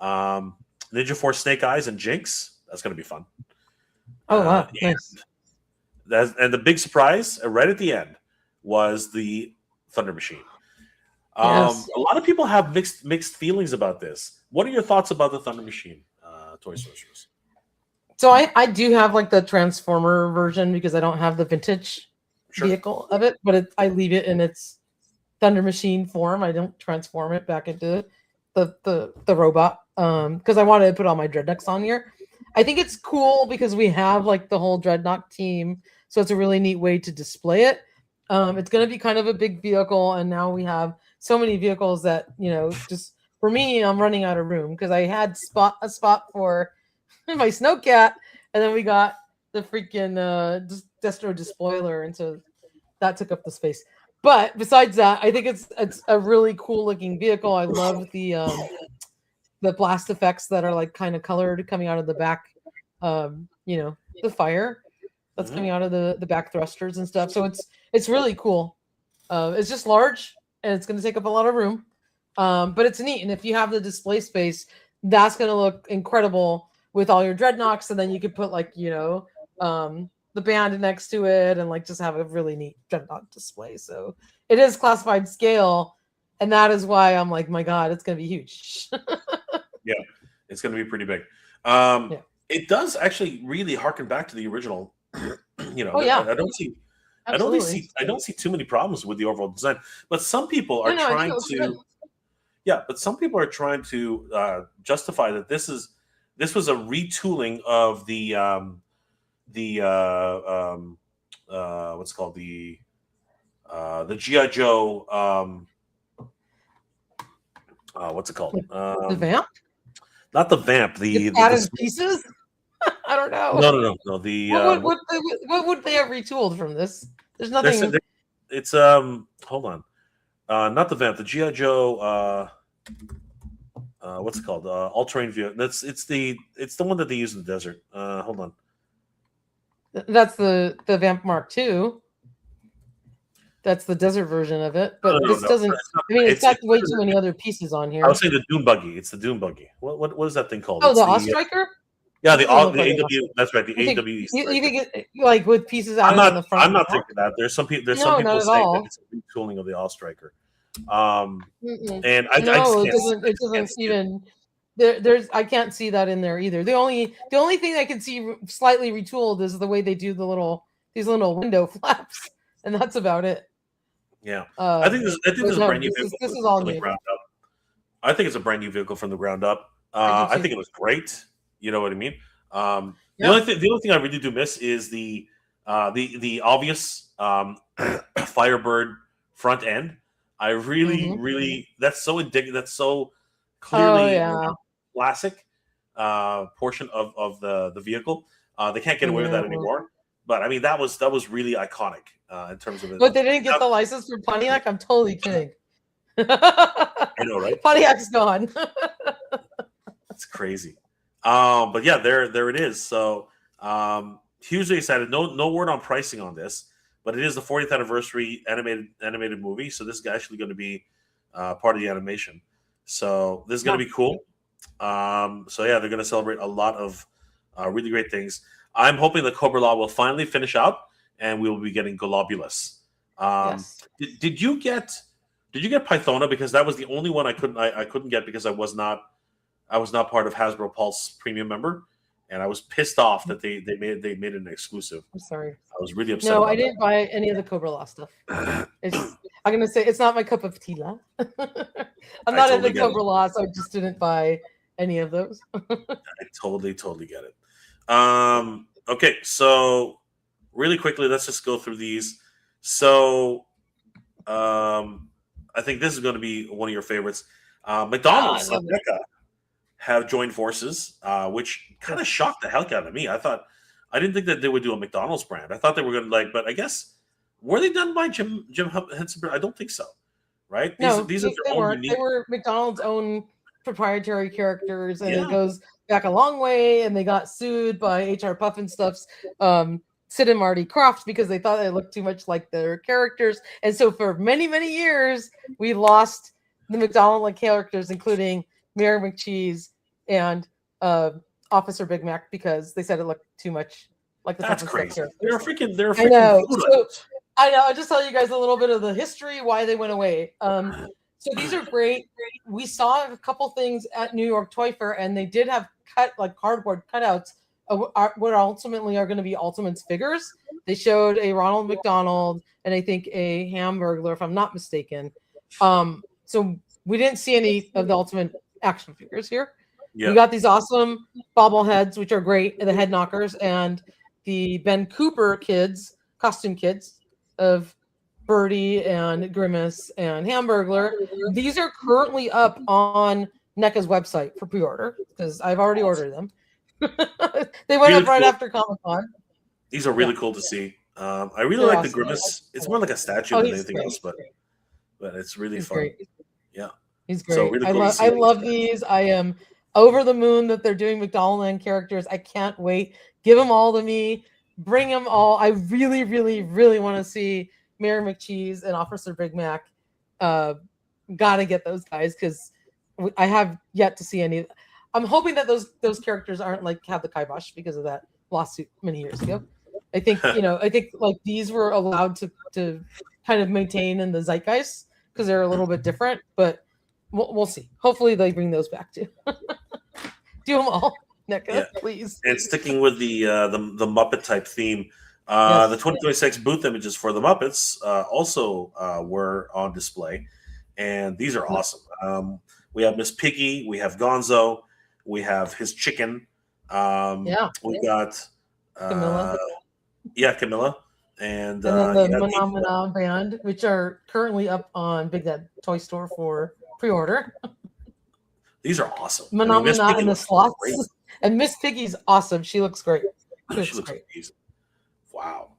Ninja Force Snake Eyes and Jinx. That's gonna be fun. Oh wow, nice. And the big surprise right at the end was the Thunder Machine. A lot of people have mixed feelings about this. What are your thoughts about the Thunder Machine, Toy Sorceress? So I do have like the Transformer version because I don't have the vintage vehicle of it, but I leave it in its Thunder Machine form. I don't transform it back into the robot because I wanted to put all my Dreadnoks on here. I think it's cool because we have like the whole Dreadnought team, so it's a really neat way to display it. It's going to be kind of a big vehicle, and now we have so many vehicles that just for me, I'm running out of room because I had a spot for my Snowcat, and then we got the freaking Destro Despoiler, and so that took up the space. But besides that, I think it's a really cool looking vehicle. I love the blast effects that are like kind of colored coming out of the back. The fire that's coming out of the back thrusters and stuff. So it's really cool. It's just large and it's going to take up a lot of room, but it's neat. And if you have the display space, that's going to look incredible with all your Dreadnoks, and then you could put like the band next to it and like just have a really neat Dreadnought display. So it is classified scale, and that is why I'm like, my God, it's going to be huge. Yeah, it's going to be pretty big. It does actually really harken back to the original. I don't see too many problems with the overall design, but some people are trying to. Yeah, but some people are trying to justify that this was a retooling of the what's called the GI Joe What's it called? The vamp? Not the vamp. It's cut in pieces? I don't know. No. What would they have retooled from this? There's There's- nothing. It's hold on. Not the vamp. The GI Joe. What's it called? All terrain view. It's the one that they use in the desert. Hold on. That's the Vamp Mark II. That's the desert version of it, but this doesn't. I mean, it's got way too many other pieces on here. I was saying the Dune Buggy. It's the Dune Buggy. What is that thing called? Oh, it's the Ostriker. Yeah, the AW. That's right. The AW. You think it like with pieces out in the front? I'm not thinking that. There's some people. There's some people saying that it's a retooling of the Ostriker. And I it doesn't even. There's I can't see that in there either. The only thing I can see slightly retooled is the way they do these little window flaps, and that's about it. Yeah, I think this is a brand new vehicle. This is all new. I think it's a brand new vehicle from the ground up. I think it was great. You know what I mean? The only thing I really do miss is the obvious Firebird front end. I really that's so indicative. That's so clearly classic portion of the vehicle. They can't get away with that anymore. But I mean, that was really iconic in terms of it. But they didn't get the license for Pontiac. I'm totally kidding. I know, right? Pontiac's gone. That's crazy. But yeah, there it is. So hugely excited. No word on pricing on this, but it is the 40th anniversary animated movie. So this is actually going to be part of the animation. So this is going to be cool. So yeah, they're going to celebrate a lot of really great things. I'm hoping the Cobra Law will finally finish out, and we will be getting Globulus. Yes. Did you get Pythona? Because that was the only one I couldn't get because I was not part of Hasbro Pulse Premium member, and I was pissed off that they made it an exclusive. I'm sorry. I was really upset. No, I didn't buy any of the Cobra Law stuff. I'm gonna say it's not my cup of tea. I'm not in the Cobra Law, so I just didn't buy any of those. I totally get it. Okay, so really quickly, let's just go through these. So, I think this is going to be one of your favorites. McDonald's and Mecca have joined forces, which kind of shocked the hell out of me. I didn't think that they would do a McDonald's brand. I thought they were going to but I guess were they done by Jim Henson? I don't think so. Right? These are their own unique. They were McDonald's own proprietary characters, and it goes back a long way. And they got sued by HR Pufnstuf's Sid and Marty Krofft because they thought they looked too much like their characters. And so for many, many years, we lost the McDonald characters, including Mayor McCheese and Officer Big Mac, because they said it looked too much like the That's crazy. characters. They're freaking. I know. I know. I'll just tell you guys a little bit of the history, why they went away. So these are great. We saw a couple things at New York Toy Fair, and they did have cardboard cutouts of what ultimately are going to be Ultimates figures. They showed a Ronald McDonald and I think a Hamburglar, if I'm not mistaken. So we didn't see any of the Ultimate action figures here. Yeah. We got these awesome bobbleheads, which are great, the head knockers, and the Ben Cooper costume kids of Birdie and Grimace and Hamburglar. These are currently up on NECA's website for pre-order because I've already ordered them. They went up right after Comic-Con. These are really cool to see. I really like the Grimace. It's more like a statue than anything else, but it's really fun. Great. Yeah, he's great. So really cool I love these. I am over the moon that they're doing McDonaldland characters. I can't wait. Give them all to me. Bring them all. I really, really, really want to see Mayor McCheese and Officer Big Mac. Gotta get those guys because I have yet to see any. I'm hoping that those characters aren't have the kibosh because of that lawsuit many years ago. I think these were allowed to kind of maintain in the zeitgeist because they're a little bit different, but we'll see. Hopefully they bring those back too. Do them all, NECA, please. And sticking with the Muppet type theme, the 2026 booth images for the Muppets also were on display, and these are awesome. We have Miss Piggy, we have Gonzo, we have his chicken. We got Camilla. Camilla. And then the Mana Band, which are currently up on Big Dad Toy Store for pre-order. These are awesome. Miss Phenomena Piggy and the looks sloths. great. And Miss Piggy's awesome. She looks great. She looks amazing. Wow.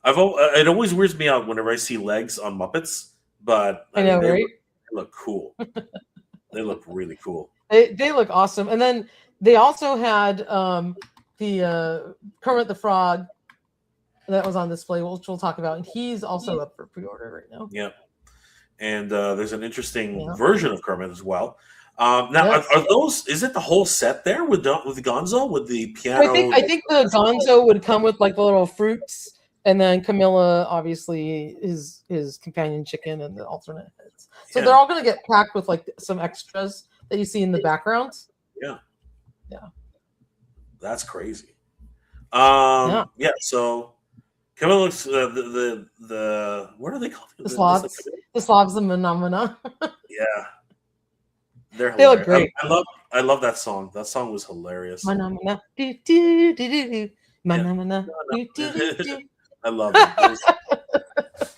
It always weirds me out whenever I see legs on Muppets, but I know, right? They look cool. They look really cool. They look awesome. And then they also had the Kermit the Frog that was on display, which we'll talk about. And he's also up for pre-order right now. Yeah. And there's an interesting version of Kermit as well. Now, Yes. are those? Is it the whole set there with the Gonzo with the piano? I think the Gonzo would come with like the little fruits, and then Camilla, obviously, his companion chicken and the alternate heads. So they're all going to get packed with like some extras that you see in the background. Yeah. That's crazy. Yeah. So Camilla looks the what are they called? The sloths. The sloths and phenomena. Yeah. They look great. I love that song. That song was hilarious. Phenomena. Do, do, do, do, do. Phenomena. Do, do, do, do. I love it.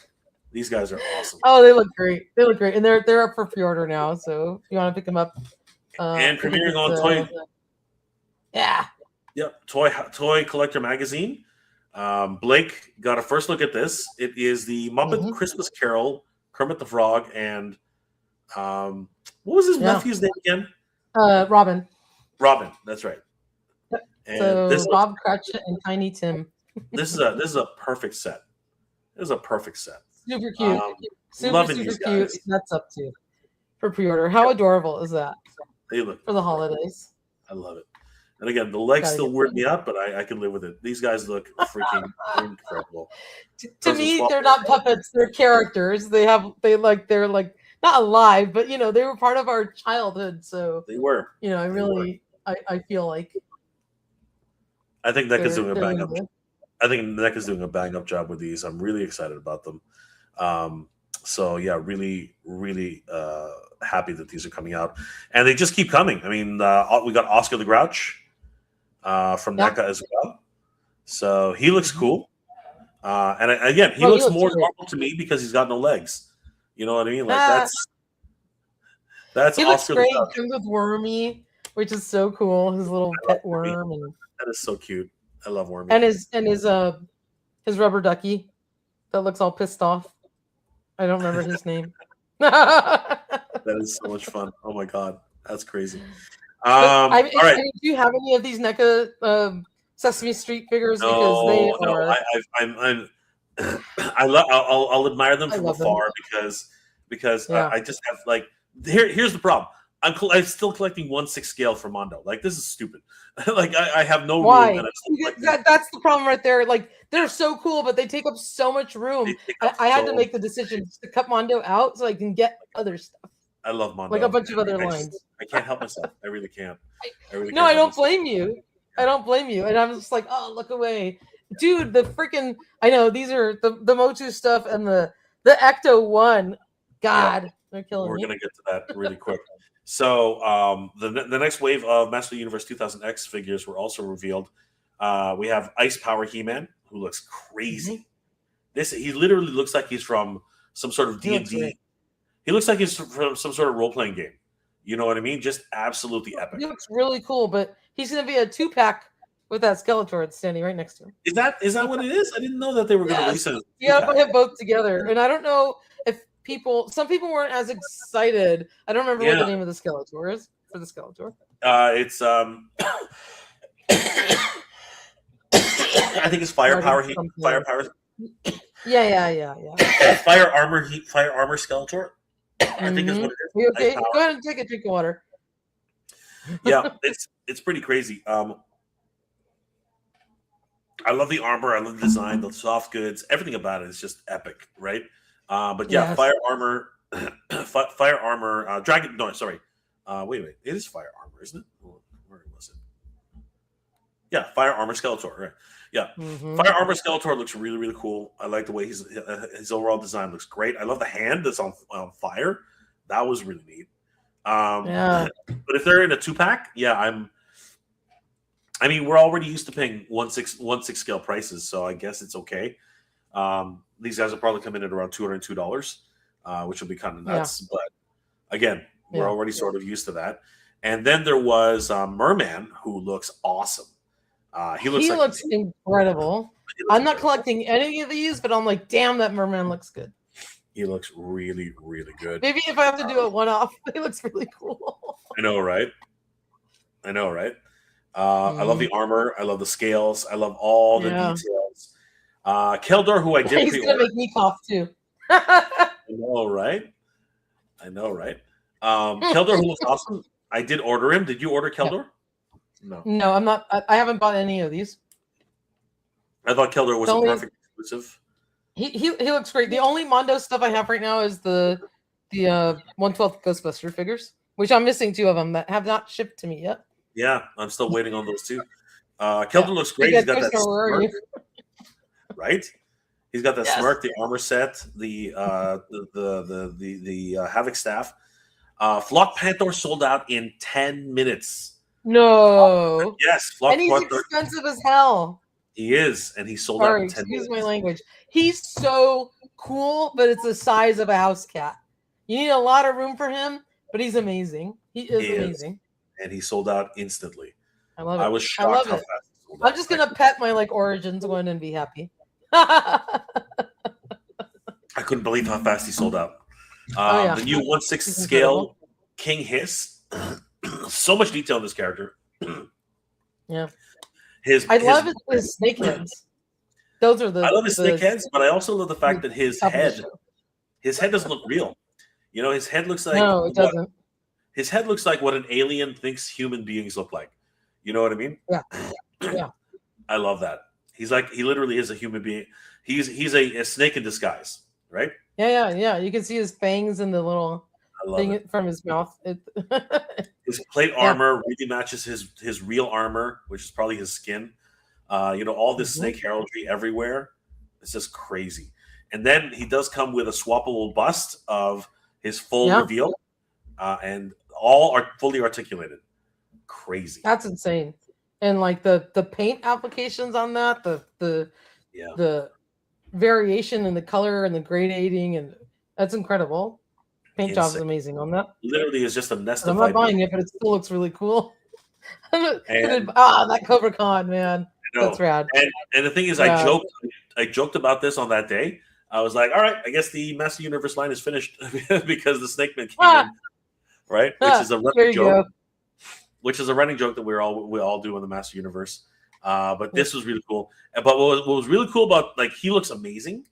These guys are awesome. Oh, they look great. They look great, and they're up for pre-order now. So if you want to pick them up, and premiering on Toy. Yeah. Yep, Toy Collector Magazine. Blake got a first look at this. It is the Muppet Christmas Carol, Kermit the Frog, and what was his nephew's name again? Robin. Robin, that's right. And so Bob Cratchit and Tiny Tim. This is a perfect set. This is a perfect set. Super cute. Super cute. Guys. That's up to for pre-order. How adorable is that? They look for the holidays. I love it. And again, the legs still weird me out, but I can live with it. These guys look freaking incredible. To me, they're not puppets; they're characters. They're like not alive, but they were part of our childhood. So they were. I feel like. I think NECA's doing a bang up. I think NECA's doing a bang up job with these. I'm really excited about them. So yeah, really, really happy that these are coming out, and they just keep coming. I mean, we got Oscar the Grouch from NECA as well, so he looks cool. And again, he looks more normal to me because he's got no legs. You know what I mean? Like that's he Oscar looks great. the Grouch. He comes with Wormy, which is so cool. His little pet worm, and that is so cute. I love Wormy. And his rubber ducky that looks all pissed off. I don't remember his name. That is so much fun. Oh my god, that's crazy. All right. Do you have any of these NECA Sesame Street figures? No, I'll admire them from afar because I just have like here's the problem. I'm still collecting 1/6 scale for Mondo. Like this is stupid. Like I have no Why? room. That's the problem right there. Like they're so cool, but they take up so much room. I had to make the decision to cut Mondo out so I can get other stuff. I love Mondo. Like a bunch of other lines. I can't help myself. I really can't. I don't blame you. I don't blame you. And I'm just like, oh, look away. Dude, the freaking I know these are the Motu stuff and the Ecto 1. God, they're killing me. We're gonna get to that really quick. So the next wave of Master Universe 2000X figures were also revealed. We have Ice Power He-Man, who looks crazy. He literally looks like he's from some sort of D&D. He looks like he's from some sort of role-playing game. You know what I mean? Just absolutely epic. He looks really cool, but he's going to be a 2-pack with that Skeletor standing right next to him. Is that what it is? I didn't know that they were going to release it. Yeah, put them both together. And I don't know if some people weren't as excited. I don't remember what the name of the Skeletor is for the Skeletor. It's I think it's Firepower. Firepower. Yeah. Fire armor Skeletor. I think is what it is. You okay? Go ahead and take a drink of water. Yeah, it's pretty crazy. I love the armor. I love the design, the soft goods, everything about it is just epic, right? But yeah, yes. Fire armor, Dragon. No, sorry. Wait. It is Fire armor, isn't it? Where was it? Yeah, Fire armor Skeletor. Right. Yeah, Fire armor Skeletor looks really, really cool. I like the way his overall design looks great. I love the hand that's on fire. That was really neat. But if they're in a 2-pack, yeah, we're already used to paying 1/6 scale prices, so I guess it's okay. These guys will probably come in at around $202, which will be kind of nuts. Yeah. But again, we're already sort of used to that. And then there was Merman, who looks awesome. He looks incredible. I'm not collecting any of these, but I'm like, damn, that Merman looks good. He looks really, really good. Maybe if I have to do a one-off, he looks really cool. I know, right? I love the armor. I love the scales. I love all the details. Keldor, who I did He's pre-order. Gonna make me cough too. I know, right? Keldor, who looks awesome. I did order him. Did you order Keldor? No, I'm not. I haven't bought any of these. I thought Keldor was a perfect exclusive. He looks great. The only Mondo stuff I have right now is the 1/12 Ghostbuster figures, which I'm missing 2 of them that have not shipped to me yet. Yeah, I'm still waiting on those too. Keldor looks great. He's got that smirk, right? He's got that smirk, the armor set, the Havoc staff. Flock Panther sold out in 10 minutes. No. Yes, Flock and he's Panther. Expensive as hell. He is, and he sold out in 10 minutes. Excuse my language. He's so cool, but it's the size of a house cat. You need a lot of room for him, but he's amazing. He is amazing. And he sold out instantly. I love it. I was shocked how fast he sold out. I'm just gonna pet my Origins one and be happy. I couldn't believe how fast he sold out. The new 1/6 scale King Hiss. So much detail in this character. Yeah. I love his snake heads. Those are I love his snake heads, but I also love the fact that his head doesn't look real. You know, his head looks like it doesn't. His head looks like what an alien thinks human beings look like. You know what I mean? Yeah. I love that. He literally is a human being. He's a snake in disguise, right? Yeah. You can see his fangs and the little thing from his mouth. His plate armor really matches his real armor, which is probably his skin. All this snake heraldry everywhere. It's just crazy. And then he does come with a swappable bust of his full reveal, and all are fully articulated. Crazy. That's insane. And like the paint applications on that, the variation in the color and the gradating, and that's incredible. Paint job is amazing on that. Literally is just a nest of I'm not buying it, but it still looks really cool. That Cobra Con, man. That's rad. And the thing is, I joked about this on that day. I was like, all right, I guess the Master Universe line is finished because the Snake Man came in, right? Which is a running joke. Which is a running joke that we all do in the Master Universe. But this was really cool. But what was really cool about, like, he looks amazing.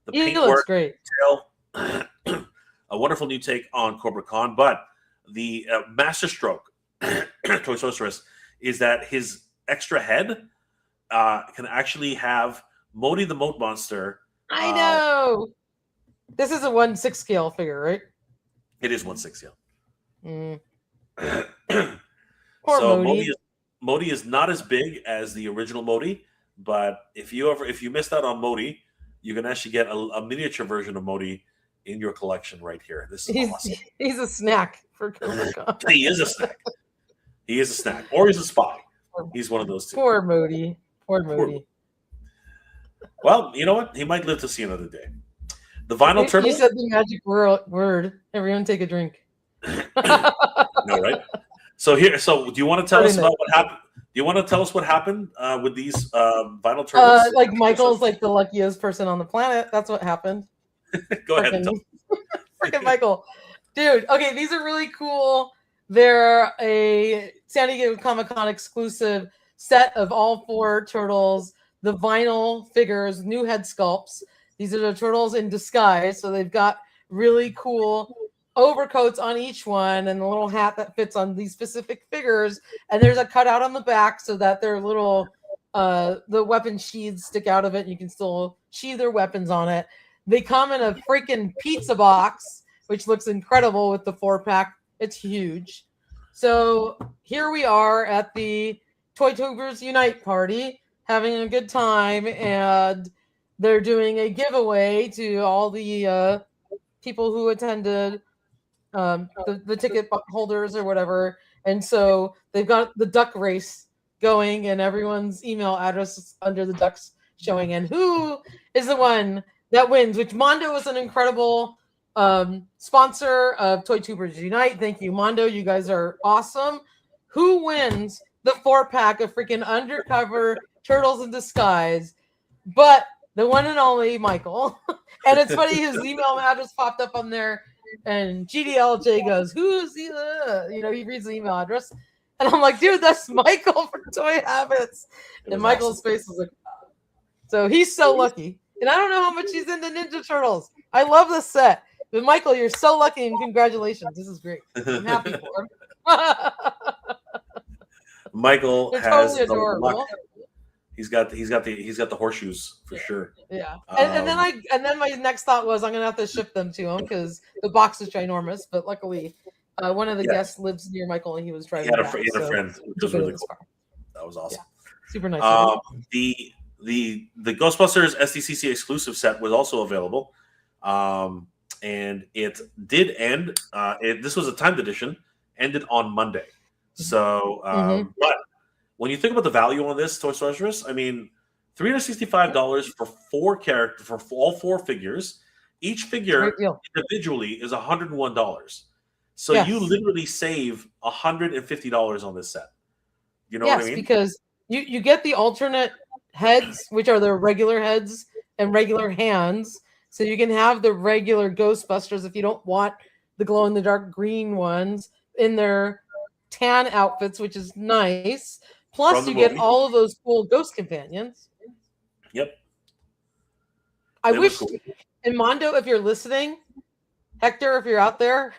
The paint looks great. A wonderful new take on Cobra Khan. But the master stroke, Toy Sorceress, is that his extra head can actually have Modi the Moat Monster. I know. This is a 1/6 scale figure, right? It is 1/6 scale. Poor Modi. Modi is not as big as the original Modi, but if you missed out on Modi, you can actually get a miniature version of Modi in your collection right here. This is awesome. He's a snack for Cobra Khan. He is a snack. He is a snack, or he's a spy. He's one of those two. Poor Modi. Well, you know what? He might live to see another day. The vinyl turtle. You said the magic word. Everyone take a drink. No, right? So do you want to tell us about what happened? Do you want to tell us what happened with these vinyl turtles? Like Michael's like the luckiest person on the planet. That's what happened. Go ahead and tell us. Freaking Michael. Dude, okay, these are really cool. They're a San Diego Comic-Con exclusive set of all 4 turtles, the vinyl figures, new head sculpts. These are the turtles in disguise. So they've got really cool overcoats on each one and a little hat that fits on these specific figures. And there's a cutout on the back so that their little the weapon sheaths stick out of it. You can still sheathe their weapons on it. They come in a freaking pizza box, which looks incredible with the 4-pack. It's huge. So here we are at the Toy Tubers Unite party, having a good time, and they're doing a giveaway to all the people who attended, the ticket holders or whatever. And so they've got the duck race going, and everyone's email address is under the ducks showing, and who is the one that wins, which Mondo was an incredible Sponsor of Toy Tubers Unite. Thank you, Mondo. You guys are awesome. Who wins the 4-pack of freaking undercover Turtles in Disguise? But the one and only Michael. And it's funny, his email address popped up on there, and GDLJ goes, "Who's he?" He reads the email address, and I'm like, "Dude, that's Michael from Toy Habits." And Michael's face was like, so he's so lucky. And I don't know how much he's into Ninja Turtles. I love this set. But Michael, you're so lucky, and congratulations. This is great. I'm happy for him. Michael They're has totally adorable. the luck. He's got the horseshoes for sure. Yeah. And then my next thought was I'm gonna have to ship them to him because the box is ginormous. But luckily, one of the guests lives near Michael, and he was driving. He had a friend, which was really cool. That was awesome. Yeah. Super nice. The Ghostbusters SDCC exclusive set was also available, and it did end. This was a timed edition, ended on Monday. So, but when you think about the value on this Toy Sorceress, I mean, $365 for 4 characters for all 4 figures. Each figure individually is $101. So you literally save $150 on this set. You know what I mean? Because you get the alternate heads, which are the regular heads and regular hands. So you can have the regular Ghostbusters if you don't want the glow-in-the-dark green ones in their tan outfits, which is nice. Plus, you get all of those cool ghost companions. Yep. I wish, and Mondo, if you're listening, Hector, if you're out there,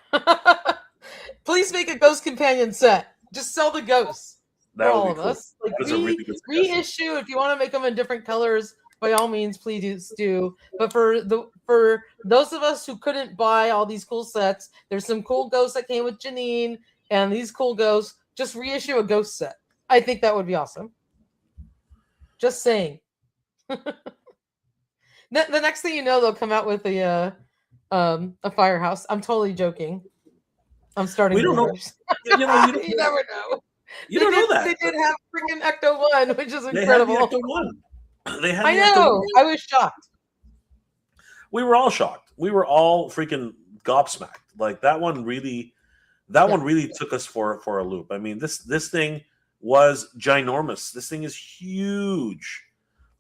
please make a ghost companion set. Just sell the ghosts for all of us. Like reissue if you want to make them in different colors. By all means, please do. But for those of us who couldn't buy all these cool sets, there's some cool ghosts that came with Janine, and these cool ghosts. Just reissue a ghost set. I think that would be awesome. Just saying. The next thing you know, they'll come out with a firehouse. I'm totally joking. I'm starting. We don't know. You never know. You don't know that they did have freaking Ecto 1, which is incredible. They had the Ecto 1. I know. I was shocked. We were all shocked. We were all freaking gobsmacked. Like that one really took us for a loop. I mean, this thing was ginormous. This thing is huge.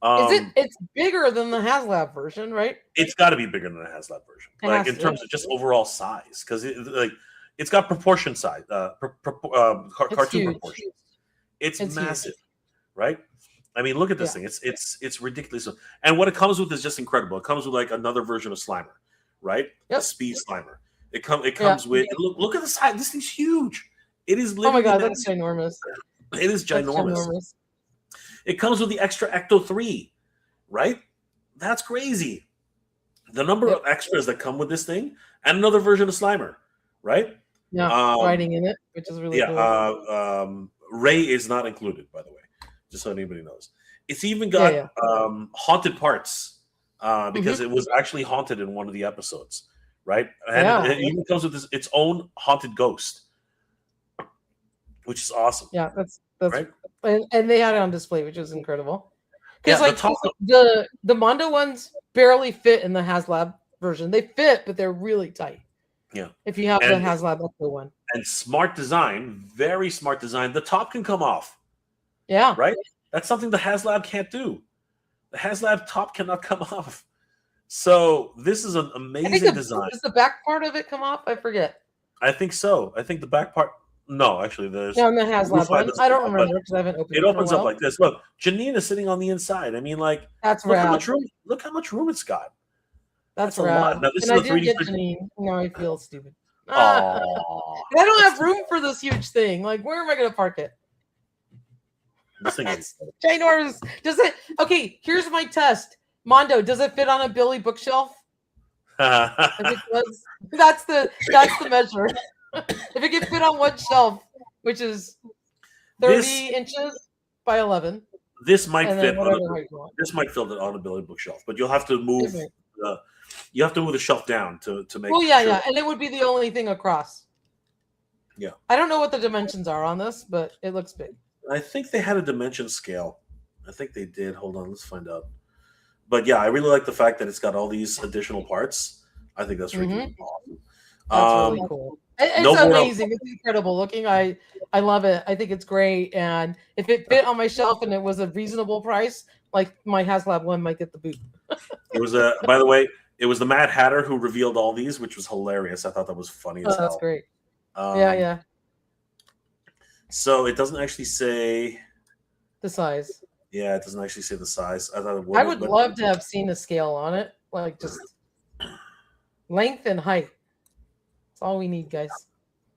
It's bigger than the HasLab version, right? It's got to be bigger than the HasLab version, like in terms of just overall size, because it's got proportion size, cartoon proportions. It's massive, huge. Right? I mean, look at this thing. It's ridiculous, and what it comes with is just incredible. It comes with like another version of Slimer, right? Yep. The Speed Slimer. It comes with look at the size. This thing's huge. It is literally. Oh my god, that's ginormous. It is ginormous. It comes with the extra Ecto 3, right? That's crazy. The number of extras that come with this thing, and another version of Slimer, right? Yeah, riding in it, which is really cool. Ray is not included, by the way, just so anybody knows. It's even got haunted parts because it was actually haunted in one of the episodes, right? And it even comes with its own haunted ghost, which is awesome. Yeah, that's right. And they had it on display, which was incredible. Because the Mondo ones barely fit in the HasLab version. They fit, but they're really tight. Yeah. If you have the HasLab Ecto one. And smart design, very smart design. The top can come off. Yeah. Right? That's something the HasLab can't do. The HasLab top cannot come off. So this is an amazing design. Does the back part of it come off? I forget. I think so. I think the back part. No, actually, there's. No, the HasLab one. I don't remember because I haven't opened it. It opens up like this. Look, Janine is sitting on the inside. I mean, like, that's look rad. Look how much room it's got. That's rad. A lot. Now, this is a 3D get Janine. Now I feel stupid. I don't have room for this huge thing. Like, where am I going to park it? This thing is ginormous. Does it? Okay, here's my test. Mondo, does it fit on a Billy bookshelf? If it does, that's the measure. If it can fit on one shelf, which is 30 inches by 11, this might fit. This might fit on a Billy bookshelf, but you'll have to move. You have to move the shelf down to make. Well, yeah, and it would be the only thing across. Yeah, I don't know what the dimensions are on this, but it looks big. I think they had a dimension scale. I think they did. Hold on, let's find out. But yeah, I really like the fact that it's got all these additional parts. I think that's freaking awesome. That's really cool. It's no more- amazing. It's incredible looking. I love it. I think it's great. And if it fit on my shelf and it was a reasonable price, like my HasLab one might get the boot. It was by the way, it was the Mad Hatter who revealed all these, which was hilarious. I thought that was funny as hell. That's great. Yeah. Yeah. So it doesn't actually say the size. Yeah, it doesn't actually say the size. I thought it would. I would love to have seen a scale on it, like just length and height. That's all we need, guys.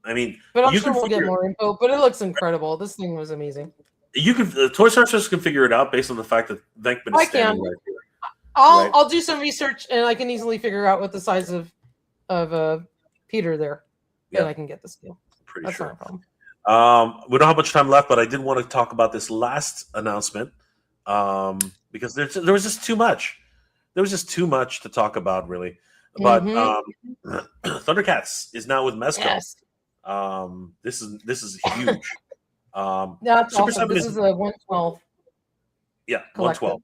I mean, but I'm sure we'll get more info. But it looks incredible. This thing was amazing. You can Toy Sorceress can figure it out based on the fact that Venkman is standing right here. I'll do some research and I can easily figure out what the size of Peter there. Yeah, and I can get the scale. Pretty That's sure. not a problem. We don't have much time left, but I did want to talk about this last announcement because there was just too much. There was just too much to talk about, really. But Thundercats is now with Mezco. Yes. This is huge. That's Super awesome. 7 This is a 112. Yeah, 112.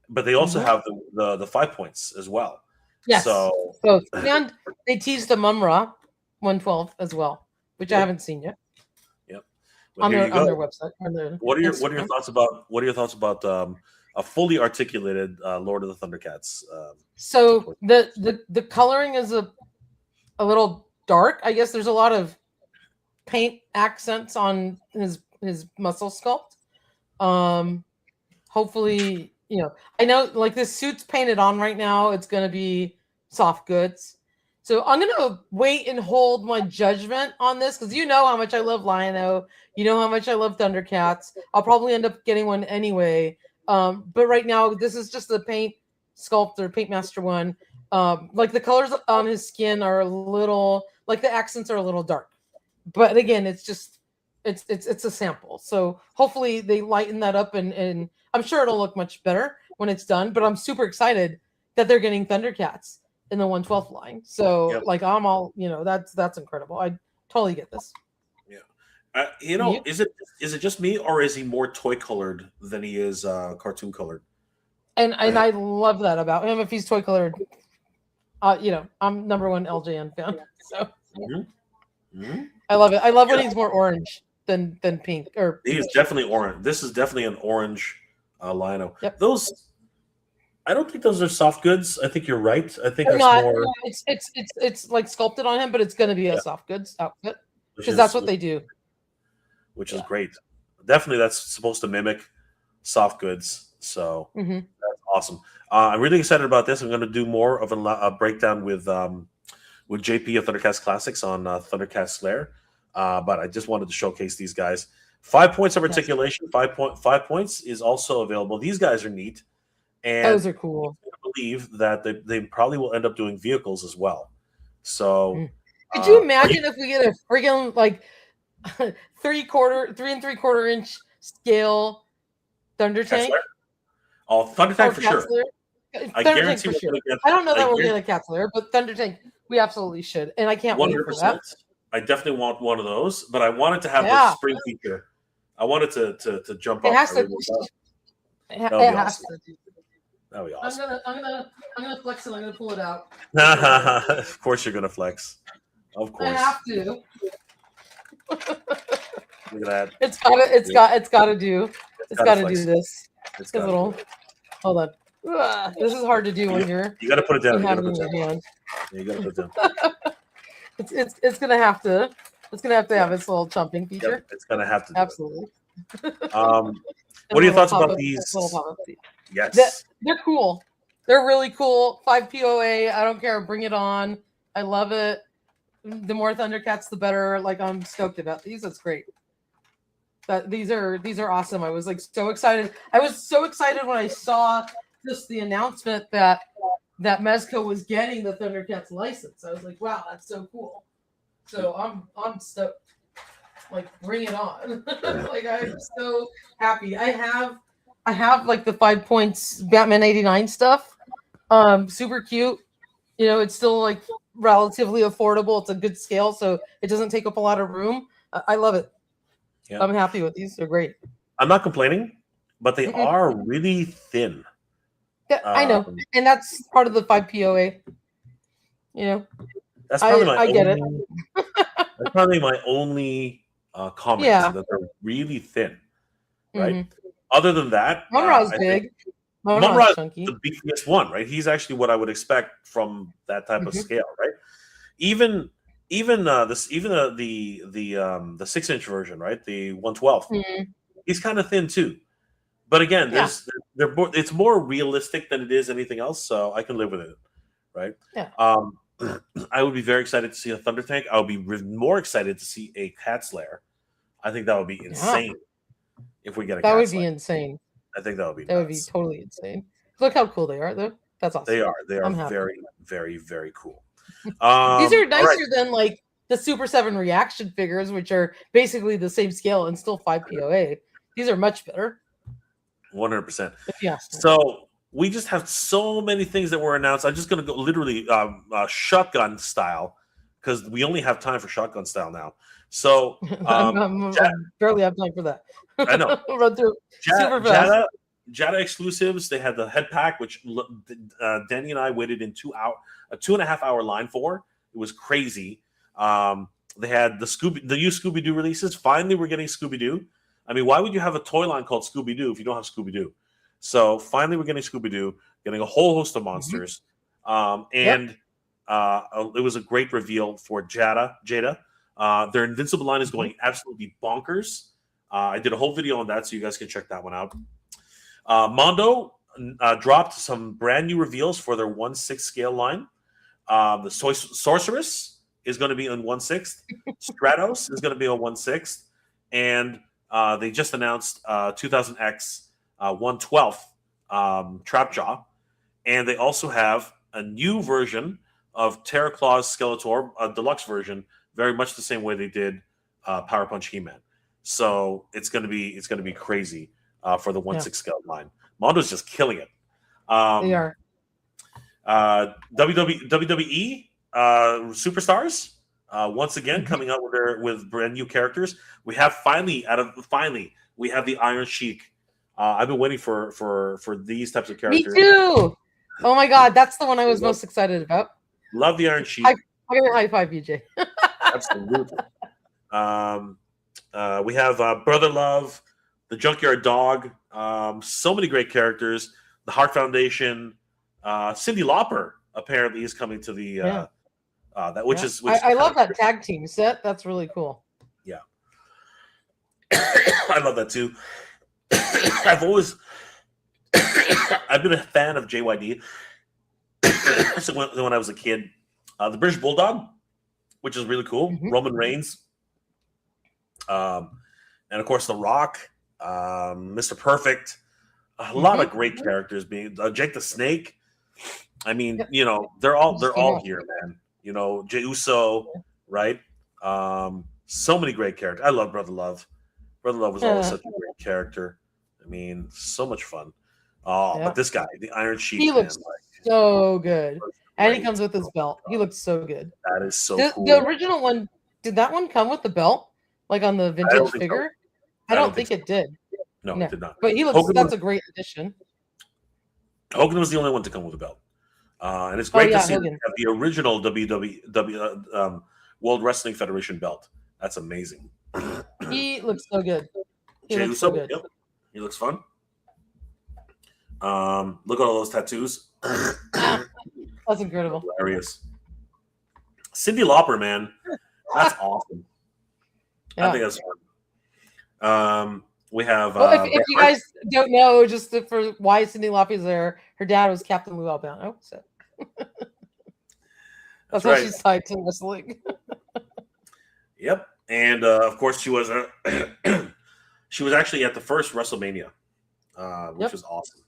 But they also have the 5 points as well. Yes. So both. And they teased the Mumra 112 as well, which I haven't seen yet. Yep. On their website. What are your thoughts about a fully articulated Lord of the Thundercats? So the coloring is a little dark. I guess there's a lot of paint accents on his muscle sculpt. Hopefully, I know like this suit's painted on right now. It's going to be soft goods. So I'm going to wait and hold my judgment on this because you know how much I love Lion-O. You know how much I love Thundercats. I'll probably end up getting one anyway. But right now, this is just the paint sculptor, Paint Master one. Like the colors on his skin are a little, like the accents are a little dark. But again, it's a sample. So hopefully they lighten that up and I'm sure it'll look much better when it's done. But I'm super excited that they're getting Thundercats in the 112th line. So like I'm all, that's incredible. I totally get this. Yeah. Is it just me or is he more toy colored than he is cartoon colored? And I love that about him. If he's toy colored, I'm #1 LJN fan. So I love it. I love when he's more orange than pink. Or he is definitely orange. This is definitely an orange Lion-O. Yep. I don't think those are soft goods. I think you're right. I think that's more. It's like sculpted on him, but it's going to be a soft goods outfit because that's what they do. Which is great. Definitely, that's supposed to mimic soft goods. So that's awesome. I'm really excited about this. I'm going to do more of a breakdown with JP of Thundercats Classics on Thundercats Slayer. But I just wanted to showcase these guys. 5 points of articulation. 5 points is also available. These guys are neat. And those are cool. I believe that they probably will end up doing vehicles as well. So could you imagine if we get a friggin' like 3 3¾ inch scale Thunder Tank? Oh, Thunder Tank for sure. I guarantee for sure. I don't know that we'll get a Cat Slayer, but Thunder Tank we absolutely should, and I can't wait for that. I definitely want one of those, but I want it to have the spring feature. I want it to jump up. It has to. It has to. That'd be awesome. I'm gonna flex and I'm gonna pull it out. Of course you're gonna flex. Of course. I have to. Look at that. It's gotta do this. It's a little. Hold on. This is hard to do when you're. You gotta put it down. You gotta put it down. You gotta put it down. It's gonna have to. It's gonna have to have its little jumping feature. Yep, it's gonna have to. Absolutely. What are your thoughts about these? Yes, they're cool. They're really cool. 5 POA. I don't care. Bring it on. I love it. The more Thundercats, the better. Like I'm stoked about these. That's great. These are awesome. I was like so excited. I was so excited when I saw just the announcement that Mezco was getting the Thundercats license. I was like, wow, that's so cool. So I'm stoked. Like bring it on. Like I'm so happy. I have like the 5 points Batman 89 stuff. Super cute. It's still like relatively affordable. It's a good scale, so it doesn't take up a lot of room. I love it. Yeah. I'm happy with these. They're great. I'm not complaining, but they are really thin. Yeah, I know. And that's part of the 5 POA. You know, That's probably my I get it. only. That's probably my only comment Yeah. that they're really thin, right? Mhm. Other than that, Monra's I big. think Monra's Mumra chunky. is the beefiest one, right? He's actually what I would expect from that type of scale, right? Even the 6-inch version, right? The 112, Mhm. he's kind of thin too. But again, Yeah. it's more realistic than it is anything else, so I can live with it, right? Yeah. I would be very excited to see a Thunder Tank. I would be more excited to see a Cat Slayer. I think that would be insane if we get a That Cat would Slayer. be insane. I think that would be That would be nuts. totally insane. Look how cool they are, though. That's awesome. They are. They are I'm happy. very, very, very cool. These are all nicer right. than like the Super 7 reaction figures, which are basically the same scale and still 5 POA. These are much better. 100%. If you ask me. So we just have so many things that were announced. I'm just going to go literally shotgun style because we only have time for shotgun style now. So I barely have time for that. I know. Run through super fast. Jada exclusives. They had the head pack, which Danny and I waited in a 2.5 hour line for. It was crazy. They had the new Scooby Doo releases. Finally, we're getting Scooby Doo. I mean, why would you have a toy line called Scooby Doo if you don't have Scooby Doo? So finally, we're getting Scooby Doo, getting a whole host of monsters, and it was a great reveal for Jada. Their Invincible line is going absolutely bonkers. I did a whole video on that, so you guys can check that one out. Mondo dropped some brand new reveals for their 1/6 scale line. The Sorceress is going to be on 1/6. Stratos is going to be on 1/6, and they just announced 2000X 1/12 Trapjaw, and they also have a new version of Terror Claw's Skeletor, a deluxe version, very much the same way they did Power Punch He-Man. So it's going to be crazy for the 1/6 scale line. Mondo's just killing it. They are. WWE Superstars once again coming out with brand new characters. We have we have the Iron Sheik. I've been waiting for these types of characters. Me too. Oh my god, that's the one I was most excited about. Love the Iron Sheik. I'm gonna high five BJ. Absolutely. We have Brother Love, the Junkyard Dog. So many great characters. The Heart Foundation. Cyndi Lauper apparently is coming to the I love that tag team set. That's really cool. Yeah. I love that too. I've been a fan of JYD when I was a kid. The British Bulldog, which is really cool. Roman Reigns. And of course The Rock, Mr. Perfect. A lot of great characters being Jake the Snake. I mean, they're all here, man. Jey Uso, right? So many great characters. I love Brother Love. Brother Love was always such a great character. I mean, so much fun. But this guy, the Iron Sheik, he looks so good. And he comes with his belt. He looks so good. That is so cool. The original one, did that one come with the belt? Like on the vintage figure? So. I don't think it did. No, it did not. But he looks, that's a great addition. Hogan was the only one to come with a belt. And it's great to see the original WWE World Wrestling Federation belt. That's amazing. He looks so good. Jey Uso, yep. He looks fun. Look at all those tattoos. That's incredible. Hilarious. Cyndi Lauper, man. That's awesome. I think that's fun. We have. If you guys don't know, just for why Cyndi Lauper is there, her dad was Captain Lou Albano. So that's why she's tied to wrestling. Yep, and of course she was she was actually at the first WrestleMania, which was awesome.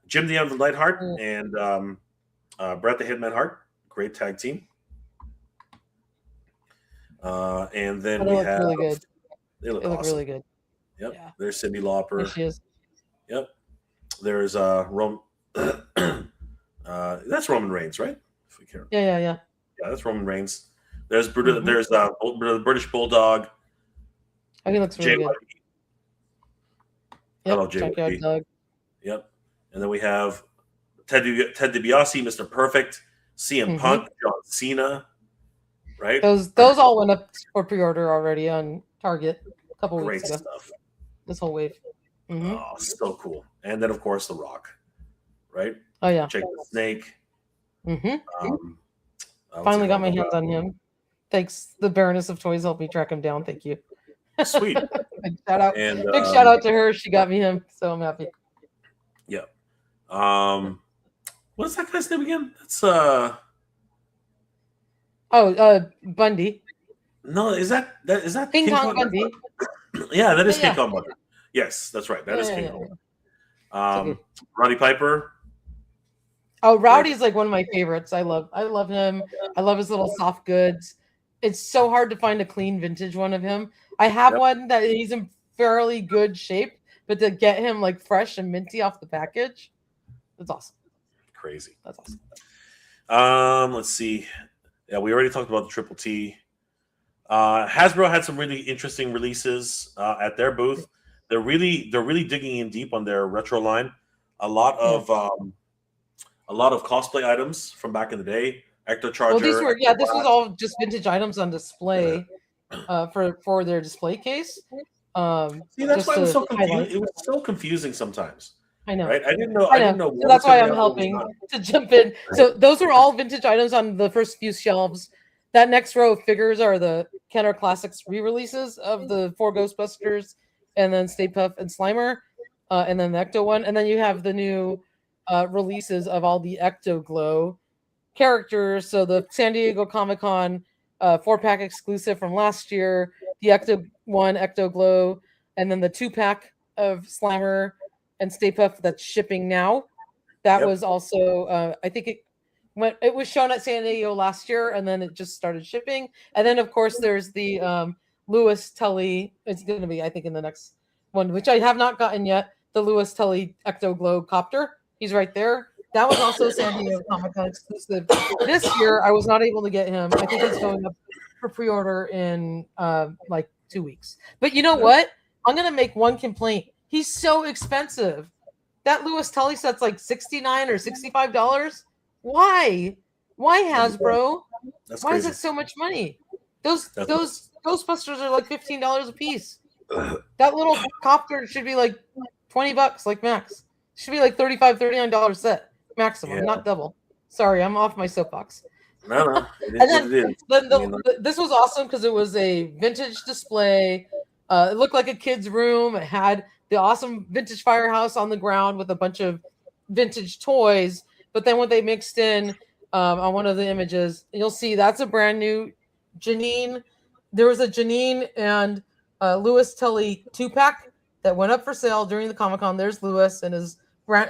Jim the Anvil Neidhart and Bret the Hitman Hart, great tag team. And then we have. Really good. They look awesome. Really good. Yep. Yeah. There's Cyndi Lauper. There she is. Yep. There's that's Roman Reigns, right? If we care. Yeah. Yeah, that's Roman Reigns. There's there's the British Bulldog. Oh, he looks really good. Hello, JYD. Yep. And then we have Ted DiBiase, Mr. Perfect, CM Punk, John Cena, right? Those all went up for pre-order already on Target a couple Great weeks ago. stuff. This whole wave. Oh, so cool. And then, of course, The Rock, right? Oh, yeah. Jake the Snake. Finally got my hands on him. Thanks. The Baroness of Toys helped me track him down. Thank you. Sweet. Big shout out. And, big shout out to her. She got me him. So I'm happy. Yeah. What's that guy's name again? That's Bundy. No, is that King Kong Bundy? Yeah, that is King Kong Bundy. Yes, that's right. That is King Kong. Okay. Roddy Piper. Oh, Rowdy's like one of my favorites. I love him. I love his little soft goods. It's so hard to find a clean vintage one of him. I have one that he's in fairly good shape, but to get him like fresh and minty off the package, that's awesome. Crazy. That's awesome. Let's see. Yeah, we already talked about the Triple T. Hasbro had some really interesting releases at their booth. They're really digging in deep on their retro line. A lot of cosplay items from back in the day. Ecto Charger. Well, this was all just vintage items on display for their display case. See, that's why it was so confusing. It was so confusing sometimes. I know. Right? I didn't know. So that's why I'm helping to jump in. So those are all vintage items on the first few shelves. That next row of figures are the Kenner Classics re-releases of the 4 Ghostbusters, and then Stay Puft and Slimer, and then the Ecto one, and then you have the new releases of all the Ecto Glow characters. So the San Diego Comic-Con 4-pack exclusive from last year, the Ecto one, Ecto Glow, and then the 2-pack of Slimer and Stay Puft that's shipping now. That was also, I think it was shown at San Diego last year, and then it just started shipping. And then, of course, there's the Lewis Tully. It's going to be, I think, in the next one, which I have not gotten yet. The Lewis Tully Ecto Glow Copter. He's right there. That was also San Diego Comic-Con exclusive. This year, I was not able to get him. I think he's going up for pre-order in like 2 weeks. But you know what? I'm going to make one complaint. He's so expensive. That Lewis Tully set's like $69 or $65. Why? Why, Hasbro? Why is it so much money? Those Ghostbusters are like $15 a piece. That little copter should be like $20, like max. Should be like $35, $39 set maximum, not double. Sorry, I'm off my soapbox. No. And then this was awesome because it was a vintage display. It looked like a kid's room. It had the awesome vintage firehouse on the ground with a bunch of vintage toys. But then what they mixed in on one of the images, you'll see that's a brand new Janine. There was a Janine and Lewis Tully 2-pack that went up for sale during the Comic-Con. There's Lewis and his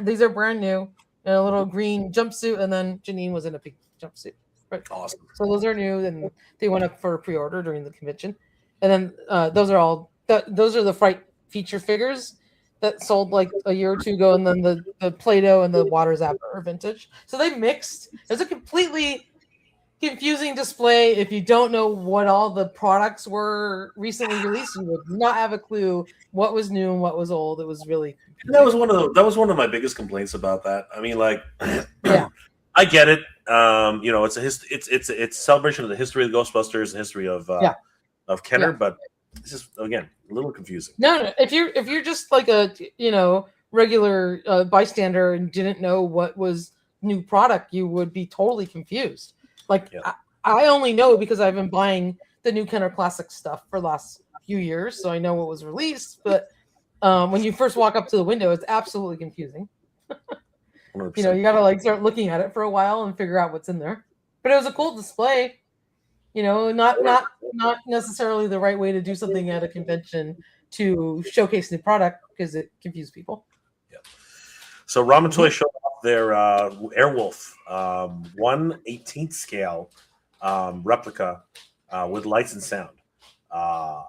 these are brand new in a little green jumpsuit, and then Janine was in a pink jumpsuit. Right. Awesome. So those are new, and they went up for pre-order during the convention. And then those are the Fright feature figures that sold like a year or two ago, and then the Play-Doh and the Water Zapper are vintage. So they mixed. It's a completely confusing display. If you don't know what all the products were recently released, you would not have a clue what was new and what was old. It was really confusing. That was one of my biggest complaints about that. I mean, like, I get it. It's a celebration of the history of the Ghostbusters and history of Kenner, but it's just, again, a little confusing. No, if you're just like a regular bystander and didn't know what was new product, you would be totally confused. Like I only know because I've been buying the new Kenner Classic stuff for the last few years, so I know what was released. But when you first walk up to the window, it's absolutely confusing. 100%. You gotta like start looking at it for a while and figure out what's in there. But it was a cool display. Not necessarily the right way to do something at a convention to showcase new product because it confused people. Yeah. So Ramen Toy showed off their Airwolf 1/18th scale replica with lights and sound. I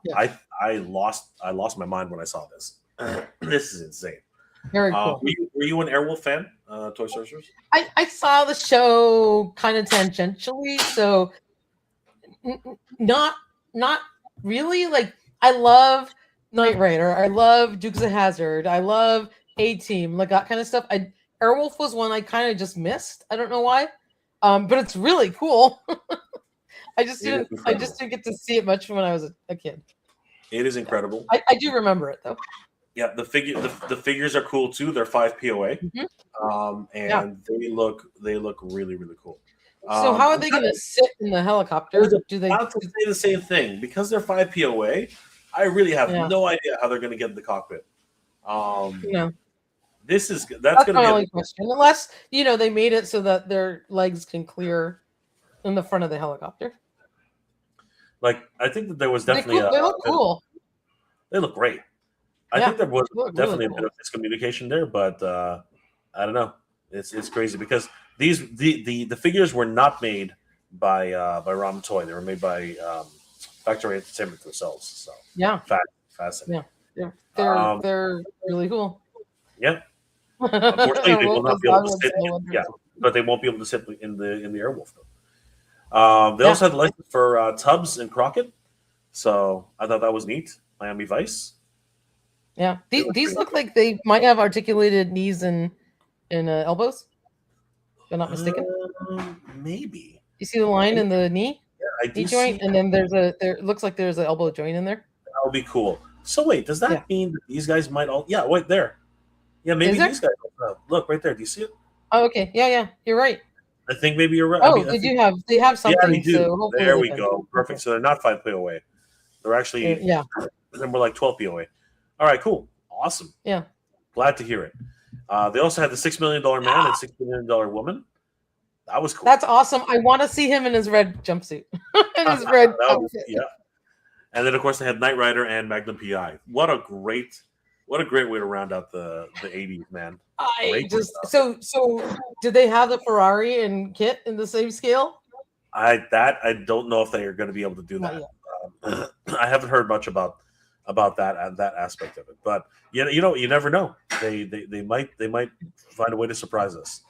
lost my mind when I saw this. This is insane. Very cool. Were you an Airwolf fan, Toy Sorceress? I saw the show kind of tangentially, so not really. Like, I love Knight Rider, I love Dukes of Hazzard, I love A-Team, like that kind of stuff. Airwolf was one I kind of just missed. I don't know why. But it's really cool. I just It is didn't incredible. get to see it much when I was a kid. It is incredible. I do remember it though. Yeah, the figures are cool too. They're 5 POA, and they look really cool. So how are they going to sit in the helicopter? Do they? About to say the same thing because they're 5 POA. I really have no idea how they're going to get in the cockpit. That's going to my be only question. Unless they made it so that their legs can clear in the front of the helicopter. Like I think that there was definitely they look cool. They look great. I think there was definitely a bit of miscommunication there, but I don't know. It's crazy because the figures were not made by Ramen Toy. They were made by Factory Entertainment themselves. So fascinating. Yeah, they're really cool. Yeah. Unfortunately, they will not be able to sit. But they won't be able to sit in the Airwolf though. They also had the license for Tubbs and Crockett, so I thought that was neat. Miami Vice. Yeah, these look like they might have articulated knees and elbows. If I'm not mistaken. Maybe. You see the line in the knee? Yeah, I do. Knee joint, and then there looks like there's an elbow joint in there. That would be cool. So wait, does that mean that these guys might all? Yeah, wait there. Yeah, maybe these guys. Look right there. Do you see it? Oh, okay. Yeah. You're right. I think maybe you're right. Oh, they have something. Yeah, they do. So there we go. Perfect. So they're not 5 POA. They're actually They're more like 12 POA. All right, cool, awesome. Yeah, glad to hear it. They also had the $6 million man and $6 million woman. That was cool. That's awesome. I want to see him in his red jumpsuit. And then of course they had Knight Rider and Magnum PI. What a great way to round out the 80s, man. So did they have the Ferrari and kit in the same scale? I don't know if they are going to be able to do that. I haven't heard much about that aspect of it, but you never know. They might find a way to surprise us.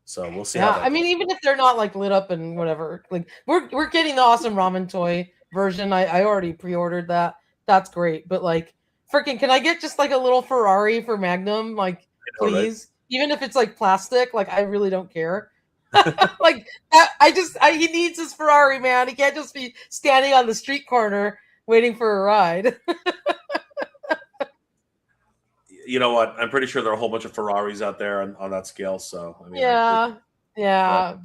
So we'll see. Yeah, I mean, even if they're not like lit up and whatever, like we're getting the awesome Ramen Toy version. I already pre-ordered that. That's great, but like, freaking, can I get just like a little Ferrari for Magnum? Like, please, right? Even if it's like plastic, like I really don't care. Like that, he needs his Ferrari, man. He can't just be standing on the street corner waiting for a ride. You know what? I'm pretty sure there are a whole bunch of Ferraris out there on that scale. So I mean,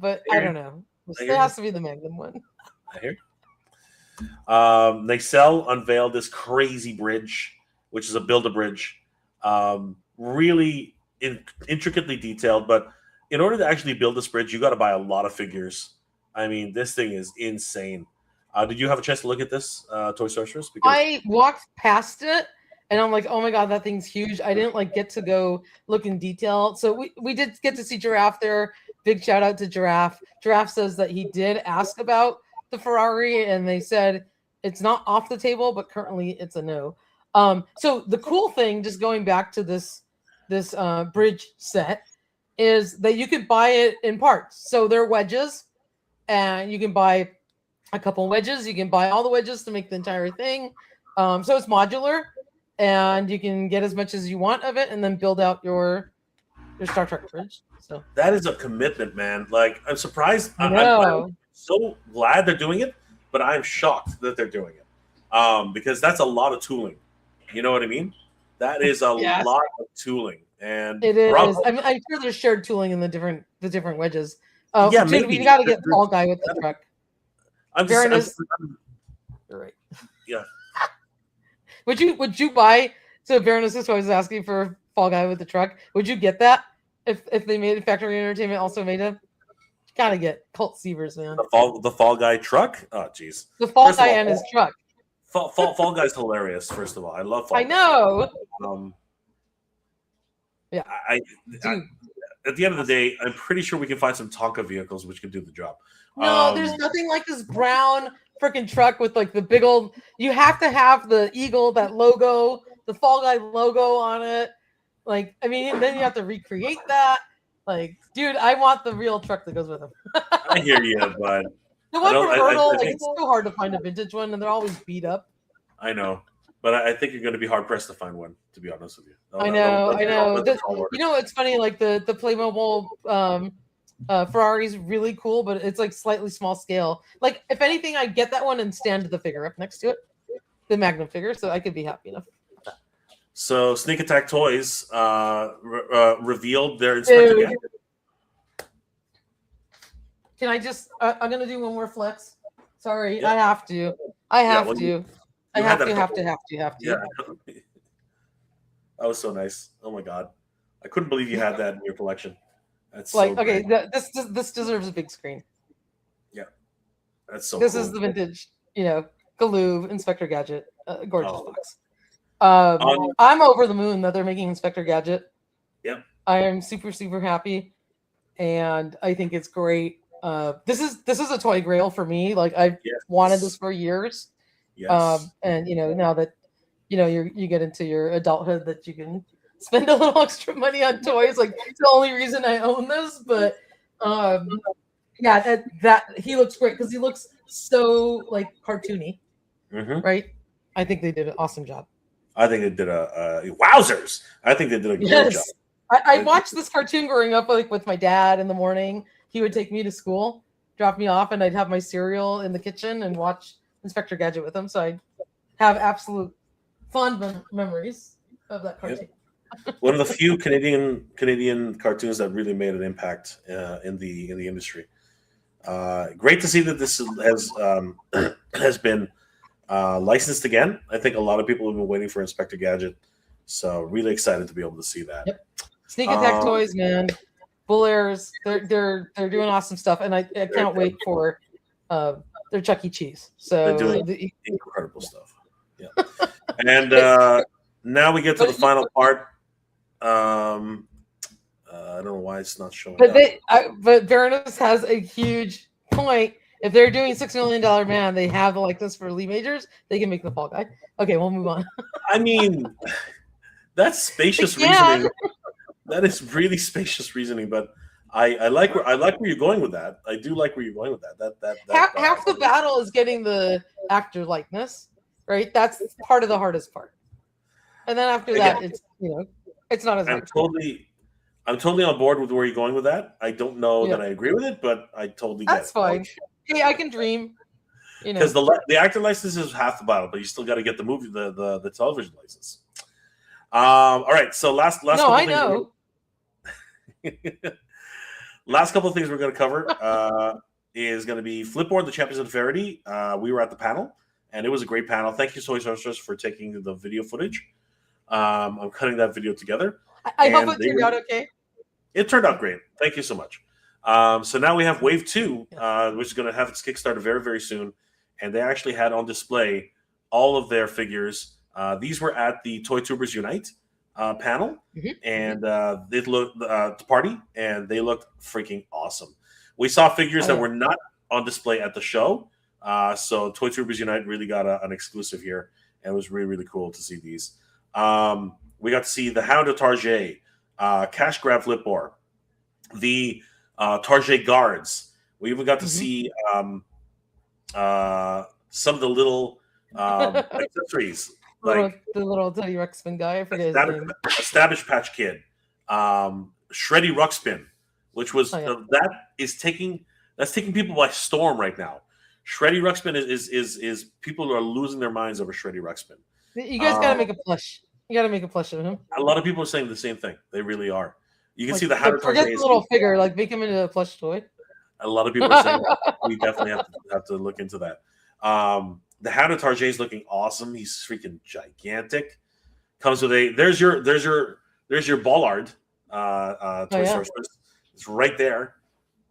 but I don't know. It has to be the Magnum one. I hear. Nacelle unveiled this crazy bridge, which is a Build-A-Bridge, really intricately detailed. But in order to actually build this bridge, you got to buy a lot of figures. I mean, this thing is insane. Did you have a chance to look at this, Toy Sorceress? Because I walked past it. And I'm like, oh my God, that thing's huge. I didn't like get to go look in detail. So we did get to see Giraffe there. Big shout out to Giraffe. Giraffe says that he did ask about the Ferrari and they said it's not off the table, but currently it's a no. So the cool thing, just going back to this bridge set, is that you could buy it in parts. So they're wedges and you can buy a couple wedges. You can buy all the wedges to make the entire thing. So it's modular. And you can get as much as you want of it, and then build out your Star Trek bridge. So that is a commitment, man. Like I'm surprised. I'm so glad they're doing it, but I'm shocked that they're doing it because that's a lot of tooling. You know what I mean? That is a lot of tooling, and it is. I mean, I'm sure there's shared tooling in the different wedges. Maybe we got to get Paul Guy with the truck. You're right. Yeah. Would you buy? So Baroness is always asking for Fall Guy with the truck. Would you get that if they made Factory Entertainment also made him? Gotta get Colt Sievers, man. The Fall Guy truck. Oh, jeez. The Fall Guy and his truck. Fall Guy's hilarious. First of all, I love Fall Guy. I know. Yeah. At the end of the day, I'm pretty sure we can find some Tonka vehicles which can do the job. No, there's nothing like this brown freaking truck with like the big old. You have to have the eagle, that logo, the Fall Guy logo on it. Like, I mean, then you have to recreate that. Like, dude, I want the real truck that goes with him. I hear you, but the one from Hurdle, it's so hard to find a vintage one, and they're always beat up. I know, but I think you're going to be hard pressed to find one. To be honest with you, I know. You know, it's funny. Like the Playmobil Ferrari's really cool, but it's like slightly small scale. Like if anything, I'd get that one and stand the figure up next to it, the Magnum figure, so I could be happy enough. So Sneak Attack Toys revealed their Inspector Gadget. Can I just? I'm gonna do one more flex. Sorry, I have to. I have to. I have to. Yeah, that was so nice. Oh my god, I couldn't believe you had that in your collection. That's like so okay. great. This deserves a big screen. Yeah, that's so. This cool. is the vintage, Galoob Inspector Gadget, gorgeous box. I'm over the moon that they're making Inspector Gadget. Yep. I am super super happy, and I think it's great. This is a toy grail for me. Like I've wanted this for years. Yes. And now that you get into your adulthood, that you can spend a little extra money on toys. Like it's the only reason I own this. But that he looks great because he looks so like cartoony, right? I think they did an awesome job. I think they did wowzers. I think they did a great job. I watched this cartoon growing up, like with my dad in the morning. He would take me to school, drop me off, and I'd have my cereal in the kitchen and watch Inspector Gadget with him. So I have absolute fond memories of that cartoon. Yep. One of the few Canadian cartoons that really made an impact in the industry. Great to see that this has been licensed again. I think a lot of people have been waiting for Inspector Gadget, so really excited to be able to see that. Yep. Sneak Attack Toys, man. Bull Airs, they're doing awesome stuff, and I can't wait for their Chuck E. Cheese. So they're doing incredible stuff. Yeah, and now we get to the final part. I don't know why it's not showing. But Baroness has a huge point. If they're doing $6 Million Man, they have like this for Lee Majors. They can make the Fall Guy. Okay, we'll move on. I mean, that's spacious reasoning. That is really spacious reasoning, but I like where you're going with that. I do like where you're going with that. Half the battle is getting the actor likeness, right? That's part of the hardest part, and then after that, it's not as. I'm totally on board with where you're going with that. I don't know that I agree with it, but I totally get it. That's fine. Hey, I can dream. Because the actor license is half the battle, but you still got to get the movie, the television license. All right, so last. No, I know. Last couple of things we're going to cover is going to be Flipboard, the Champions of Verity. We were at the panel, and it was a great panel. Thank you, Sorceress, for taking the video footage. I'm cutting that video together. I hope it turned out okay. It turned out great. Thank you so much. So now we have Wave 2, which is going to have its Kickstarter very, very soon. And they actually had on display all of their figures. These were at the Toy Tubers Unite panel, and they looked to party, and they looked freaking awesome. We saw figures that were not on display at the show, so Toy Tubers Unite really got an exclusive here, and it was really, really cool to see these. We got to see the Hound of Tarjay, Cash Grab Flipboard, the Tarjay guards. We even got to see some of the little accessories. Like the little Teddy Ruxpin guy, I forget his name. Stabbage Patch Kid, Shreddy Ruxpin, which was that's taking people by storm right now. Shreddy Ruxpin is people are losing their minds over Shreddy Ruxpin. You guys gotta make a plush. You gotta make a plush of him. A lot of people are saying the same thing. They really are. You can see the Hatter forget the little figure, like make him into a plush toy. A lot of people are saying that. We definitely have to look into that. The Hound of Tarjay is looking awesome. He's freaking gigantic. Comes with there's your Bollard toy source. It's right there.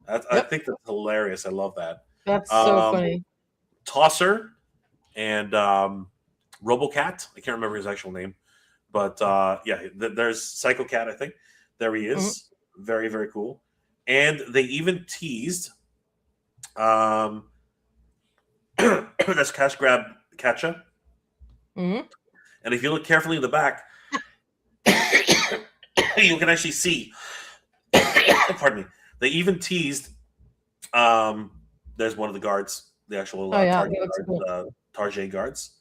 I think that's hilarious. I love that. That's so funny. Tosser and Robocat. I can't remember his actual name, but there's Psycho Cat. I think there he is. Very, very cool. And they even teased. That's Cash Grab Catcha. And if you look carefully in the back, you can actually see. Pardon me. They even teased. There's one of the guards, the actual Tarjay guards.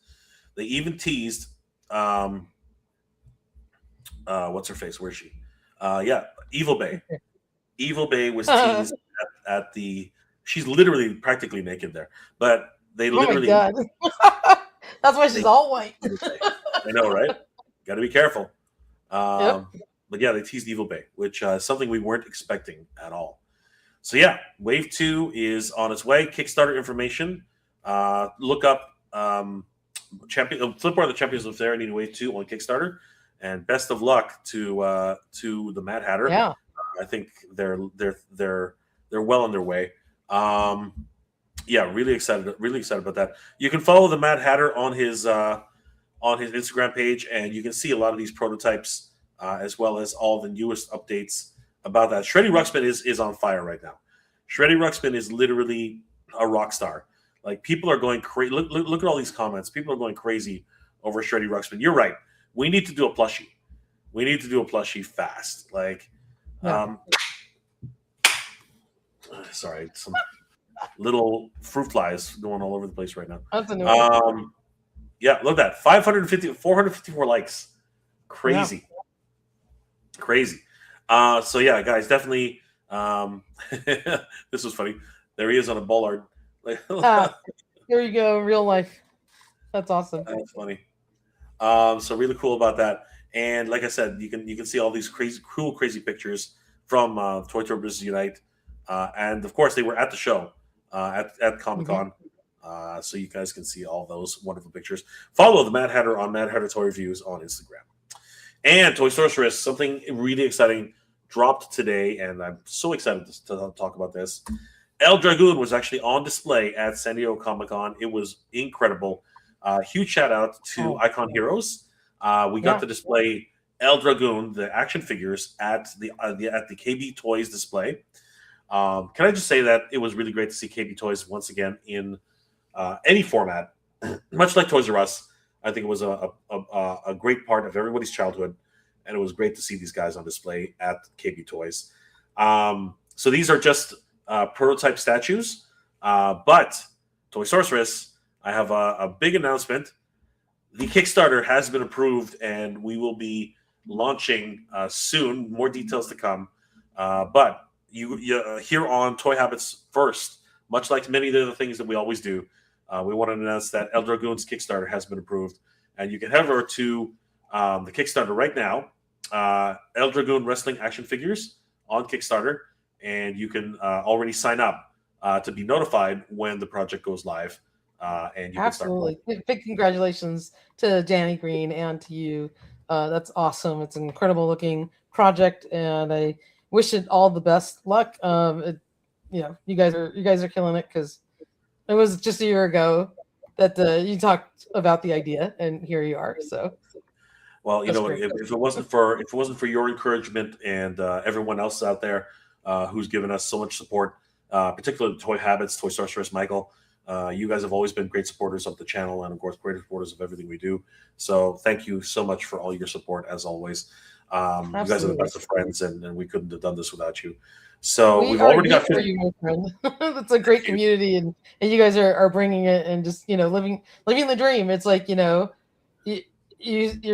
They even teased. What's her face? Where is she? Evil Bay. Evil Bay was teased at the. She's literally practically naked there, but they Oh my literally. god. That's why she's all white. I know, right? Got to be careful. Yep. But yeah, they teased Evil Bay, which is something we weren't expecting at all. So yeah, Wave 2 is on its way. Kickstarter information. Look up Flipboard of the Champions of Serenity Wave 2 on Kickstarter. And best of luck to the Mad Hatter. Yeah. I think they're well on their way. Yeah, really excited about that. You can follow the Mad Hatter on his Instagram page, and you can see a lot of these prototypes as well as all the newest updates about that. Shreddy Ruxpin is on fire right now. Shreddy Ruxpin is literally a rock star. Like, people are going crazy. Look at all these comments. People are going crazy over Shreddy Ruxpin. You're right. We need to do a plushie. We need to do a plushie fast. Like, sorry, some little fruit flies going all over the place right now. That's a new one. Yeah, look at that. 454 likes. Crazy. Yeah. Crazy. So yeah, guys, definitely. This was funny. There he is on a bollard. Here you go, real life. That's awesome. That's funny. So really cool about that. And like I said, you can see all these crazy pictures from Toy Tours Unite. And of course, they were at the show at Comic-Con. Mm-hmm. So you guys can see all those wonderful pictures. Follow the Mad Hatter on Mad Hatter Toy Reviews on Instagram. And Toy Sorceress, something really exciting dropped today, and I'm so excited to talk about this. El Dragoon was actually on display at San Diego Comic-Con. It was incredible. Huge shout out to Icon Heroes. We got to display El Dragoon, the action figures, at the KB Toys display. Can I just say that it was really great to see KB Toys once again in any format, much like Toys R Us. I think it was a great part of everybody's childhood, and it was great to see these guys on display at KB Toys. So these are just prototype statues, but Toy Sorceress, I have a big announcement. The Kickstarter has been approved, and we will be launching soon. More details to come. But you here on Toy Habits First, much like many of the other things that we always do, we want to announce that El Dragoon's Kickstarter has been approved, and you can head over to the Kickstarter right now. El Dragoon Wrestling Action Figures on Kickstarter, and you can already sign up to be notified when the project goes live. And you absolutely can start. Big congratulations to Danny Green and to you. That's awesome. It's an incredible looking project, and I wish it all the best luck. You guys are killing it, because it was just a year ago that you talked about the idea, and here you are. So, well, if it wasn't for your encouragement and everyone else out there who's given us so much support, particularly Toy Habits, Toy Sorceress, Michael, you guys have always been great supporters of the channel, and of course, great supporters of everything we do. So, thank you so much for all your support, as always. You guys are the best of friends, and we couldn't have done this without you. So we've already got. You, my friend. It's a great community, and you guys are bringing it, and just living the dream. It's like you're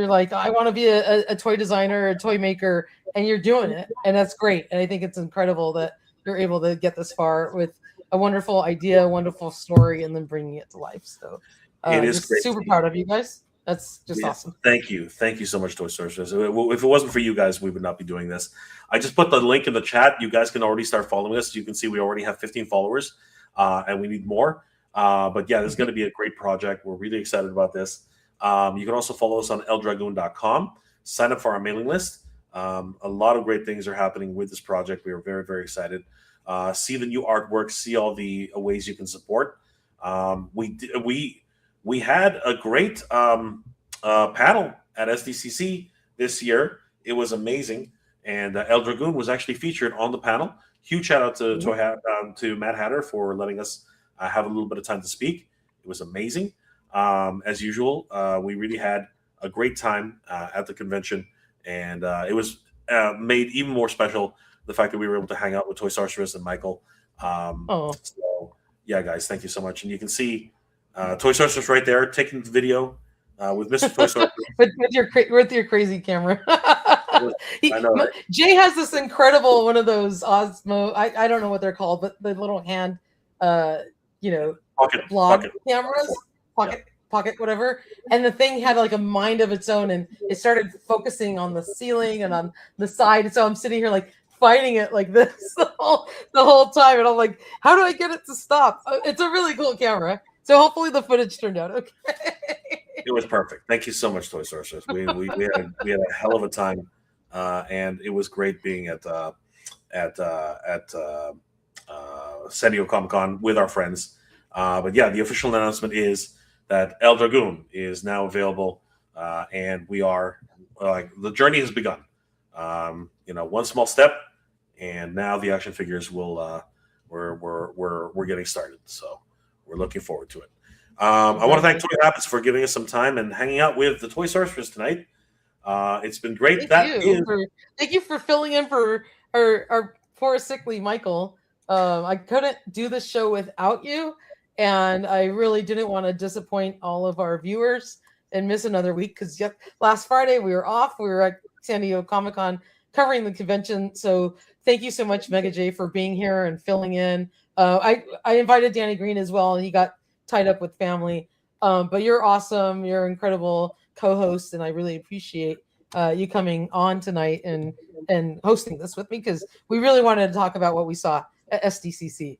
like, I want to be a toy designer, a toy maker, and you're doing it, and that's great. And I think it's incredible that you're able to get this far with a wonderful idea, a wonderful story, and then bringing it to life. So it is great. Super proud of you guys. That's just awesome. Thank you so much, Toy Sorceress. If it wasn't for you guys, we would not be doing this. I just put the link in the chat. You guys can already start following us. You can see we already have 15 followers, and we need more. But yeah, this is going to be a great project. We're really excited about this. You can also follow us on eldragoon.com. Sign up for our mailing list. A lot of great things are happening with this project. We are very, very excited. See the new artwork. See all the ways you can support. We had a great panel at SDCC this year. It was amazing, and El Dragoon was actually featured on the panel. Huge shout out to Mad Hatter for letting us have a little bit of time to speak. It was amazing. As usual, we really had a great time at the convention, and it was made even more special the fact that we were able to hang out with Toy Sorceress and Michael. So yeah, guys, thank you so much. And you can see Toy Sorceress right there taking the video with Mr. Toy Sorceress with your crazy camera. I know, right? Jay has this incredible one of those Osmo. I don't know what they're called, but the little hand, blog cameras, pocket, whatever. And the thing had like a mind of its own, and it started focusing on the ceiling and on the side. And so I'm sitting here like fighting it like this the whole time, and I'm like, how do I get it to stop? It's a really cool camera. So hopefully the footage turned out okay. It was perfect. Thank you so much, Toy Sorceress. We had a hell of a time, and it was great being at San Diego Comic-Con with our friends. But yeah, the official announcement is that El Dragoon is now available, and we are the journey has begun. One small step, and now the action figures will we're getting started. So we're looking forward to it. I want to thank Toy Habits for giving us some time and hanging out with the Toy Sorceress tonight. It's been great. Thank you for filling in for our poor sickly Michael. I couldn't do this show without you, and I really didn't want to disappoint all of our viewers and miss another week because last Friday we were off. We were at San Diego Comic-Con covering the convention. So thank you so much, Mega J, for being here and filling in. I invited Danny Green as well, and he got tied up with family. But you're awesome. You're an incredible co-host, and I really appreciate you coming on tonight and hosting this with me because we really wanted to talk about what we saw at SDCC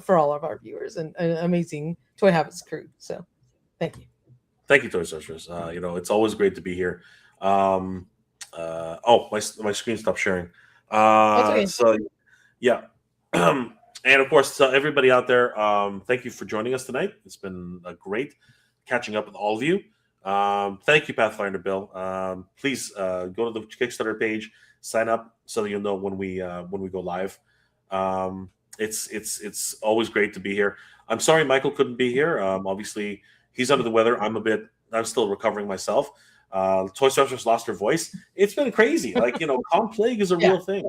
for all of our viewers and amazing Toy Habits crew. So thank you. Thank you, Toy Sorceress. It's always great to be here. My screen stopped sharing. Okay. So yeah. And of course, everybody out there, thank you for joining us tonight. It's been great catching up with all of you. Thank you, Pathfinder Bill. Please go to the Kickstarter page, sign up so that you'll know when we go live. It's always great to be here. I'm sorry Michael couldn't be here. Obviously, he's under the weather. I'm still recovering myself. Toy Sorceress lost her voice. It's been crazy. Con plague is a real thing.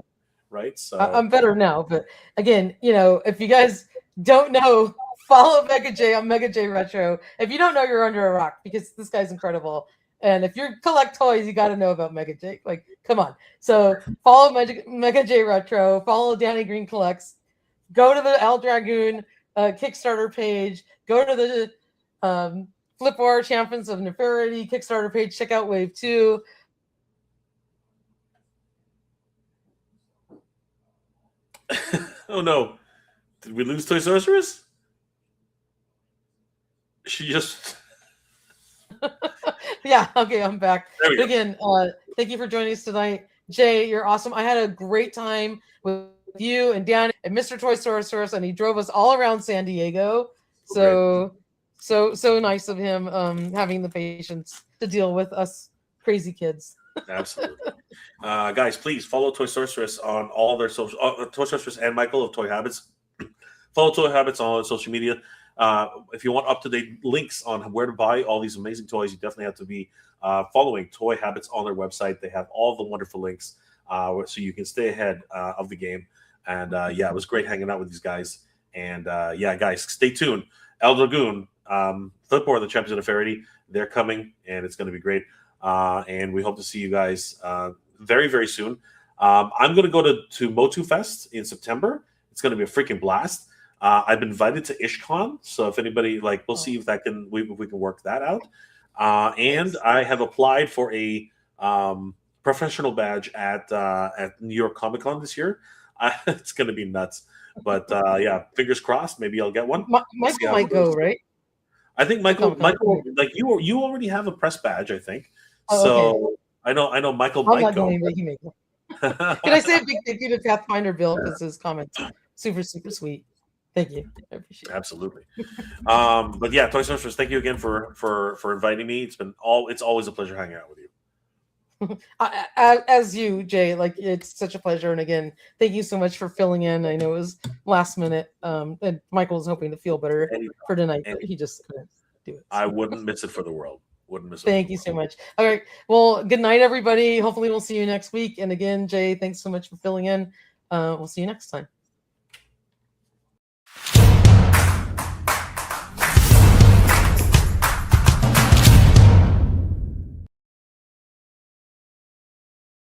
Right, so I'm better now, but again, if you guys don't know, follow Mega J on Mega J Retro. If you don't know, you're under a rock because this guy's incredible. And if you collect toys, you got to know about Mega J. Like, come on. So follow Mega J Retro. Follow Danny Green Collects. Go to the El Dragoon Kickstarter page. Go to the Flip War Champions of Neferity Kickstarter page. Check out Wave 2. Oh no. Did we lose Toy Sorceress? She just Yeah, okay, I'm back. Again, thank you for joining us tonight. Jay, you're awesome. I had a great time with you and Dan and Mr. Toy Sorceress, and he drove us all around San Diego. So nice of him having the patience to deal with us crazy kids. Absolutely. Guys, please follow Toy Sorceress on all their social Toy Sorceress and Michael of Toy Habits. Follow Toy Habits on all social media. If you want up-to-date links on where to buy all these amazing toys, you definitely have to be following Toy Habits on their website. They have all the wonderful links so you can stay ahead of the game. And it was great hanging out with these guys. And guys, stay tuned. El Dragoon, Flip War, the Champions of Neferity, they're coming, and it's going to be great. And we hope to see you guys very, very soon. I'm going to go to Motu Fest in September. It's going to be a freaking blast. I've been invited to IshCon, so if anybody we'll see if we can work that out. And I have applied for a professional badge at New York Comic Con this year. It's going to be nuts, but fingers crossed. Maybe I'll get one. Michael might go, right? I think Michael, you already have a press badge, I think. Oh, so okay. I know Michael I'm might not go. going, but he may go. Can I say a big thank you to Pathfinder Bill because his comments super, super sweet. Thank you. I appreciate it. Absolutely. But yeah, Toy Sorceress, thank you again for inviting me. It's always a pleasure hanging out with you. As you, Jay, it's such a pleasure. And again, thank you so much for filling in. I know it was last minute. And Michael was hoping to feel better for tonight, but he just couldn't do it. I wouldn't miss it for the world. Wouldn't miss it. Thank you so much. All right. Well, good night, everybody. Hopefully we'll see you next week. And again, Jay, thanks so much for filling in. We'll see you next time.